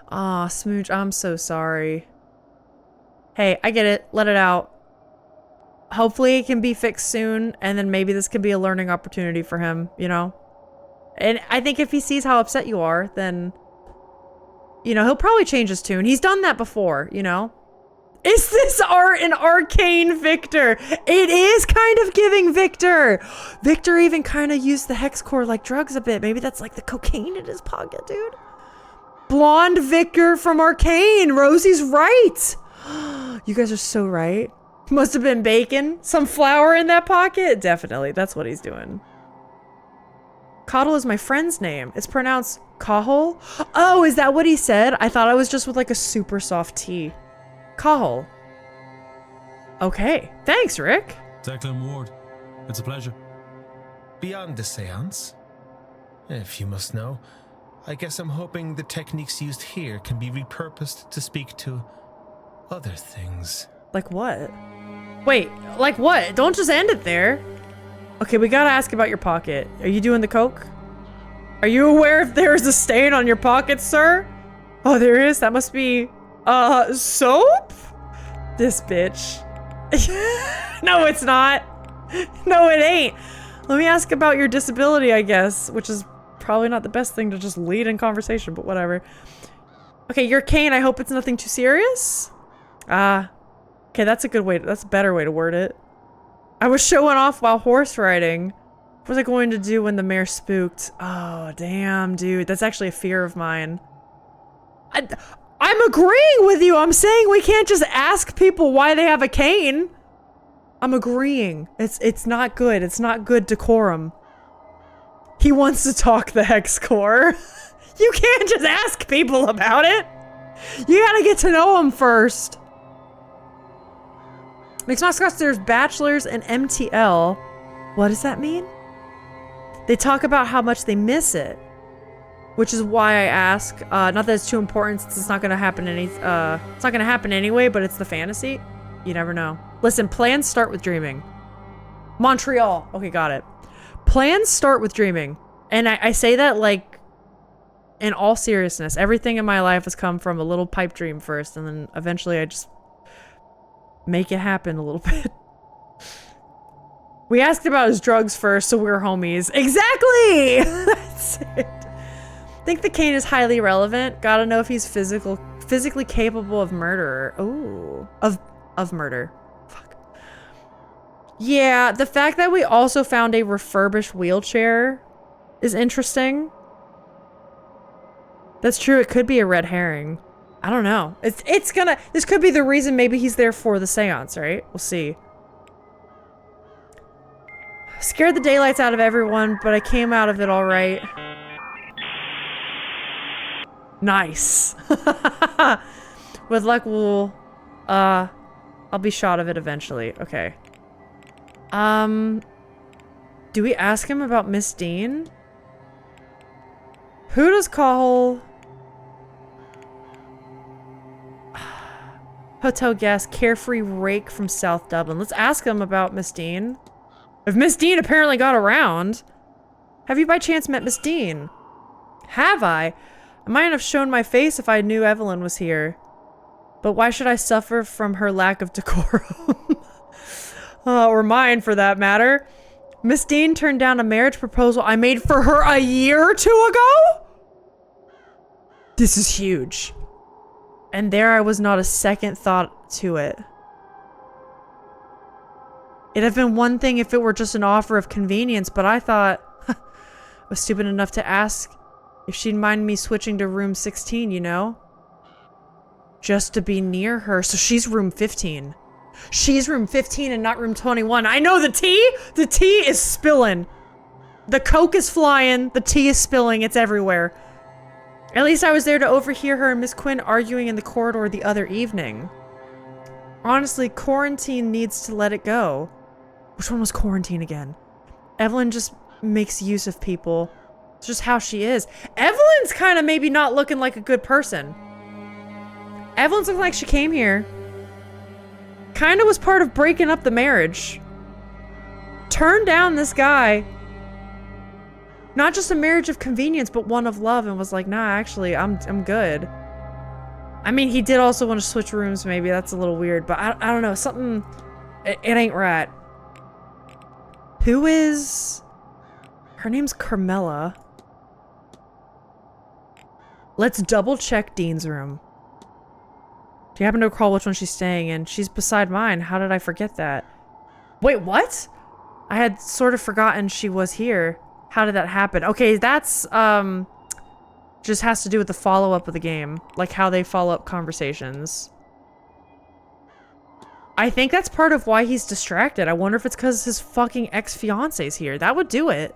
Aw, Smooch, I'm so sorry. Hey, I get it. Let it out. Hopefully it can be fixed soon, and then maybe this could be a learning opportunity for him, you know? And I think if he sees how upset you are, then, you know, he'll probably change his tune. He's done that before, you know? Is this an arcane Victor? It is kind of giving Victor. Victor even kind of used the hex core like drugs a bit. Maybe that's like the cocaine in his pocket, dude. Blonde Victor from Arcane. Rosie's right. You guys are so right. Must have been bacon. Some flour in that pocket? Definitely. That's what he's doing. Coddle is my friend's name. It's pronounced Cahol. Oh, is that what he said? I thought I was just with like a super soft T. Cahol. Okay. Thanks, Rick. Declan Ward. It's a pleasure. Beyond the seance, if you must know, I guess I'm hoping the techniques used here can be repurposed to speak to other things. Like what? Wait, like what? Don't just end it there. Okay, we gotta ask about your pocket. Are you doing the coke? Are you aware if there's a stain on your pocket, sir? Oh, there is? That must be, soap? This bitch. No, it's not. No, it ain't. Let me ask about your disability, I guess, which is probably not the best thing to just lead in conversation, but whatever. Okay, your cane, I hope it's nothing too serious? Okay, that's a good way, that's a better way to word it. I was showing off while horse riding. What was I going to do when the mare spooked? Oh, damn, dude, that's actually a fear of mine. I'm agreeing with you. I'm saying we can't just ask people why they have a cane. I'm agreeing. It's not good. It's not good decorum. He wants to talk the hex core. You can't just ask people about it. You gotta get to know them first. Mixed Mascots, there's bachelors and MTL. What does that mean? They talk about how much they miss it. Which is why I ask, not that it's too important since it's not gonna happen it's not gonna happen anyway, but it's the fantasy. You never know. Listen, plans start with dreaming. Montreal. Okay, got it. Plans start with dreaming. And I say that like, in all seriousness, everything in my life has come from a little pipe dream first, and then eventually I just make it happen a little bit. We asked about his drugs first, so we're homies. Exactly! That's it. Think the cane is highly relevant. Gotta know if he's physically capable of murder. Ooh. Of murder. Fuck. Yeah, the fact that we also found a refurbished wheelchair is interesting. That's true, it could be a red herring. I don't know. This could be the reason maybe he's there for the seance, right? We'll see. Scared the daylights out of everyone, but I came out of it all right. Nice. With luck, I'll be shot of it eventually. Okay. Do we ask him about Miss Dean? Who does call hotel guest, carefree rake from South Dublin? Let's ask him about Miss Dean. If Miss Dean apparently got around. Have you by chance met Miss Dean? Have I? I might have shown my face if I knew Evelyn was here. But why should I suffer from her lack of decorum? Or mine, for that matter. Miss Dean turned down a marriage proposal I made for her a year or two ago? This is huge. And there I was not a second thought to it. It'd have been one thing if it were just an offer of convenience, but I thought I was stupid enough to ask if she'd mind me switching to room 16, you know? Just to be near her. So she's room 15. She's room 15 and not room 21. I know the tea! The tea is spilling. The coke is flying. The tea is spilling. It's everywhere. At least I was there to overhear her and Miss Quinn arguing in the corridor the other evening. Honestly, quarantine needs to let it go. Which one was quarantine again? Evelyn just makes use of people. It's just how she is. Evelyn's kind of maybe not looking like a good person. Evelyn's looking like she came here. Kind of was part of breaking up the marriage. Turned down this guy. Not just a marriage of convenience, but one of love, and was like, nah, actually, I'm good. I mean, he did also want to switch rooms, maybe. That's a little weird, but I don't know. Something... It ain't right. Who is... Her name's Carmela. Let's double check Dean's room. Do you happen to recall which one she's staying in? She's beside mine. How did I forget that? Wait, what? I had sort of forgotten she was here. How did that happen? Okay, that's, just has to do with the follow-up of the game. Like, how they follow up conversations. I think that's part of why he's distracted. I wonder if it's because his fucking ex-fiance's here. That would do it.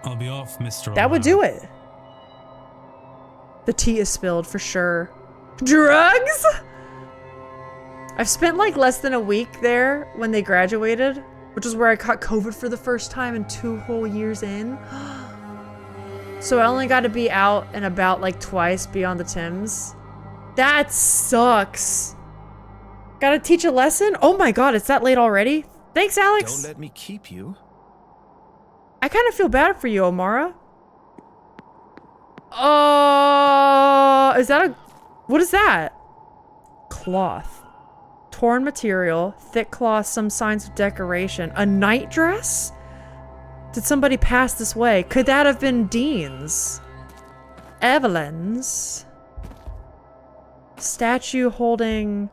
I'll be off, Mr. That would do it. The tea is spilled for sure. Drugs? I've spent like less than a week there when they graduated, which is where I caught COVID for the first time in 2 whole years in. So I only got to be out and about like twice beyond the Thames. That sucks. Gotta teach a lesson? Oh my god, it's that late already? Thanks, Alex. Don't let me keep you. I kind of feel bad for you, Omara. Is that a... What is that? Cloth. Torn material, thick cloth, some signs of decoration. A night dress? Did somebody pass this way? Could that have been Dean's? Evelyn's? Statue holding...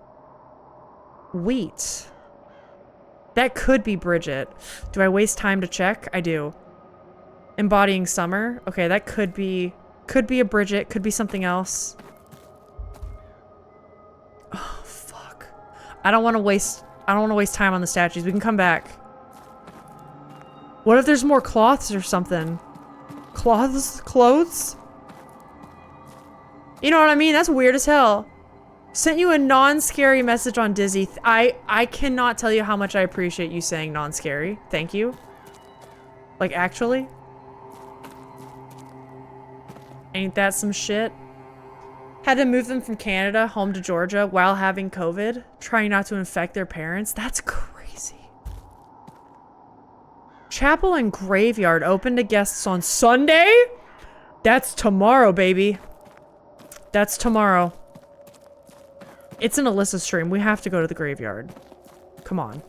wheat. That could be Bridget. Do I waste time to check? I do. Embodying summer? Okay, that could be a Bridget, could be something else. Oh, fuck. I don't want to waste time on the statues. We can come back. What if there's more cloths or something? Clothes? You know what I mean? That's weird as hell. Sent you a non-scary message on Dizzy. I cannot tell you how much I appreciate you saying non-scary. Thank you. Like, actually. Ain't that some shit? Had to move them from Canada home to Georgia while having COVID. Trying not to infect their parents. That's crazy. Chapel and graveyard open to guests on Sunday? That's tomorrow, baby. That's tomorrow. It's an Alyssa stream. We have to go to the graveyard. Come on.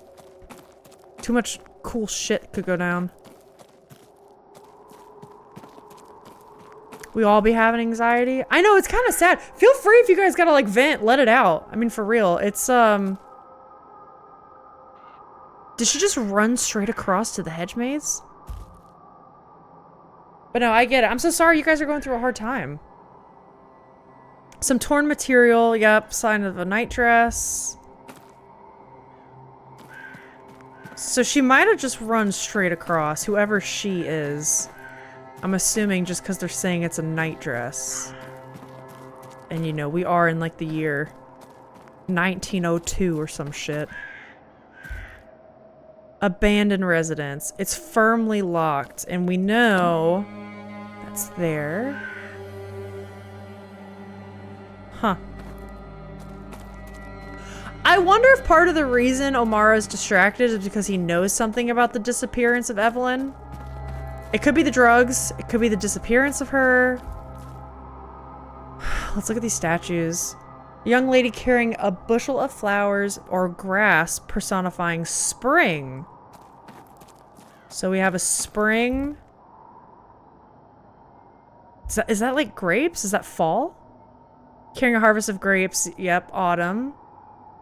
Too much cool shit could go down. We all be having anxiety. I know, it's kind of sad. Feel free if you guys gotta like vent, let it out. I mean, for real. It's, Did she just run straight across to the hedge maze? But no, I get it. I'm so sorry you guys are going through a hard time. Some torn material. Yep, sign of a night dress. So she might have just run straight across, whoever she is. I'm assuming just because they're saying it's a night dress. And you know, we are in like the year 1902 or some shit. Abandoned residence. It's firmly locked, and we know that's there. Huh. I wonder if part of the reason Omara is distracted is because he knows something about the disappearance of Evelyn. It could be the drugs. It could be the disappearance of her. Let's look at these statues. A young lady carrying a bushel of flowers or grass personifying spring. So we have a spring. Is that like grapes? Is that fall? Carrying a harvest of grapes. Yep, autumn.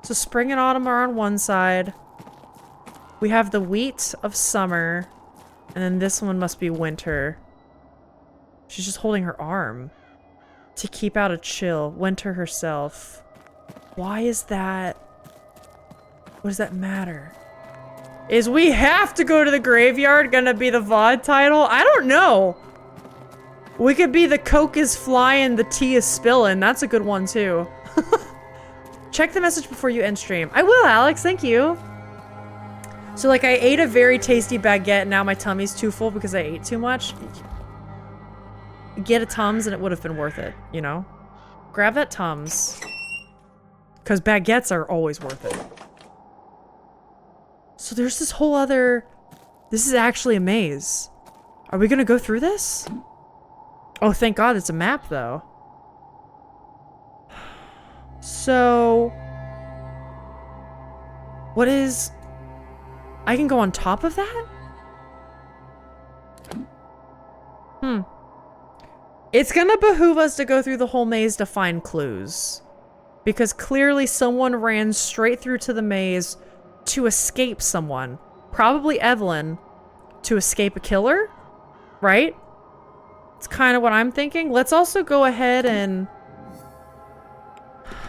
So spring and autumn are on one side. We have the wheat of summer. And then this one must be winter. She's just holding her arm to keep out a chill. Winter herself. Why is that? What does that matter? Is we have to go to the graveyard gonna be the VOD title? I don't know. We could be the coke is flying, the tea is spilling. That's a good one too. Check the message before you end stream. I will, Alex. Thank you. So like I ate a very tasty baguette and now my tummy's too full because I ate too much. Get a Tums and it would have been worth it, you know? Grab that Tums. Because baguettes are always worth it. So there's this whole other... This is actually a maze. Are we gonna go through this? Oh, thank God it's a map though. So... What is... I can go on top of that? It's gonna behoove us to go through the whole maze to find clues. Because clearly someone ran straight through to the maze to escape someone. Probably Evelyn. To escape a killer? Right? It's kind of what I'm thinking. Let's also go ahead and...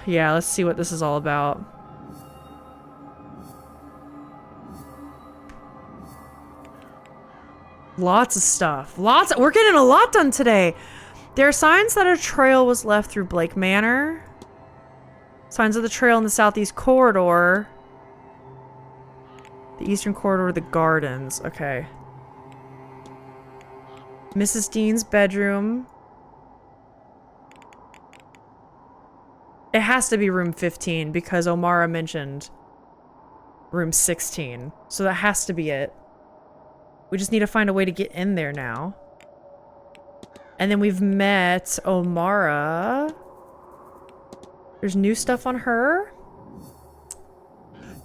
Yeah, let's see what this is all about. Lots of stuff. We're getting a lot done today. There are signs that a trail was left through Blake Manor. Signs of the trail in the southeast corridor. The eastern corridor of the gardens. Okay. Mrs. Dean's bedroom. It has to be room 15 because O'Mara mentioned room 16. So that has to be it. We just need to find a way to get in there now. And then we've met O'Mara. There's new stuff on her.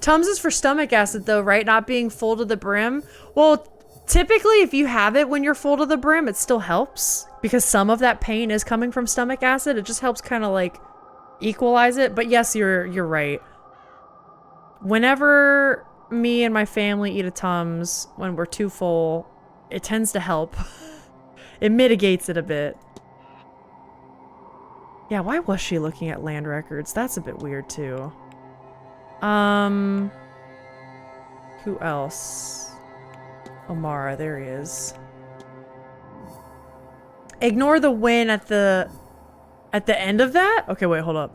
Tums is for stomach acid though, right? Not being full to the brim. Well, typically if you have it when you're full to the brim, it still helps. Because some of that pain is coming from stomach acid. It just helps kind of like equalize it. But yes, you're right. Whenever me and my family eat a Tums when we're too full, it tends to help. It mitigates it a bit. Yeah, why was she looking at land records? That's a bit weird too. Who else? O'Mara, there he is. Ignore the win at the end of that? Okay, wait, hold up.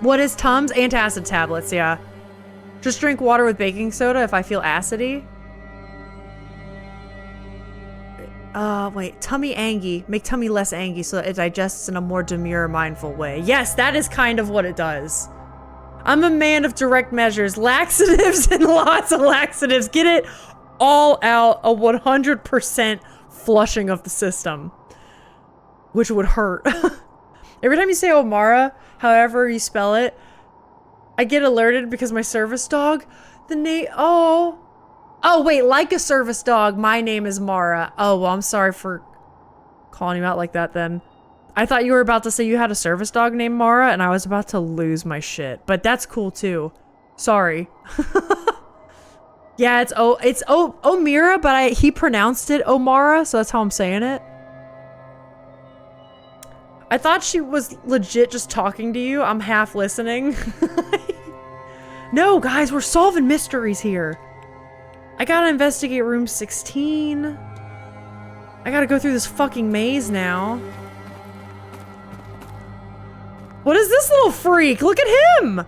What is Tums? Antacid tablets, yeah. Just drink water with baking soda if I feel acidy. Wait, tummy angy. Make tummy less angy so that it digests in a more demure, mindful way. Yes, that is kind of what it does. I'm a man of direct measures. Laxatives and lots of laxatives. Get it all out. A 100% flushing of the system. Which would hurt. Every time you say O'Mara, however you spell it, I get alerted because my service dog, the name, oh wait, like a service dog, my name is Mara. Oh, well, I'm sorry for calling you out like that then. I thought you were about to say you had a service dog named Mara and I was about to lose my shit, but that's cool too. Sorry. Yeah, it's O'Mira, but he pronounced it O'Mara, so that's how I'm saying it. I thought she was legit just talking to you. I'm half listening. No, guys, we're solving mysteries here. I gotta investigate room 16. I gotta go through this fucking maze now. What is this little freak? Look at him!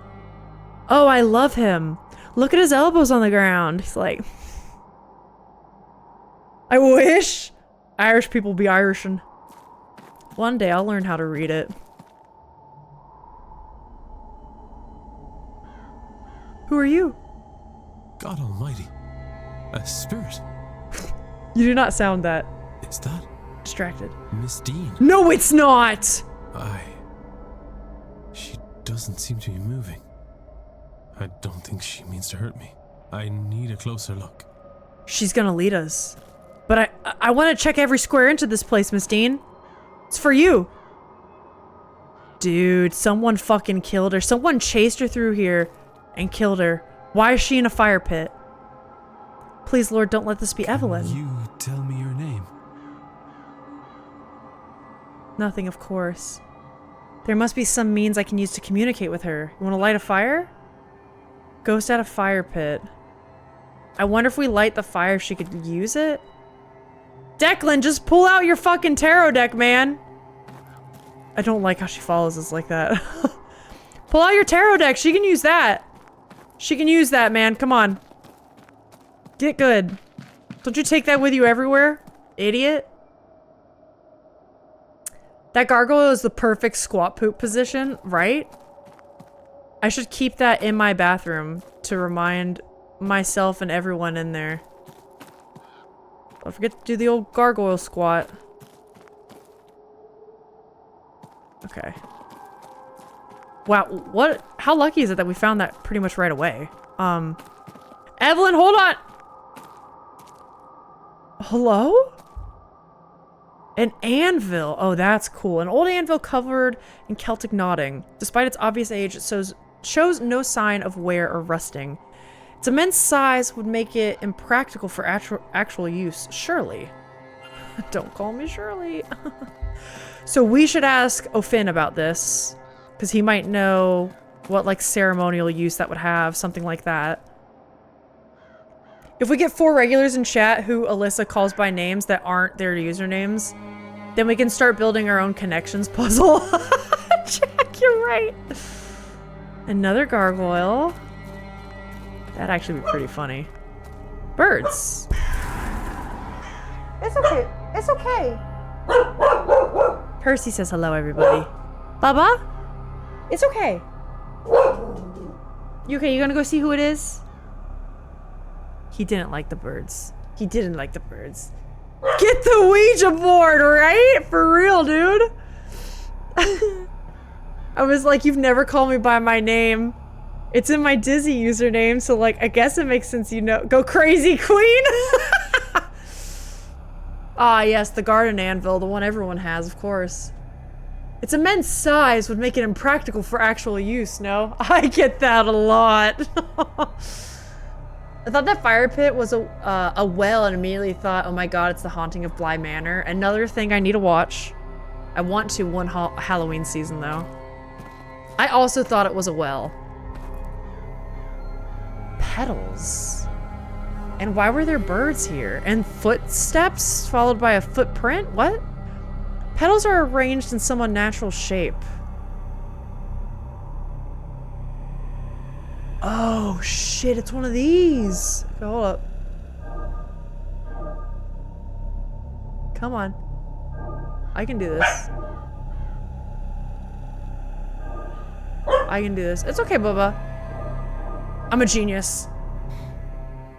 Oh, I love him. Look at his elbows on the ground. He's like... I wish Irish people be Irishin'. One day I'll learn how to read it. Who are you? God almighty. A spirit. You do not sound that. Is that? Distracted. Miss Dean. No, it's not! She doesn't seem to be moving. I don't think she means to hurt me. I need a closer look. She's gonna lead us. But I want to check every square inch of this place, Miss Dean. It's for you. Dude, someone fucking killed her. Someone chased her through here and killed her. Why is she in a fire pit? Please, Lord, don't let this be Evelyn. Can you tell me your name? Nothing, of course. There must be some means I can use to communicate with her. You want to light a fire? Ghost at a fire pit. I wonder if we light the fire, she could use it? Declan, just pull out your fucking tarot deck, man. I don't like how she follows us like that. Pull out your tarot deck. She can use that. She can use that, man. Come on. Get good. Don't you take that with you everywhere? Idiot. That gargoyle is the perfect squat poop position, right? I should keep that in my bathroom to remind myself and everyone in there. Don't forget to do the old gargoyle squat. Okay. Wow, what? How lucky is it that we found that pretty much right away? Evelyn, hold on! Hello? An anvil. Oh, that's cool. An old anvil covered in Celtic knotting. Despite its obvious age, it shows no sign of wear or rusting. Its immense size would make it impractical for actual use, surely. Don't call me Shirley. So we should ask O'Finn about this, because he might know what like ceremonial use that would have, something like that. If we get 4 regulars in chat who Alyssa calls by names that aren't their usernames, then we can start building our own connections puzzle. Jack, you're right. Another gargoyle. That'd actually be pretty funny. Birds. It's okay. It's okay. Percy says hello, everybody. Baba? It's okay. You okay? You gonna go see who it is? He didn't like the birds. He didn't like the birds. Get the Ouija board, right? For real, dude. I was like, you've never called me by my name. It's in my Dizzy username, so like, I guess it makes sense you know. Go crazy, queen! Ah, yes, the garden anvil, the one everyone has, of course. Its immense size would make it impractical for actual use, no? I get that a lot. I thought that fire pit was a well and immediately thought, oh my god, it's the haunting of Bly Manor. Another thing I need to watch. I want to one Halloween season, though. I also thought it was a well. Petals. And why were there birds here? And footsteps followed by a footprint? What? Petals are arranged in some unnatural shape. Oh shit, it's one of these. Okay, hold up. Come on. I can do this. I can do this. It's okay, Bubba. I'm a genius.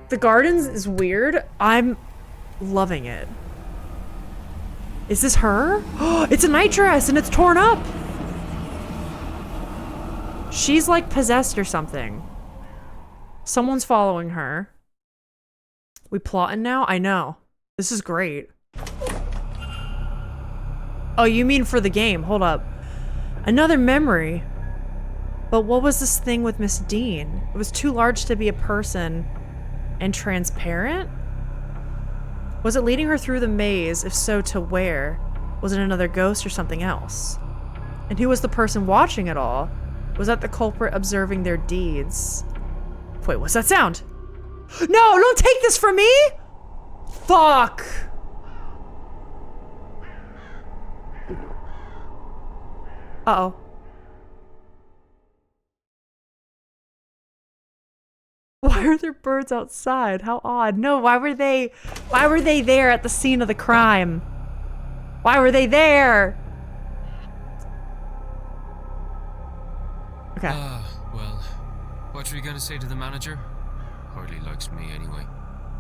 The gardens is weird. I'm loving it. Is this her? Oh, it's a night dress and it's torn up. She's like possessed or something. Someone's following her. We plotting now? I know. This is great. Oh, you mean for the game. Hold up. Another memory. But what was this thing with Miss Dean? It was too large to be a person and transparent? Was it leading her through the maze? If so, to where? Was it another ghost or something else? And who was the person watching it all? Was that the culprit observing their deeds? Wait, what's that sound? No, don't take this from me! Fuck! Uh-oh. Why are there birds outside? How odd. No, why were they there at the scene of the crime? Why were they there? Okay. Well, what are you gonna say to the manager? Hardly likes me anyway.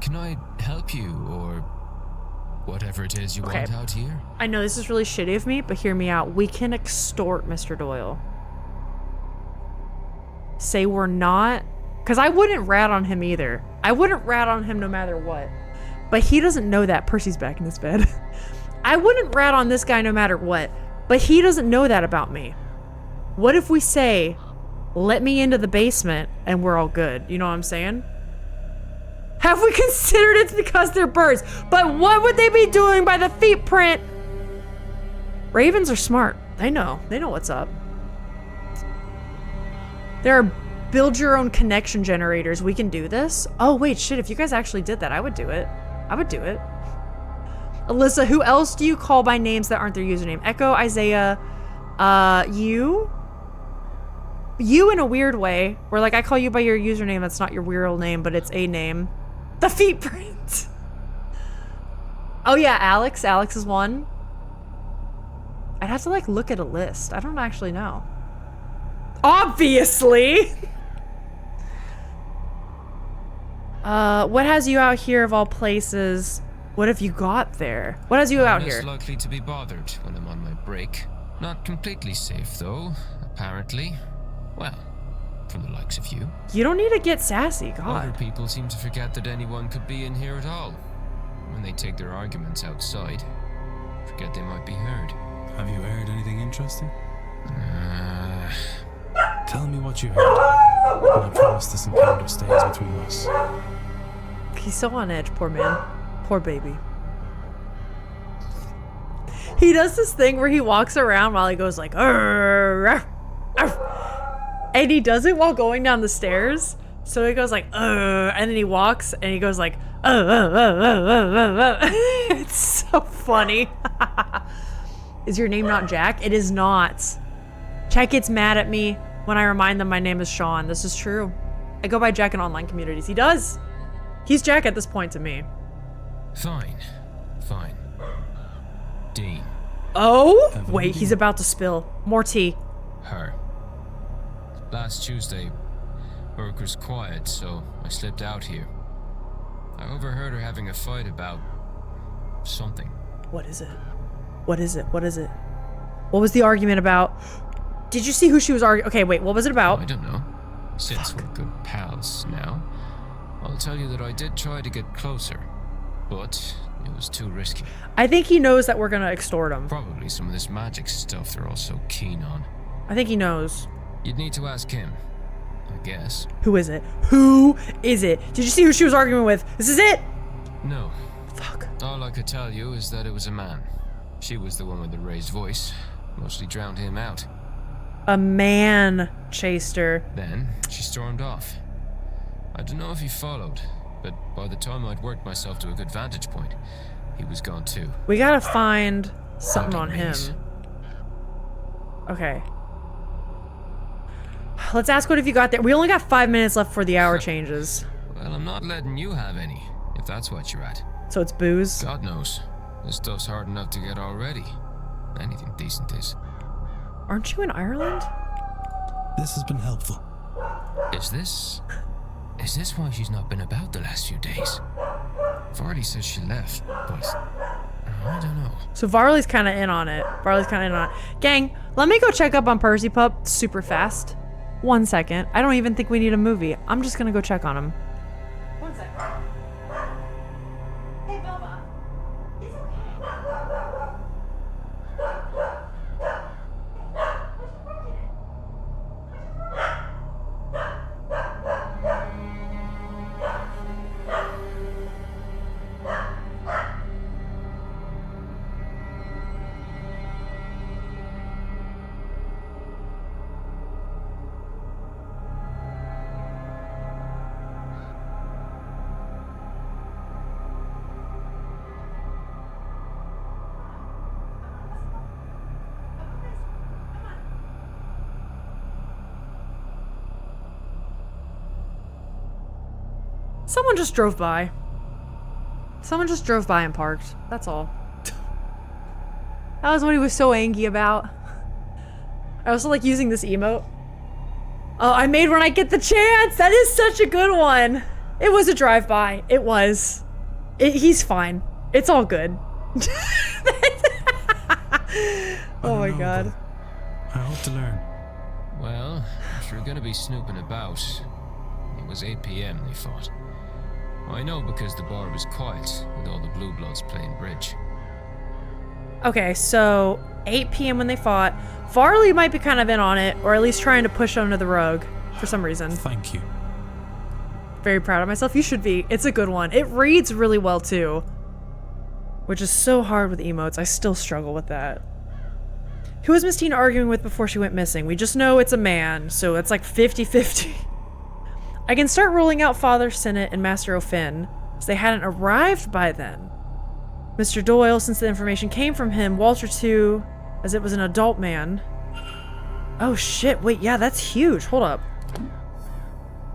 Can I help you, or whatever it is you want out here? I know this is really shitty of me, but hear me out. We can extort Mr. Doyle. Say we're not... Because I wouldn't rat on him either. I wouldn't rat on him no matter what. But he doesn't know that. Percy's back in his bed. I wouldn't rat on this guy no matter what. But he doesn't know that about me. What if we say, let me into the basement and we're all good? You know what I'm saying? Have we considered it's because they're birds? But what would they be doing by the feet print? Ravens are smart. They know. They know what's up. There are build your own connection generators. We can do this. Oh, wait, shit. If you guys actually did that, I would do it. I would do it. Alyssa, who else do you call by names that aren't their username? Echo, Isaiah, you? You in a weird way, where like I call you by your username that's not your real name, but it's a name. The feet print. Oh yeah, Alex. Alex is one. I'd have to like look at a list. I don't actually know. Obviously. What has you out here of all places? What have you got there? What has you out here? Less likely to be bothered when I'm on my break. Not completely safe though, apparently. Well, from the likes of you. You don't need to get sassy, God. Other people seem to forget that anyone could be in here at all. When they take their arguments outside, forget they might be heard. Have you heard anything interesting? Tell me what you heard, and I promise this encounter stays between us. He's so on edge, poor man. Poor baby. He does this thing where he walks around while he goes like, arr, arr, arr. And he does it while going down the stairs. So he goes like, and then he walks and he goes like, It's so funny. Is your name not Jack? It is not. Jack gets mad at me when I remind them my name is Sean. This is true. I go by Jack in online communities. He does. He's Jack at this point to me. Fine. Dean. Oh, wait, he's about to spill. More tea. Her. Last Tuesday, work was quiet, so I slipped out here. I overheard her having a fight about something. What is it? What is it? What is it? What was the argument about? Did you see who she was arguing? Okay, wait, what was it about? I don't know. Since we're good pals now, I'll tell you that I did try to get closer, but it was too risky. I think he knows that we're gonna extort him. Probably some of this magic stuff they're all so keen on. I think he knows. You'd need to ask him, I guess. Who is it? Who is it? Did you see who she was arguing with? This is it? No. Fuck. All I could tell you is that it was a man. She was the one with the raised voice. Mostly drowned him out. A man chased her. Then she stormed off. I don't know if he followed, but by the time I'd worked myself to a good vantage point, he was gone too. We gotta find something on him. Okay. Let's ask what have you got there. We only got 5 minutes left before the hour changes. Well, I'm not letting you have any, if that's what you're at. So it's booze? God knows. This stuff's hard enough to get already. Anything decent is. Aren't you in Ireland? This has been helpful. Is this why she's not been about the last few days? Varley says she left, but I don't know. So Varley's kind of in on it. Gang, let me go check up on Percy Pup super fast. 1 second. I don't even think we need a movie. I'm just gonna go check on him. 1 second. Hey, Boba. It's Someone just drove by. Someone just drove by and parked. That's all. That was what he was so angry about. I also like using this emote. Oh, I made when I get the chance. That is such a good one. It was a drive-by. It was. He's fine. It's all good. Oh my god. I hope to learn. Well, if you're gonna be snooping about, it was 8 p.m. they fought. I know because the bar was quiet with all the Blue Bloods playing bridge. Okay, so 8 p.m. when they fought. Varley might be kind of in on it, or at least trying to push under the rug for some reason. Thank you. Very proud of myself. You should be. It's a good one. It reads really well too, which is so hard with emotes. I still struggle with that. Who was Miss Tina arguing with before she went missing? We just know it's a man, so it's like 50-50. I can start ruling out Father Sinnott and Master O'Finn, as they hadn't arrived by then. Mr. Doyle, since the information came from him, Walter too, as it was an adult man. Oh shit, wait, yeah, that's huge. Hold up.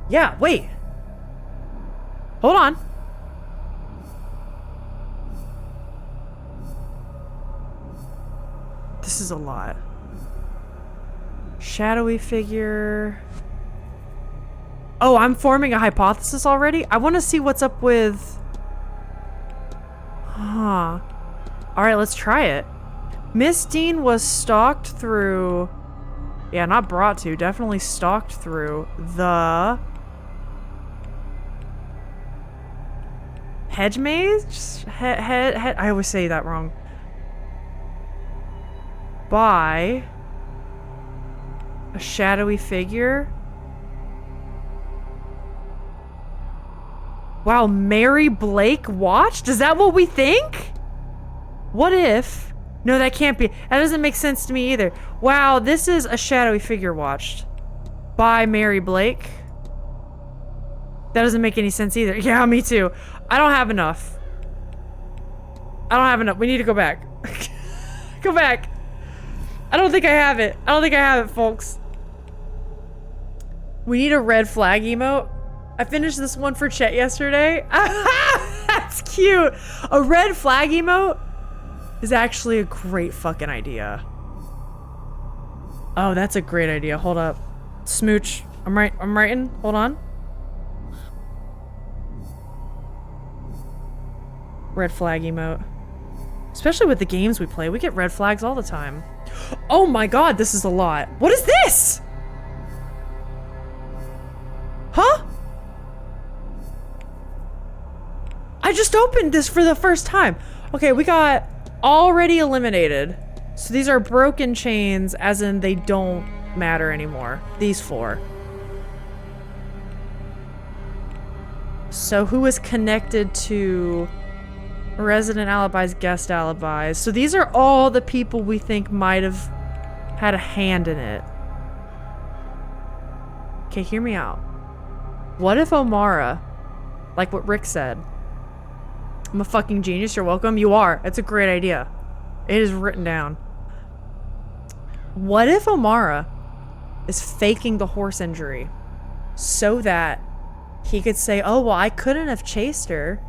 Yeah, wait. Hold on. This is a lot. Shadowy figure. Oh, I'm forming a hypothesis already? I want to see what's up with... Huh. Alright, let's try it. Miss Dean was stalked through... Yeah, not brought to. Definitely stalked through the... Hedge maze? I always say that wrong. By... a shadowy figure? Wow, Mary Blake watched? Is that what we think? What if... No, that can't be. That doesn't make sense to me either. Wow, this is a shadowy figure watched. by Mary Blake. That doesn't make any sense either. Yeah, me too. I don't have enough. I don't have enough. We need to go back. Go back. I don't think I have it. I don't think I have it, folks. We need a red flag emote. I finished this one for Chet yesterday. That's cute. A red flag emote is actually a great fucking idea. Oh, that's a great idea. Hold up. Smooch. I'm writing. Hold on. Red flag emote. Especially with the games we play. We get red flags all the time. Oh my god, this is a lot. What is this? Huh? I just opened this for the first time. Okay, we got already eliminated. So these are broken chains, as in they don't matter anymore. These 4. So who is connected to resident alibis, guest alibis? So these are all the people we think might have had a hand in it. Okay, hear me out. What if Omara, like what Rick said, I'm a fucking genius, you're welcome. You are. It's a great idea. It is written down. What if Omara is faking the horse injury so that he could say, oh, well, I couldn't have chased her.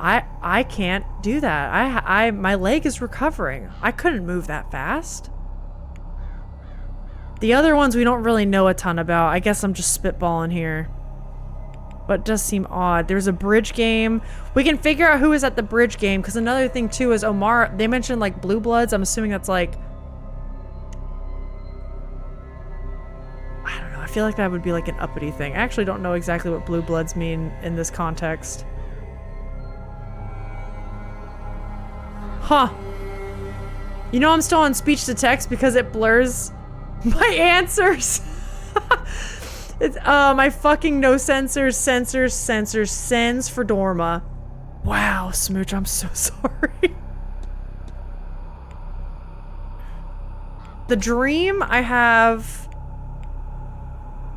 I can't do that. My leg is recovering. I couldn't move that fast. The other ones we don't really know a ton about. I guess I'm just spitballing here. But it does seem odd. There's a bridge game. We can figure out who is at the bridge game, because another thing too is Omar, they mentioned like Blue Bloods. I'm assuming that's like, I don't know. I feel like that would be like an uppity thing. I actually don't know exactly what Blue Bloods mean in this context. Huh. You know I'm still on speech to text because it blurs my answers. It's my fucking no sensors sends for Dorma. Wow, Smooch, I'm so sorry. The dream, I have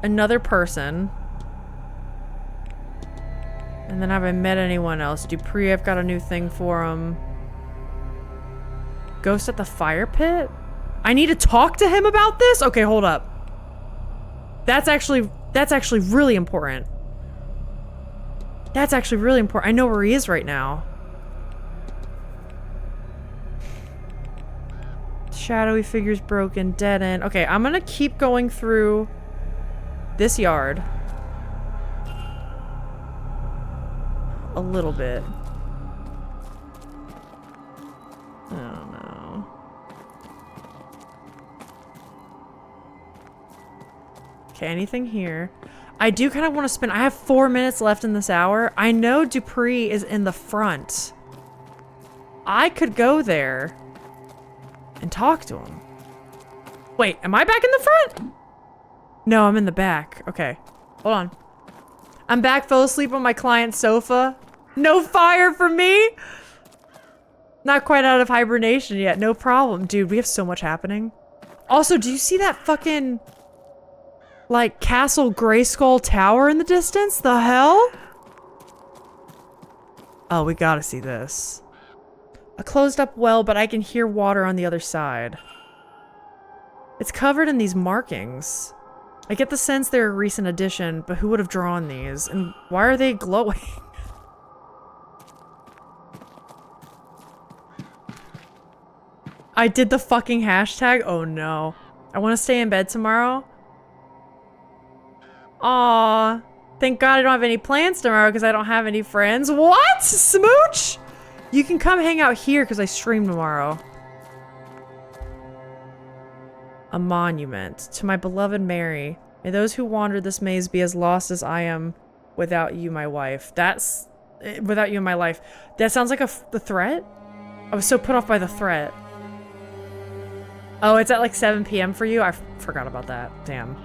another person. And then have I met anyone else? Dupree, I've got a new thing for him. Ghost at the fire pit? I need to talk to him about this? Okay, hold up. That's actually really important. That's actually really important. I know where he is right now. Shadowy figures broken, dead end. Okay, I'm gonna keep going through this yard. A little bit. I don't know. Okay, anything here? I do kind of want to spend... I have 4 minutes left in this hour. I know Dupree is in the front. I could go there and talk to him. Wait, am I back in the front? No, I'm in the back. Okay, hold on. I'm back, fell asleep on my client's sofa. No fire for me! Not quite out of hibernation yet, no problem. Dude, we have so much happening. Also, do you see that fucking... like, Castle Grayskull Tower in the distance? The hell? Oh, we gotta see this. A closed up well, but I can hear water on the other side. It's covered in these markings. I get the sense they're a recent addition, but who would have drawn these? And why are they glowing? I did the fucking hashtag? Oh no. I want to stay in bed tomorrow. Aw. Thank God I don't have any plans tomorrow because I don't have any friends. What? Smooch? You can come hang out here because I stream tomorrow. A monument to my beloved Mary. May those who wander this maze be as lost as I am without you, my wife. That's... without you in my life. That sounds like the threat? I was so put off by the threat. Oh, it's at like 7 p.m. for you? I forgot about that. Damn.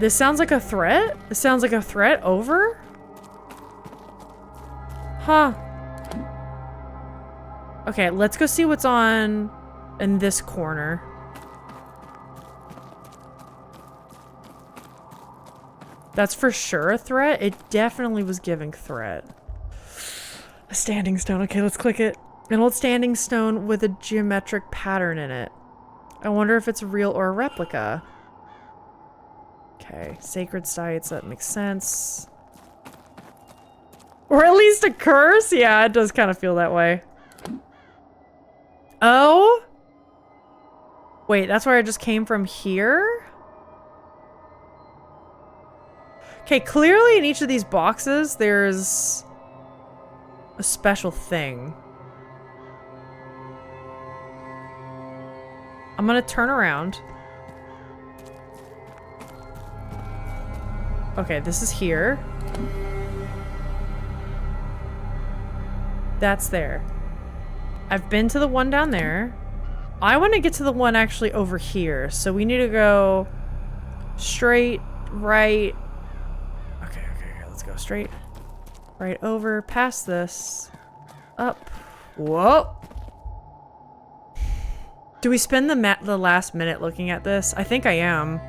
This sounds like a threat? This sounds like a threat? Over? Huh. Okay, let's go see what's on in this corner. That's for sure a threat. It definitely was giving threat. A standing stone. Okay, let's click it. An old standing stone with a geometric pattern in it. I wonder if it's real or a replica. Okay, sacred sites. That makes sense. Or at least a curse? Yeah, it does kind of feel that way. Oh? Wait, that's where I just came from here? Okay, clearly in each of these boxes, there's a special thing. I'm gonna turn around. Okay, this is here. That's there. I've been to the one down there. I want to get to the one actually over here. So we need to go straight, right. Okay, let's go straight. Right over, past this. Up. Whoa. Do we spend the last minute looking at this? I think I am.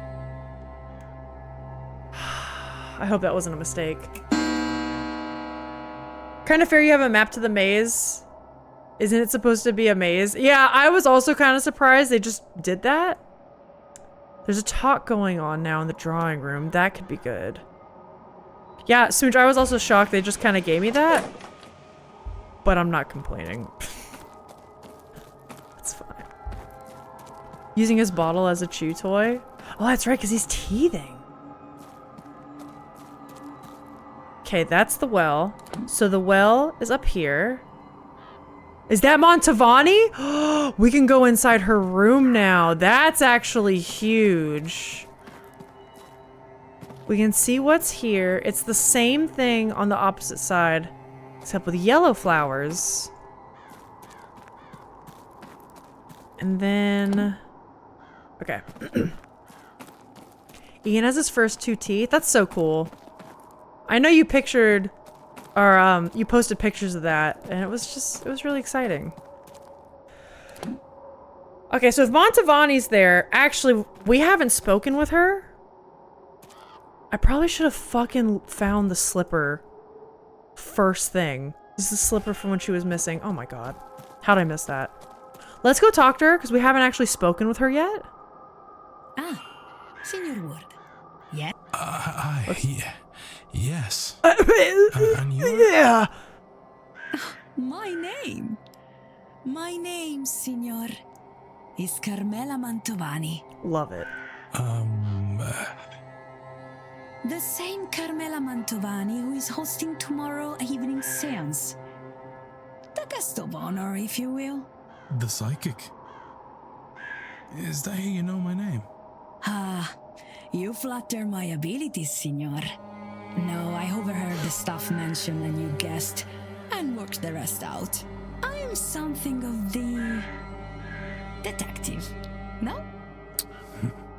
I hope that wasn't a mistake. Kind of fair you have a map to the maze. Isn't it supposed to be a maze? Yeah, I was also kind of surprised they just did that. There's a talk going on now in the drawing room. That could be good. Yeah, Smooch, I was also shocked they just kind of gave me that. But I'm not complaining. It's fine. Using his bottle as a chew toy? Oh, that's right, because he's teething. Okay, that's the well. So the well is up here. Is that Montavani? We can go inside her room now. That's actually huge. We can see what's here. It's the same thing on the opposite side, except with yellow flowers. And then... Okay. Ian has his first 2 teeth. That's so cool. I know you pictured, or you posted pictures of that, and it was really exciting. Okay, so if Montavani's there, actually, we haven't spoken with her. I probably should have fucking found the slipper first thing. This is the slipper from when she was missing. Oh my god. How'd I miss that? Let's go talk to her, because we haven't actually spoken with her yet. Signor Ward. Yeah? Yes. And you? Yeah. My name, Signor, is Carmela Mantovani. Love it. The same Carmela Mantovani who is hosting tomorrow evening seance. The guest of honor, if you will. The psychic. Is that how you know my name? You flatter my abilities, Signor. No, I overheard the staff mention and you guessed, and worked the rest out. I am something of the... detective, no?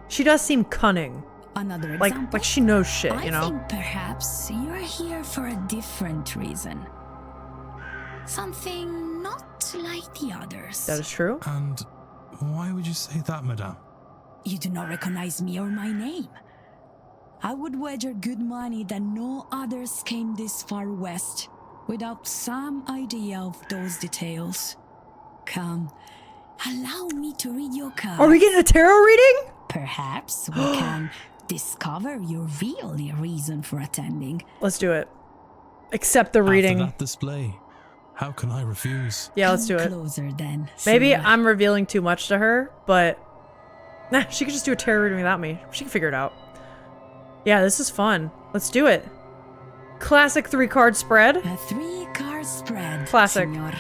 She does seem cunning. Another example. Like she knows shit, you know? I think perhaps you're here for a different reason. Something not like the others. That is true. And why would you say that, madame? You do not recognize me or my name. I would wager good money that no others came this far west without some idea of those details. Come, allow me to read your cards. Are we getting a tarot reading? Perhaps we can discover your real reason for attending. Let's do it. Accept the reading. After that display, how can I refuse? Yeah, let's do it. Closer then. Maybe I'm revealing too much to her, but nah, she could just do a tarot reading without me. She can figure it out. Yeah, this is fun. Let's do it. Classic 3-card spread. A 3-card spread. Classic. Senor.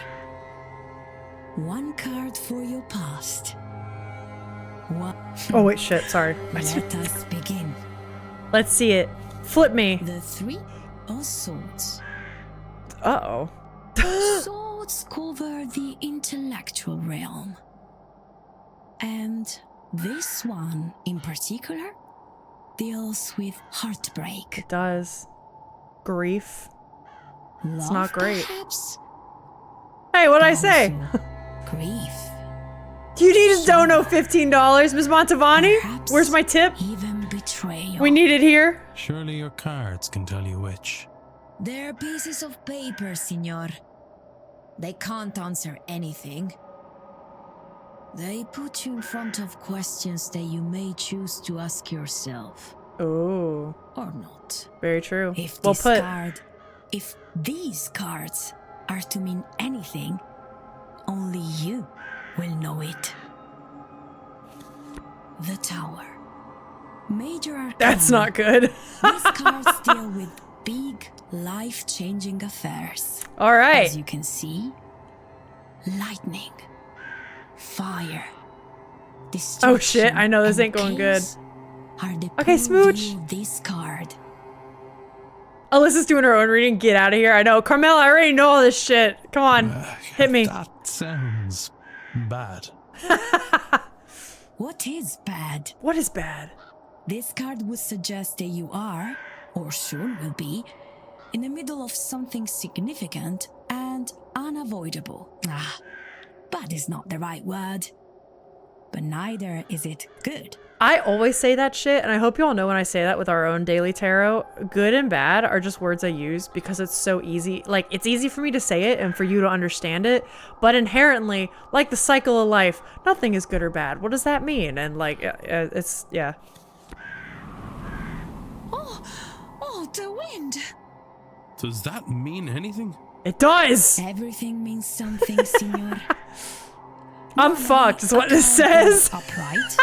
1 card for your past. Oh wait, shit, sorry. Let us begin. Let's see it. Flip me. The 3 of Swords. Uh-oh. Swords cover the intellectual realm. And this one in particular deals with heartbreak. It does. Grief. Love, it's not great. Perhaps? Hey, what'd I say? Grief. Do you need to dono $15, Ms. Montavani? Where's my tip? Even betrayal. Senor. We need it here. Surely your cards can tell you which. They're pieces of paper, Senor. They can't answer anything. They put you in front of questions that you may choose to ask yourself. Oh. Or not. Very true. If Well this put. card, if these cards are to mean anything, only you will know it. The Tower. Major Arcana. That's not good. These cards deal with big, life-changing affairs. All right. As you can see, lightning, fire, Oh shit, I know this ain't going good. Okay, smooch. This card. Alyssa's doing her own reading. Get out of here. I know. Carmela, I already know all this shit. Come on. Hit me. That sounds bad. What is bad? What is bad? This card would suggest that you are, or soon will be, in the middle of something significant and unavoidable. Bad is not the right word. But neither is it good. I always say that shit, and I hope you all know when I say that with our own daily tarot. Good and bad are just words I use because it's so easy. Like, it's easy for me to say it and for you to understand it, but inherently, like the cycle of life, nothing is good or bad. What does that mean? And like, it's, yeah. Oh, the wind. Does that mean anything? It does! Everything means something, Senor. I'm fucked, is what this says. Upright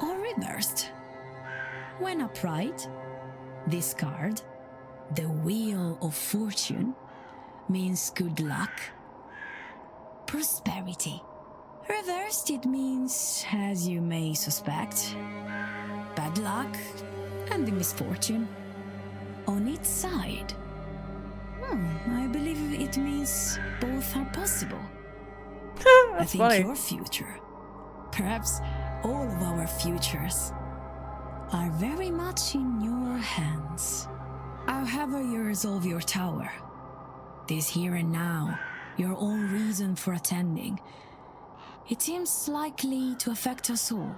or reversed. When upright, this card, the Wheel of Fortune, means good luck, prosperity. Reversed, it means, as you may suspect, bad luck and the misfortune. On its side, I believe it means both are possible. I think funny. your future, perhaps all of our futures, are very much in your hands. However you resolve your tower, this here and now, your own reason for attending, it seems likely to affect us all.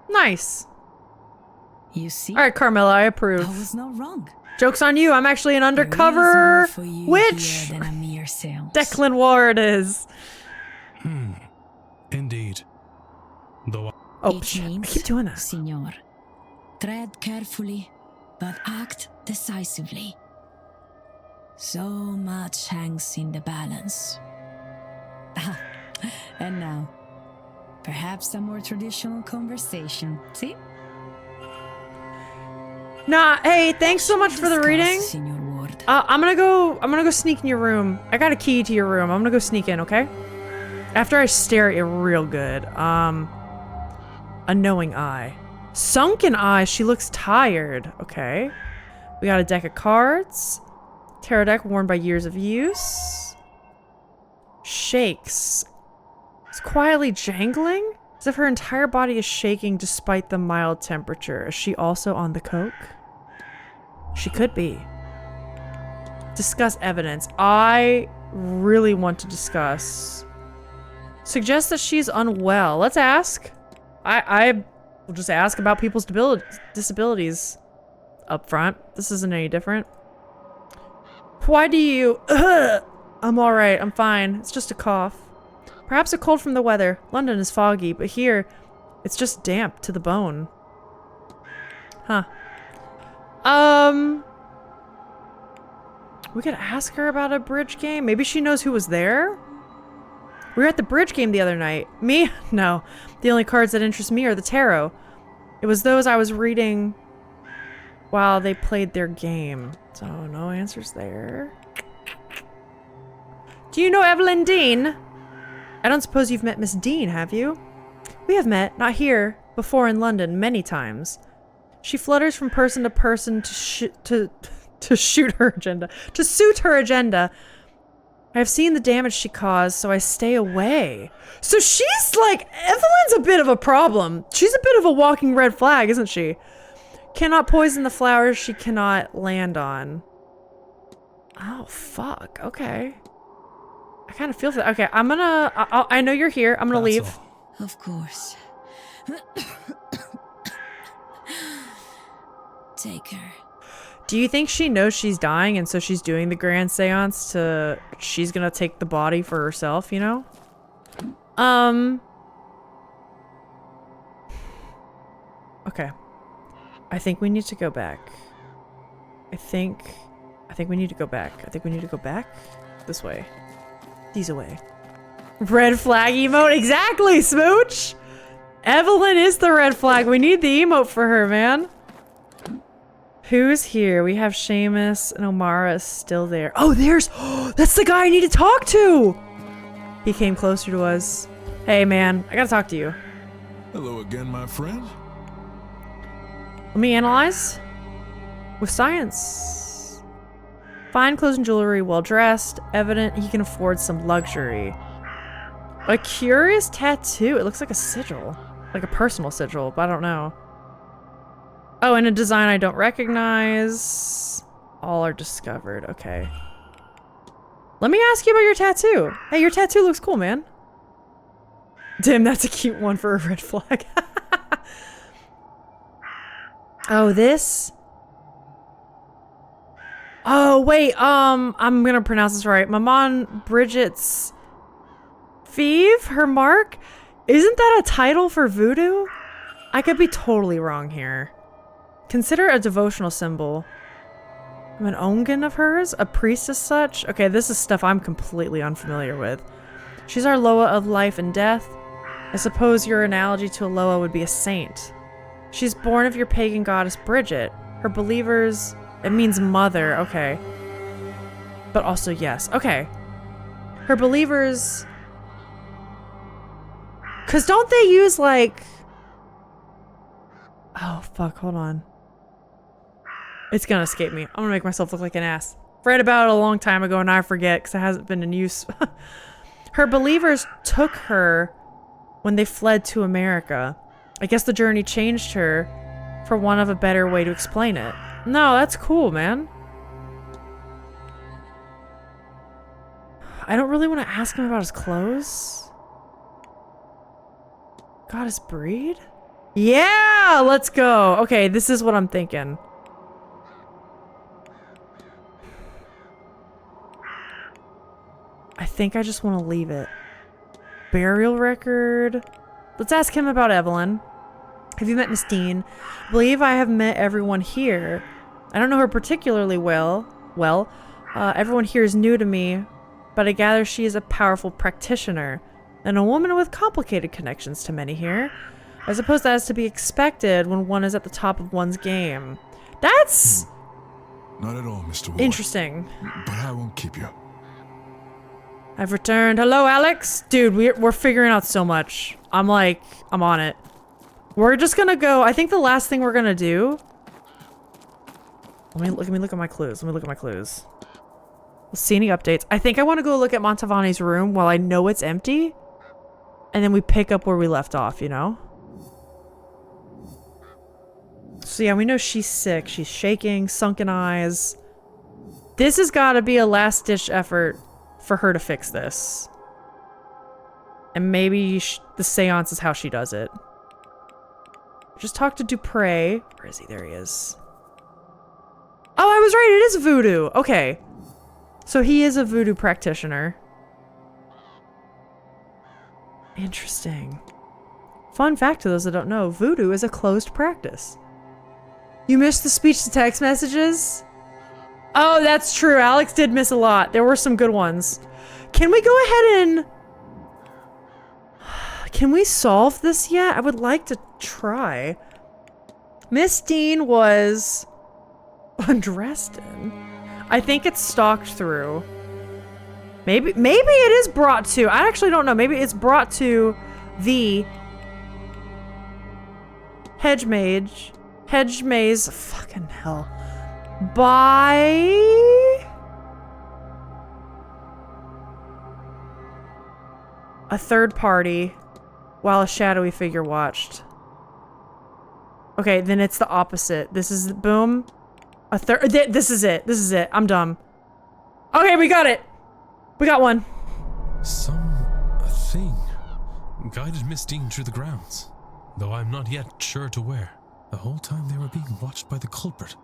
Nice. You see? All right, Carmela, I approve. I was not wrong. Joke's on you. I'm actually an undercover witch. Than a mere seance. Declan Ward is. Indeed. Though Oh, It shit. I means, keep doing that. Senor, tread carefully, but act decisively. So much hangs in the balance. And now, perhaps a more traditional conversation. See? Nah, hey, thanks so much for the Discuss, reading. Senor Ward. I'm gonna go sneak in your room. I got a key to your room. I'm gonna go sneak in, okay? After I stare at you real good. A knowing eye. Sunken eye, she looks tired. Okay. We got a deck of cards. Tarot deck worn by years of use. Shakes. It's quietly jangling, as if her entire body is shaking despite the mild temperature. Is she also on the coke? She could be. Discuss evidence. I really want to discuss. Suggest that she's unwell. Let's ask. I will just ask about people's disabilities up front. This isn't any different. Why do you... I'm alright. I'm fine. It's just a cough. Perhaps a cold from the weather. London is foggy, but here, it's just damp to the bone. Huh. We could ask her about a bridge game. Maybe she knows who was there? We were at the bridge game the other night. Me? No. The only cards that interest me are the tarot. It was those I was reading while they played their game. So, no answers there. Do you know Evelyn Dean? I don't suppose you've met Miss Dean, have you? We have met, not here, before in London, many times. She flutters from person to person to shoot her agenda. To suit her agenda. I have seen the damage she caused, so I stay away. So she's like, Evelyn's a bit of a problem. She's a bit of a walking red flag, isn't she? Cannot poison the flowers she cannot land on. Oh, fuck. Okay. I kind of feel for that. Okay, I'm gonna... I know you're here. I'm gonna leave. Of course. take her. Do you think she knows she's dying and so she's doing the grand seance to... She's gonna take the body for herself, you know? Okay. I think we need to go back. I think we need to go back. I think we need to go back this way. These away. Red flag emote. Exactly, Smooch. Evelyn is the red flag. We need the emote for her, man. Who's here? We have Seamus and Omara is still there. Oh, there's... that's the guy I need to talk to! He came closer to us. Hey, man. I gotta talk to you. Hello again, my friend. Let me analyze. With science. Fine clothes and jewelry, well dressed. Evident he can afford some luxury. A curious tattoo. It looks like a sigil. Like a personal sigil, but I don't know. Oh, and a design I don't recognize. All are discovered. Okay. Let me ask you about your tattoo. Hey, your tattoo looks cool, man. Damn, that's a cute one for a red flag. Oh, this? Oh, wait, I'm gonna pronounce this right. Maman Bridget's Fieve? Her mark? Isn't that a title for voodoo? I could be totally wrong here. Consider a devotional symbol. I'm an ongen of hers? A priest as such? Okay, this is stuff I'm completely unfamiliar with. She's our Loa of life and death. I suppose your analogy to a Loa would be a saint. She's born of your pagan goddess Bridget. Her believers... It means mother, okay. But also yes, okay. Her believers... Cause don't they use like... Oh fuck, hold on. It's gonna escape me. I'm gonna make myself look like an ass. Read about it a long time ago and I forget because it hasn't been in use. Her believers took her when they fled to America. I guess the journey changed her, for want of a better way to explain it. No, that's cool, man. I don't really want to ask him about his clothes. Goddess breed? Yeah, let's go. Okay, this is what I'm thinking. I think I just want to leave it. Burial record. Let's ask him about Evelyn. Have you met Miss Dean? I believe I have met everyone here. I don't know her particularly well. Everyone here is new to me, but I gather she is a powerful practitioner and a woman with complicated connections to many here. I suppose that is to be expected when one is at the top of one's game. That's... Not at all, Mr. Ward. Interesting. But I won't keep you. I've returned. Hello, Alex? Dude, we're figuring out so much. I'm on it. We're just gonna go... I think the last thing we're gonna do... Let me look at my clues. Let's see any updates. I think I want to go look at Montavani's room while I know it's empty. And then we pick up where we left off, you know? So yeah, we know she's sick. She's shaking, sunken eyes. This has got to be a last-ditch effort for her to fix this. And maybe the seance is how she does it. Just talk to Dupre. Where is he? There he is. Oh, I was right. It is voodoo. Okay. So he is a voodoo practitioner. Interesting. Fun fact to those that don't know, voodoo is a closed practice. You missed the speech-to-text messages? Oh, that's true. Alex did miss a lot. There were some good ones. Can we go ahead and... Can we solve this yet? I would like to try. Miss Dean was undressed in. I think it's stalked through. Maybe it is brought to... I actually don't know. Maybe it's brought to the hedge maze. Fucking hell. By a third party while a shadowy figure watched. Okay, then it's the opposite. This is boom. A third. This is it. This is it. I'm dumb. Okay, we got it. We got one. A thing guided Miss Dean through the grounds, though I'm not yet sure to where. The whole time they were being watched by the culprit.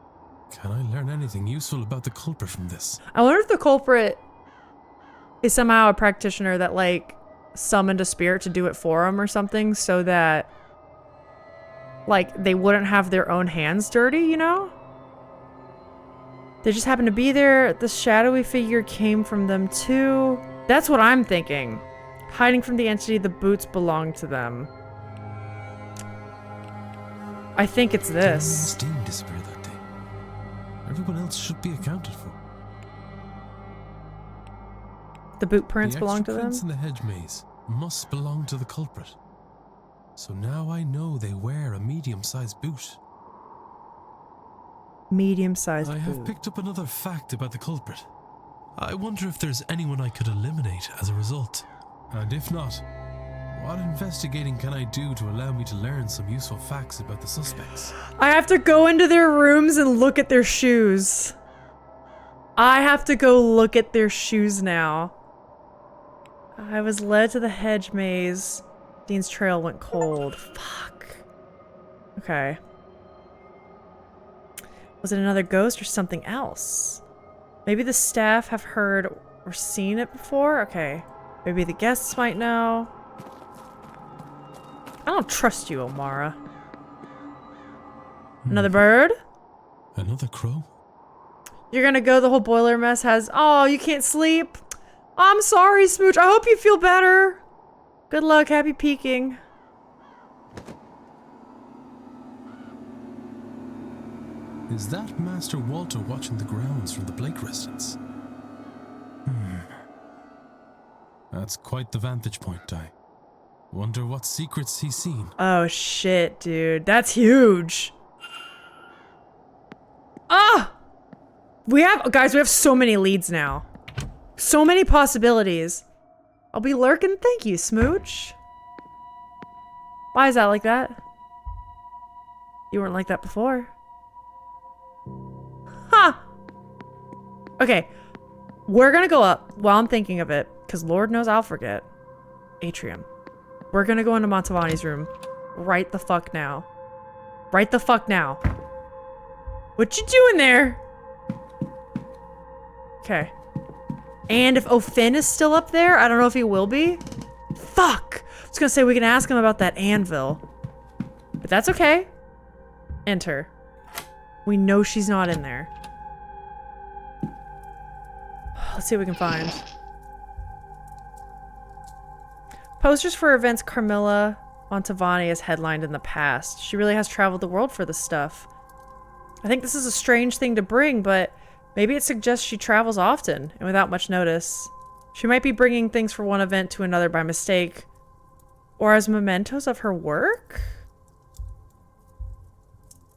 Can I learn anything useful about the culprit from this? I wonder if the culprit is somehow a practitioner that, like, summoned a spirit to do it for him or something so that, like, they wouldn't have their own hands dirty, you know? They just happened to be there. The shadowy figure came from them too. That's what I'm thinking. Hiding from the entity, the boots belong to them. I think it's this. Dean disappeared that day. Everyone else should be accounted for. The boot prints belong to The them? prints in the hedge maze must belong to the culprit. So now I know they wear a medium-sized boot. Medium-sized I boot. have picked up another fact about the culprit. I wonder if there's anyone I could eliminate as a result. And if not, what investigating can I do to allow me to learn some useful facts about the suspects? I have to go into their rooms and look at their shoes. I have to go look at their shoes now. I was led to the hedge maze. Dean's trail went cold. Fuck. Okay. Was it another ghost or something else? Maybe the staff have heard or seen it before? Okay. Maybe the guests might know. I don't trust you, O'Mara. Another bird? Another crow? You're gonna go, the whole boiler mess has... Oh, you can't sleep? I'm sorry, Smooch. I hope you feel better. Good luck. Happy peeking. Is that Master Walter watching the grounds from the Blake residence? That's quite the vantage point, I wonder what secrets he's seen. Oh, shit, dude. That's huge. Ah! Guys, we have so many leads now. So many possibilities. I'll be lurking. Thank you, Smooch. Why is that like that? You weren't like that before. Huh. Okay. We're gonna go up while I'm thinking of it, because Lord knows I'll forget. Atrium. We're gonna go into Montavani's room. Right the fuck now. Right the fuck now. What you doing there? Okay. And if O'Finn is still up there, I don't know if he will be. Fuck! I was gonna say we can ask him about that anvil. But that's okay. Enter. We know she's not in there. Let's see what we can find. Posters for events Carmilla Montavani has headlined in the past. She really has traveled the world for this stuff. I think this is a strange thing to bring, but maybe it suggests she travels often and without much notice. She might be bringing things from one event to another by mistake. Or as mementos of her work?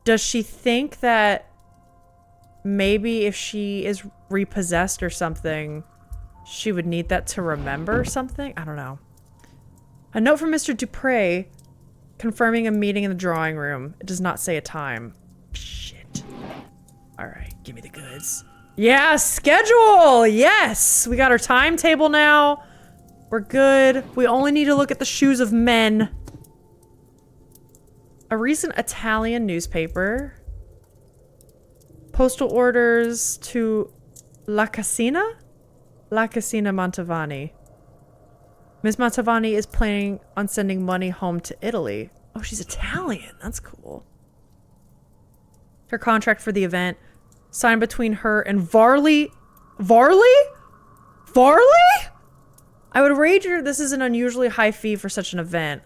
Does she think that maybe if she is repossessed or something, she would need that to remember something? I don't know. A note from Mr. Dupre confirming a meeting in the drawing room. It does not say a time. Shit. Alright, give me the goods. Yeah, schedule! Yes! We got our timetable now. We're good. We only need to look at the shoes of men. A recent Italian newspaper. Postal orders to La Casina? La Casina Montavani. Miss Montavani is planning on sending money home to Italy. Oh, she's Italian. That's cool. Her contract for the event signed between her and Varley. Varley? Varley? I would wager this is an unusually high fee for such an event.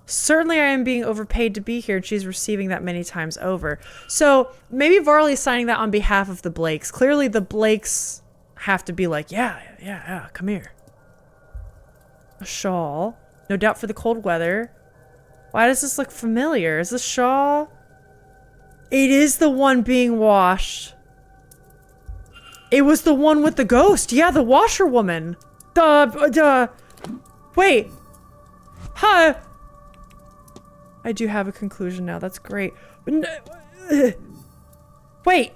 Certainly I am being overpaid to be here, and she's receiving that many times over. So maybe Varley's signing that on behalf of the Blakes. Clearly the Blakes have to be like, yeah, come here. A shawl. No doubt for the cold weather. Why does this look familiar? Is this shawl? It is the one being washed. It was the one with the ghost. Yeah, the washerwoman. Wait. Huh. I do have a conclusion now. That's great. Wait.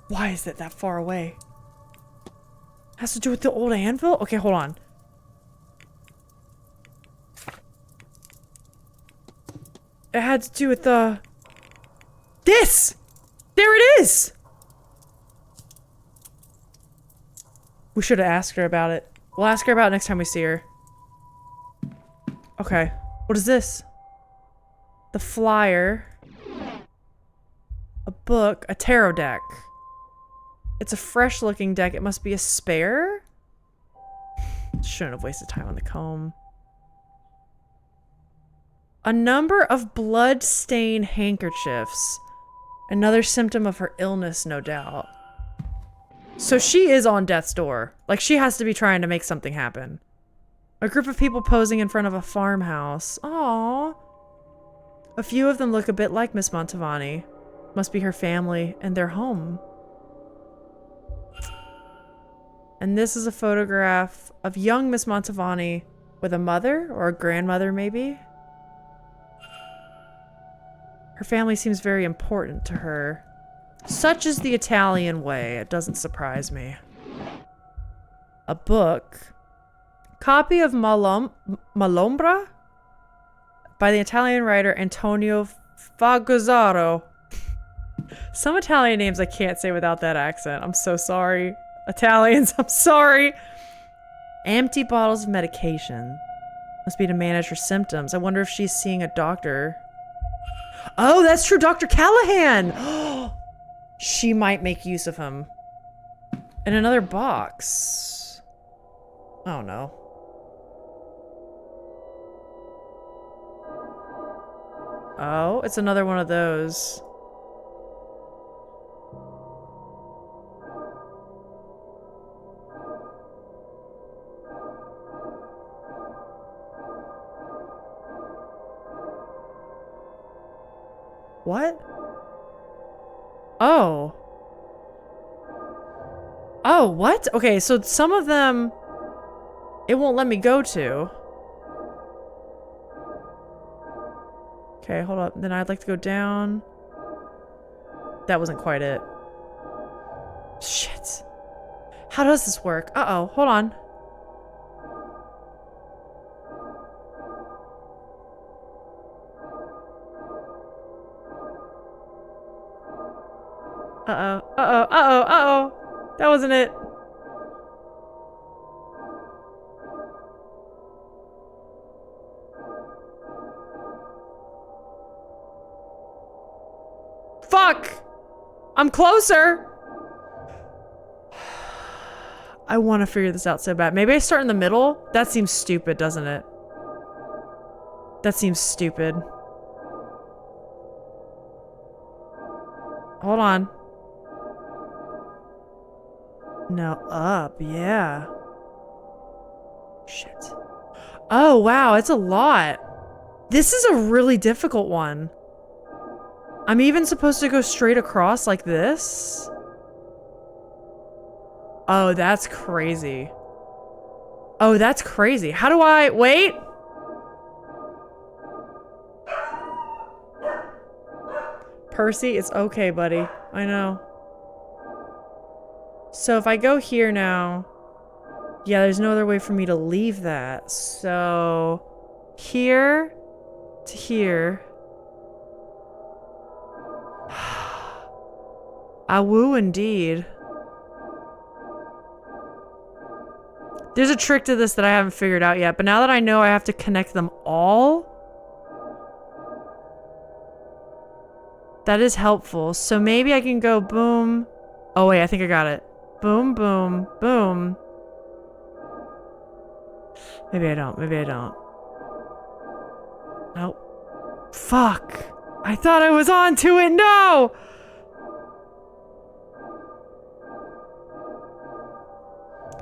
Why is it that far away? Has to do with the old anvil? Okay, hold on. It had to do with the... This! There it is! We should have asked her about it. We'll ask her about it next time we see her. Okay. What is this? The flyer. A book. A tarot deck. It's a fresh looking deck. It must be a spare? Shouldn't have wasted time on the comb. A number of blood-stained handkerchiefs. Another symptom of her illness, no doubt. So she is on death's door. Like, she has to be trying to make something happen. A group of people posing in front of a farmhouse. Aww. A few of them look a bit like Miss Montavani. Must be her family and their home. And this is a photograph of young Miss Montavani with a mother or a grandmother, maybe. Her family seems very important to her. Such is the Italian way. It doesn't surprise me. A book. Copy of Malombra by the Italian writer Antonio Fagozaro. Some Italian names I can't say without that accent. I'm so sorry. Italians, I'm sorry. Empty bottles of medication. Must be to manage her symptoms. I wonder if she's seeing a doctor. Oh, that's true. Dr. Callahan. She might make use of him. In another box. Oh no. Oh, it's another one of those. What? Oh. Oh, what? Okay, so some of them it won't let me go to. Okay, hold up. Then I'd like to go down. That wasn't quite it. Shit. How does this work? Uh-oh, hold on. Uh-oh, uh-oh, uh-oh, uh-oh. That wasn't it. Fuck! I'm closer! I want to figure this out so bad. Maybe I start in the middle? That seems stupid, doesn't it? That seems stupid. Hold on. No, up, yeah. Shit. Oh, wow, it's a lot. This is a really difficult one. I'm even supposed to go straight across like this? Oh, that's crazy. Oh, that's crazy. How do I... Wait! Percy, it's okay, buddy. I know. So if I go here now... Yeah, there's no other way for me to leave that. So... Here... to here... I woo indeed. There's a trick to this that I haven't figured out yet, but now that I know I have to connect them all, that is helpful. So maybe I can go boom. Oh wait, I think I got it. Boom, boom, boom. Maybe I don't, maybe I don't. Nope. Fuck. I thought I was onto it, no!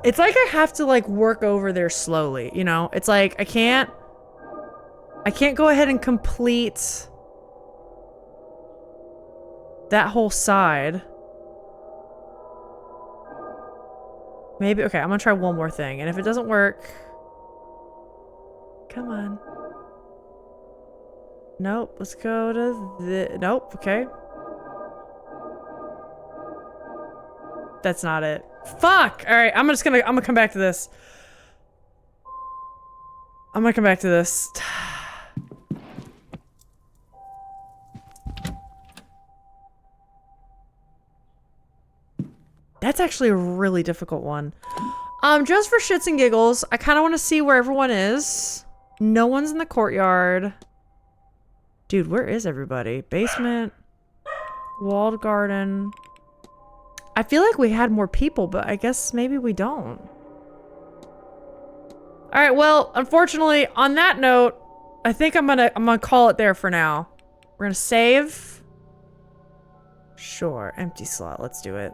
It's like I have to like work over there slowly, you know? It's like I can't go ahead and complete that whole side. Maybe, okay, I'm gonna try one more thing, and if it doesn't work, come on. Nope, let's go to the, nope, okay. That's not it. Fuck! Alright, I'm gonna come back to this. I'm gonna come back to this. That's actually a really difficult one. Just for shits and giggles, I kind of want to see where everyone is. No one's in the courtyard. Dude, where is everybody? Basement. Walled garden. I feel like we had more people, but I guess maybe we don't. All right, well, unfortunately, on that note, I think I'm gonna call it there for now. We're gonna save. Sure, empty slot. Let's do it.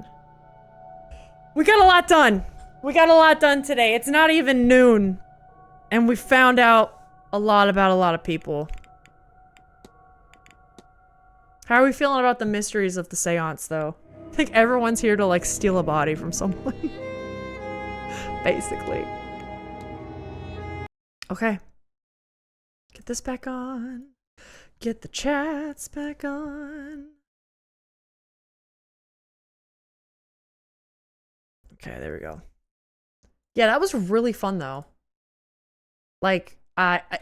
We got a lot done. We got a lot done today. It's not even noon, and we found out a lot about a lot of people. How are we feeling about the mysteries of the seance, though? I think everyone's here to, like, steal a body from someone. Basically. Okay. Get this back on. Get the chats back on. Okay, there we go. Yeah, that was really fun, though. Like,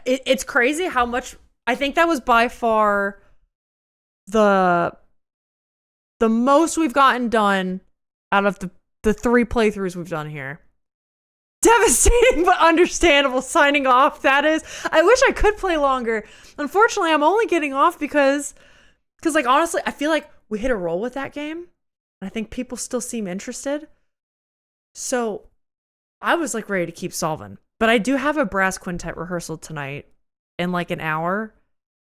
it's crazy how much... I think that was by far the most we've gotten done out of the 3 playthroughs we've done here. Devastating but understandable. Signing off, that is. I wish I could play longer. Unfortunately, I'm only getting off because like, honestly, I feel like we hit a roll with that game. And I think people still seem interested. So I was like ready to keep solving. But I do have a brass quintet rehearsal tonight in like an hour.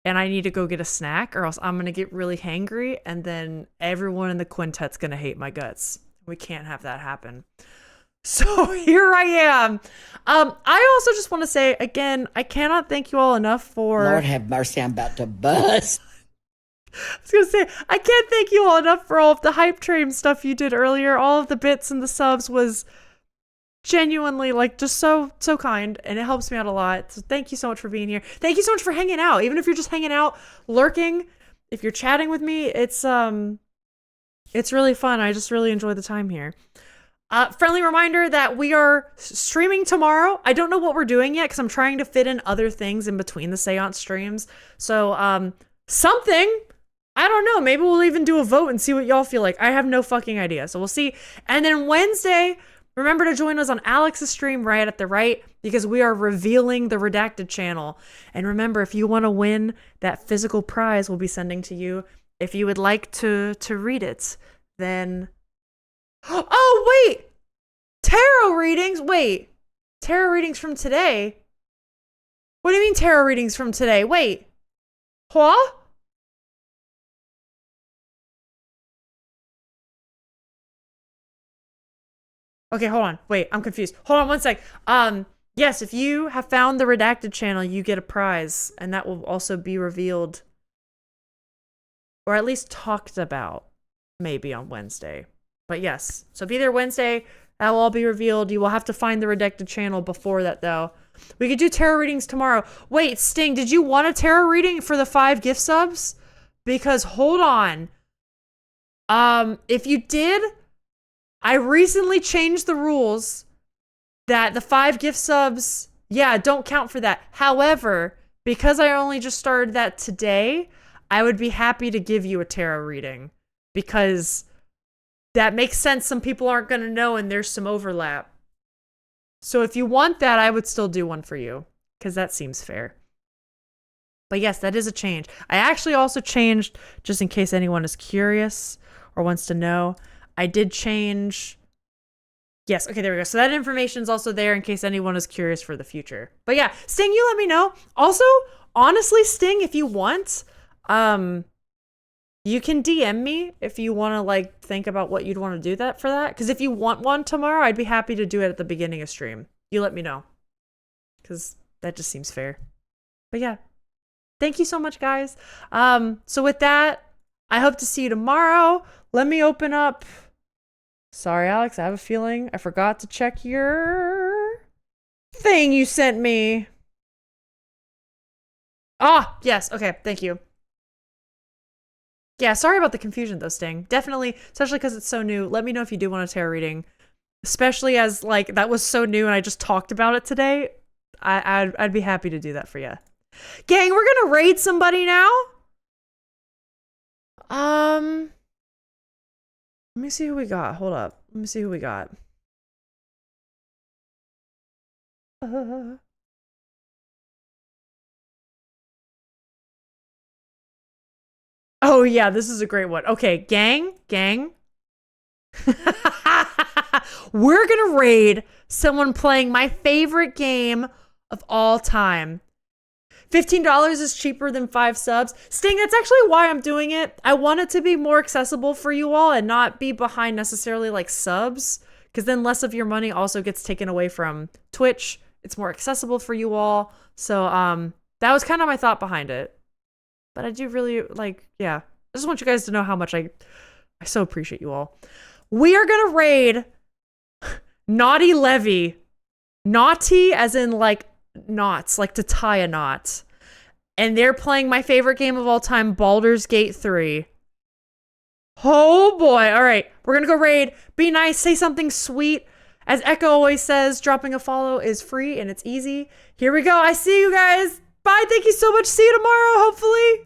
And I need to go get a snack or else I'm going to get really hangry. And then everyone in the quintet's going to hate my guts. We can't have that happen. So here I am. I also just want to say, again, I cannot thank you all enough for... Lord have mercy, I'm about to bust. I was going to say, I can't thank you all enough for all of the hype train stuff you did earlier. All of the bits and the subs was genuinely, like, just so kind. And it helps me out a lot. So thank you so much for being here. Thank you so much for hanging out. Even if you're just hanging out, lurking, if you're chatting with me, it's really fun. I just really enjoy the time here. Friendly reminder that we are streaming tomorrow. I don't know what we're doing yet because I'm trying to fit in other things in between the seance streams. So, something, I don't know. Maybe we'll even do a vote and see what y'all feel like. I have no fucking idea. So we'll see. And then Wednesday, remember to join us on Alex's stream right at the right because we are revealing the redacted channel. And remember, if you want to win that physical prize we'll be sending to you, if you would like to read it, then... Oh, wait! Tarot readings? Wait. Tarot readings from today? What do you mean tarot readings from today? Wait. What? Okay, hold on. Wait, I'm confused. Hold on one sec. Yes, if you have found the redacted channel, you get a prize, and that will also be revealed, or at least talked about, maybe on Wednesday. But yes, so be there Wednesday. That will all be revealed. You will have to find the redacted channel before that, though. We could do tarot readings tomorrow. Wait, Sting, did you want a tarot reading for the 5 gift subs? Because, hold on. If you did, I recently changed the rules that the 5 gift subs, yeah, don't count for that. However, because I only just started that today, I would be happy to give you a tarot reading. Because... that makes sense. Some people aren't going to know and there's some overlap. So if you want that, I would still do one for you because that seems fair. But yes, that is a change. I actually also changed, just in case anyone is curious or wants to know, I did change. Yes, okay, there we go. So that information is also there in case anyone is curious for the future. But yeah, Sting, you let me know. Also, honestly, Sting, if you want, you can DM me if you want to, like, think about what you'd want to do that for that. Because if you want one tomorrow, I'd be happy to do it at the beginning of stream. You let me know. Because that just seems fair. But yeah. Thank you so much, guys. So with that, I hope to see you tomorrow. Let me open up. Sorry, Alex. I have a feeling I forgot to check your thing you sent me. Ah, yes. Okay. Thank you. Yeah, sorry about the confusion though, Sting. Definitely, especially because it's so new. Let me know if you do want a tarot reading. Especially as, like, that was so new and I just talked about it today. I'd be happy to do that for you. Gang, we're gonna raid somebody now. Let me see who we got. Hold up. Let me see who we got. Oh yeah, this is a great one. Okay, gang. We're gonna raid someone playing my favorite game of all time. $15 is cheaper than 5 subs. Sting, that's actually why I'm doing it. I want it to be more accessible for you all and not be behind necessarily like subs, because then less of your money also gets taken away from Twitch. It's more accessible for you all. So that was kind of my thought behind it. But I do really yeah. I just want you guys to know how much I so appreciate you all. We are gonna raid Naughty Levy. Naughty as in like knots, like to tie a knot. And they're playing my favorite game of all time, Baldur's Gate 3. Oh boy. All right. We're gonna go raid. Be nice. Say something sweet. As Echo always says, dropping a follow is free and it's easy. Here we go. I see you guys. Bye. Thank you so much. See you tomorrow, hopefully.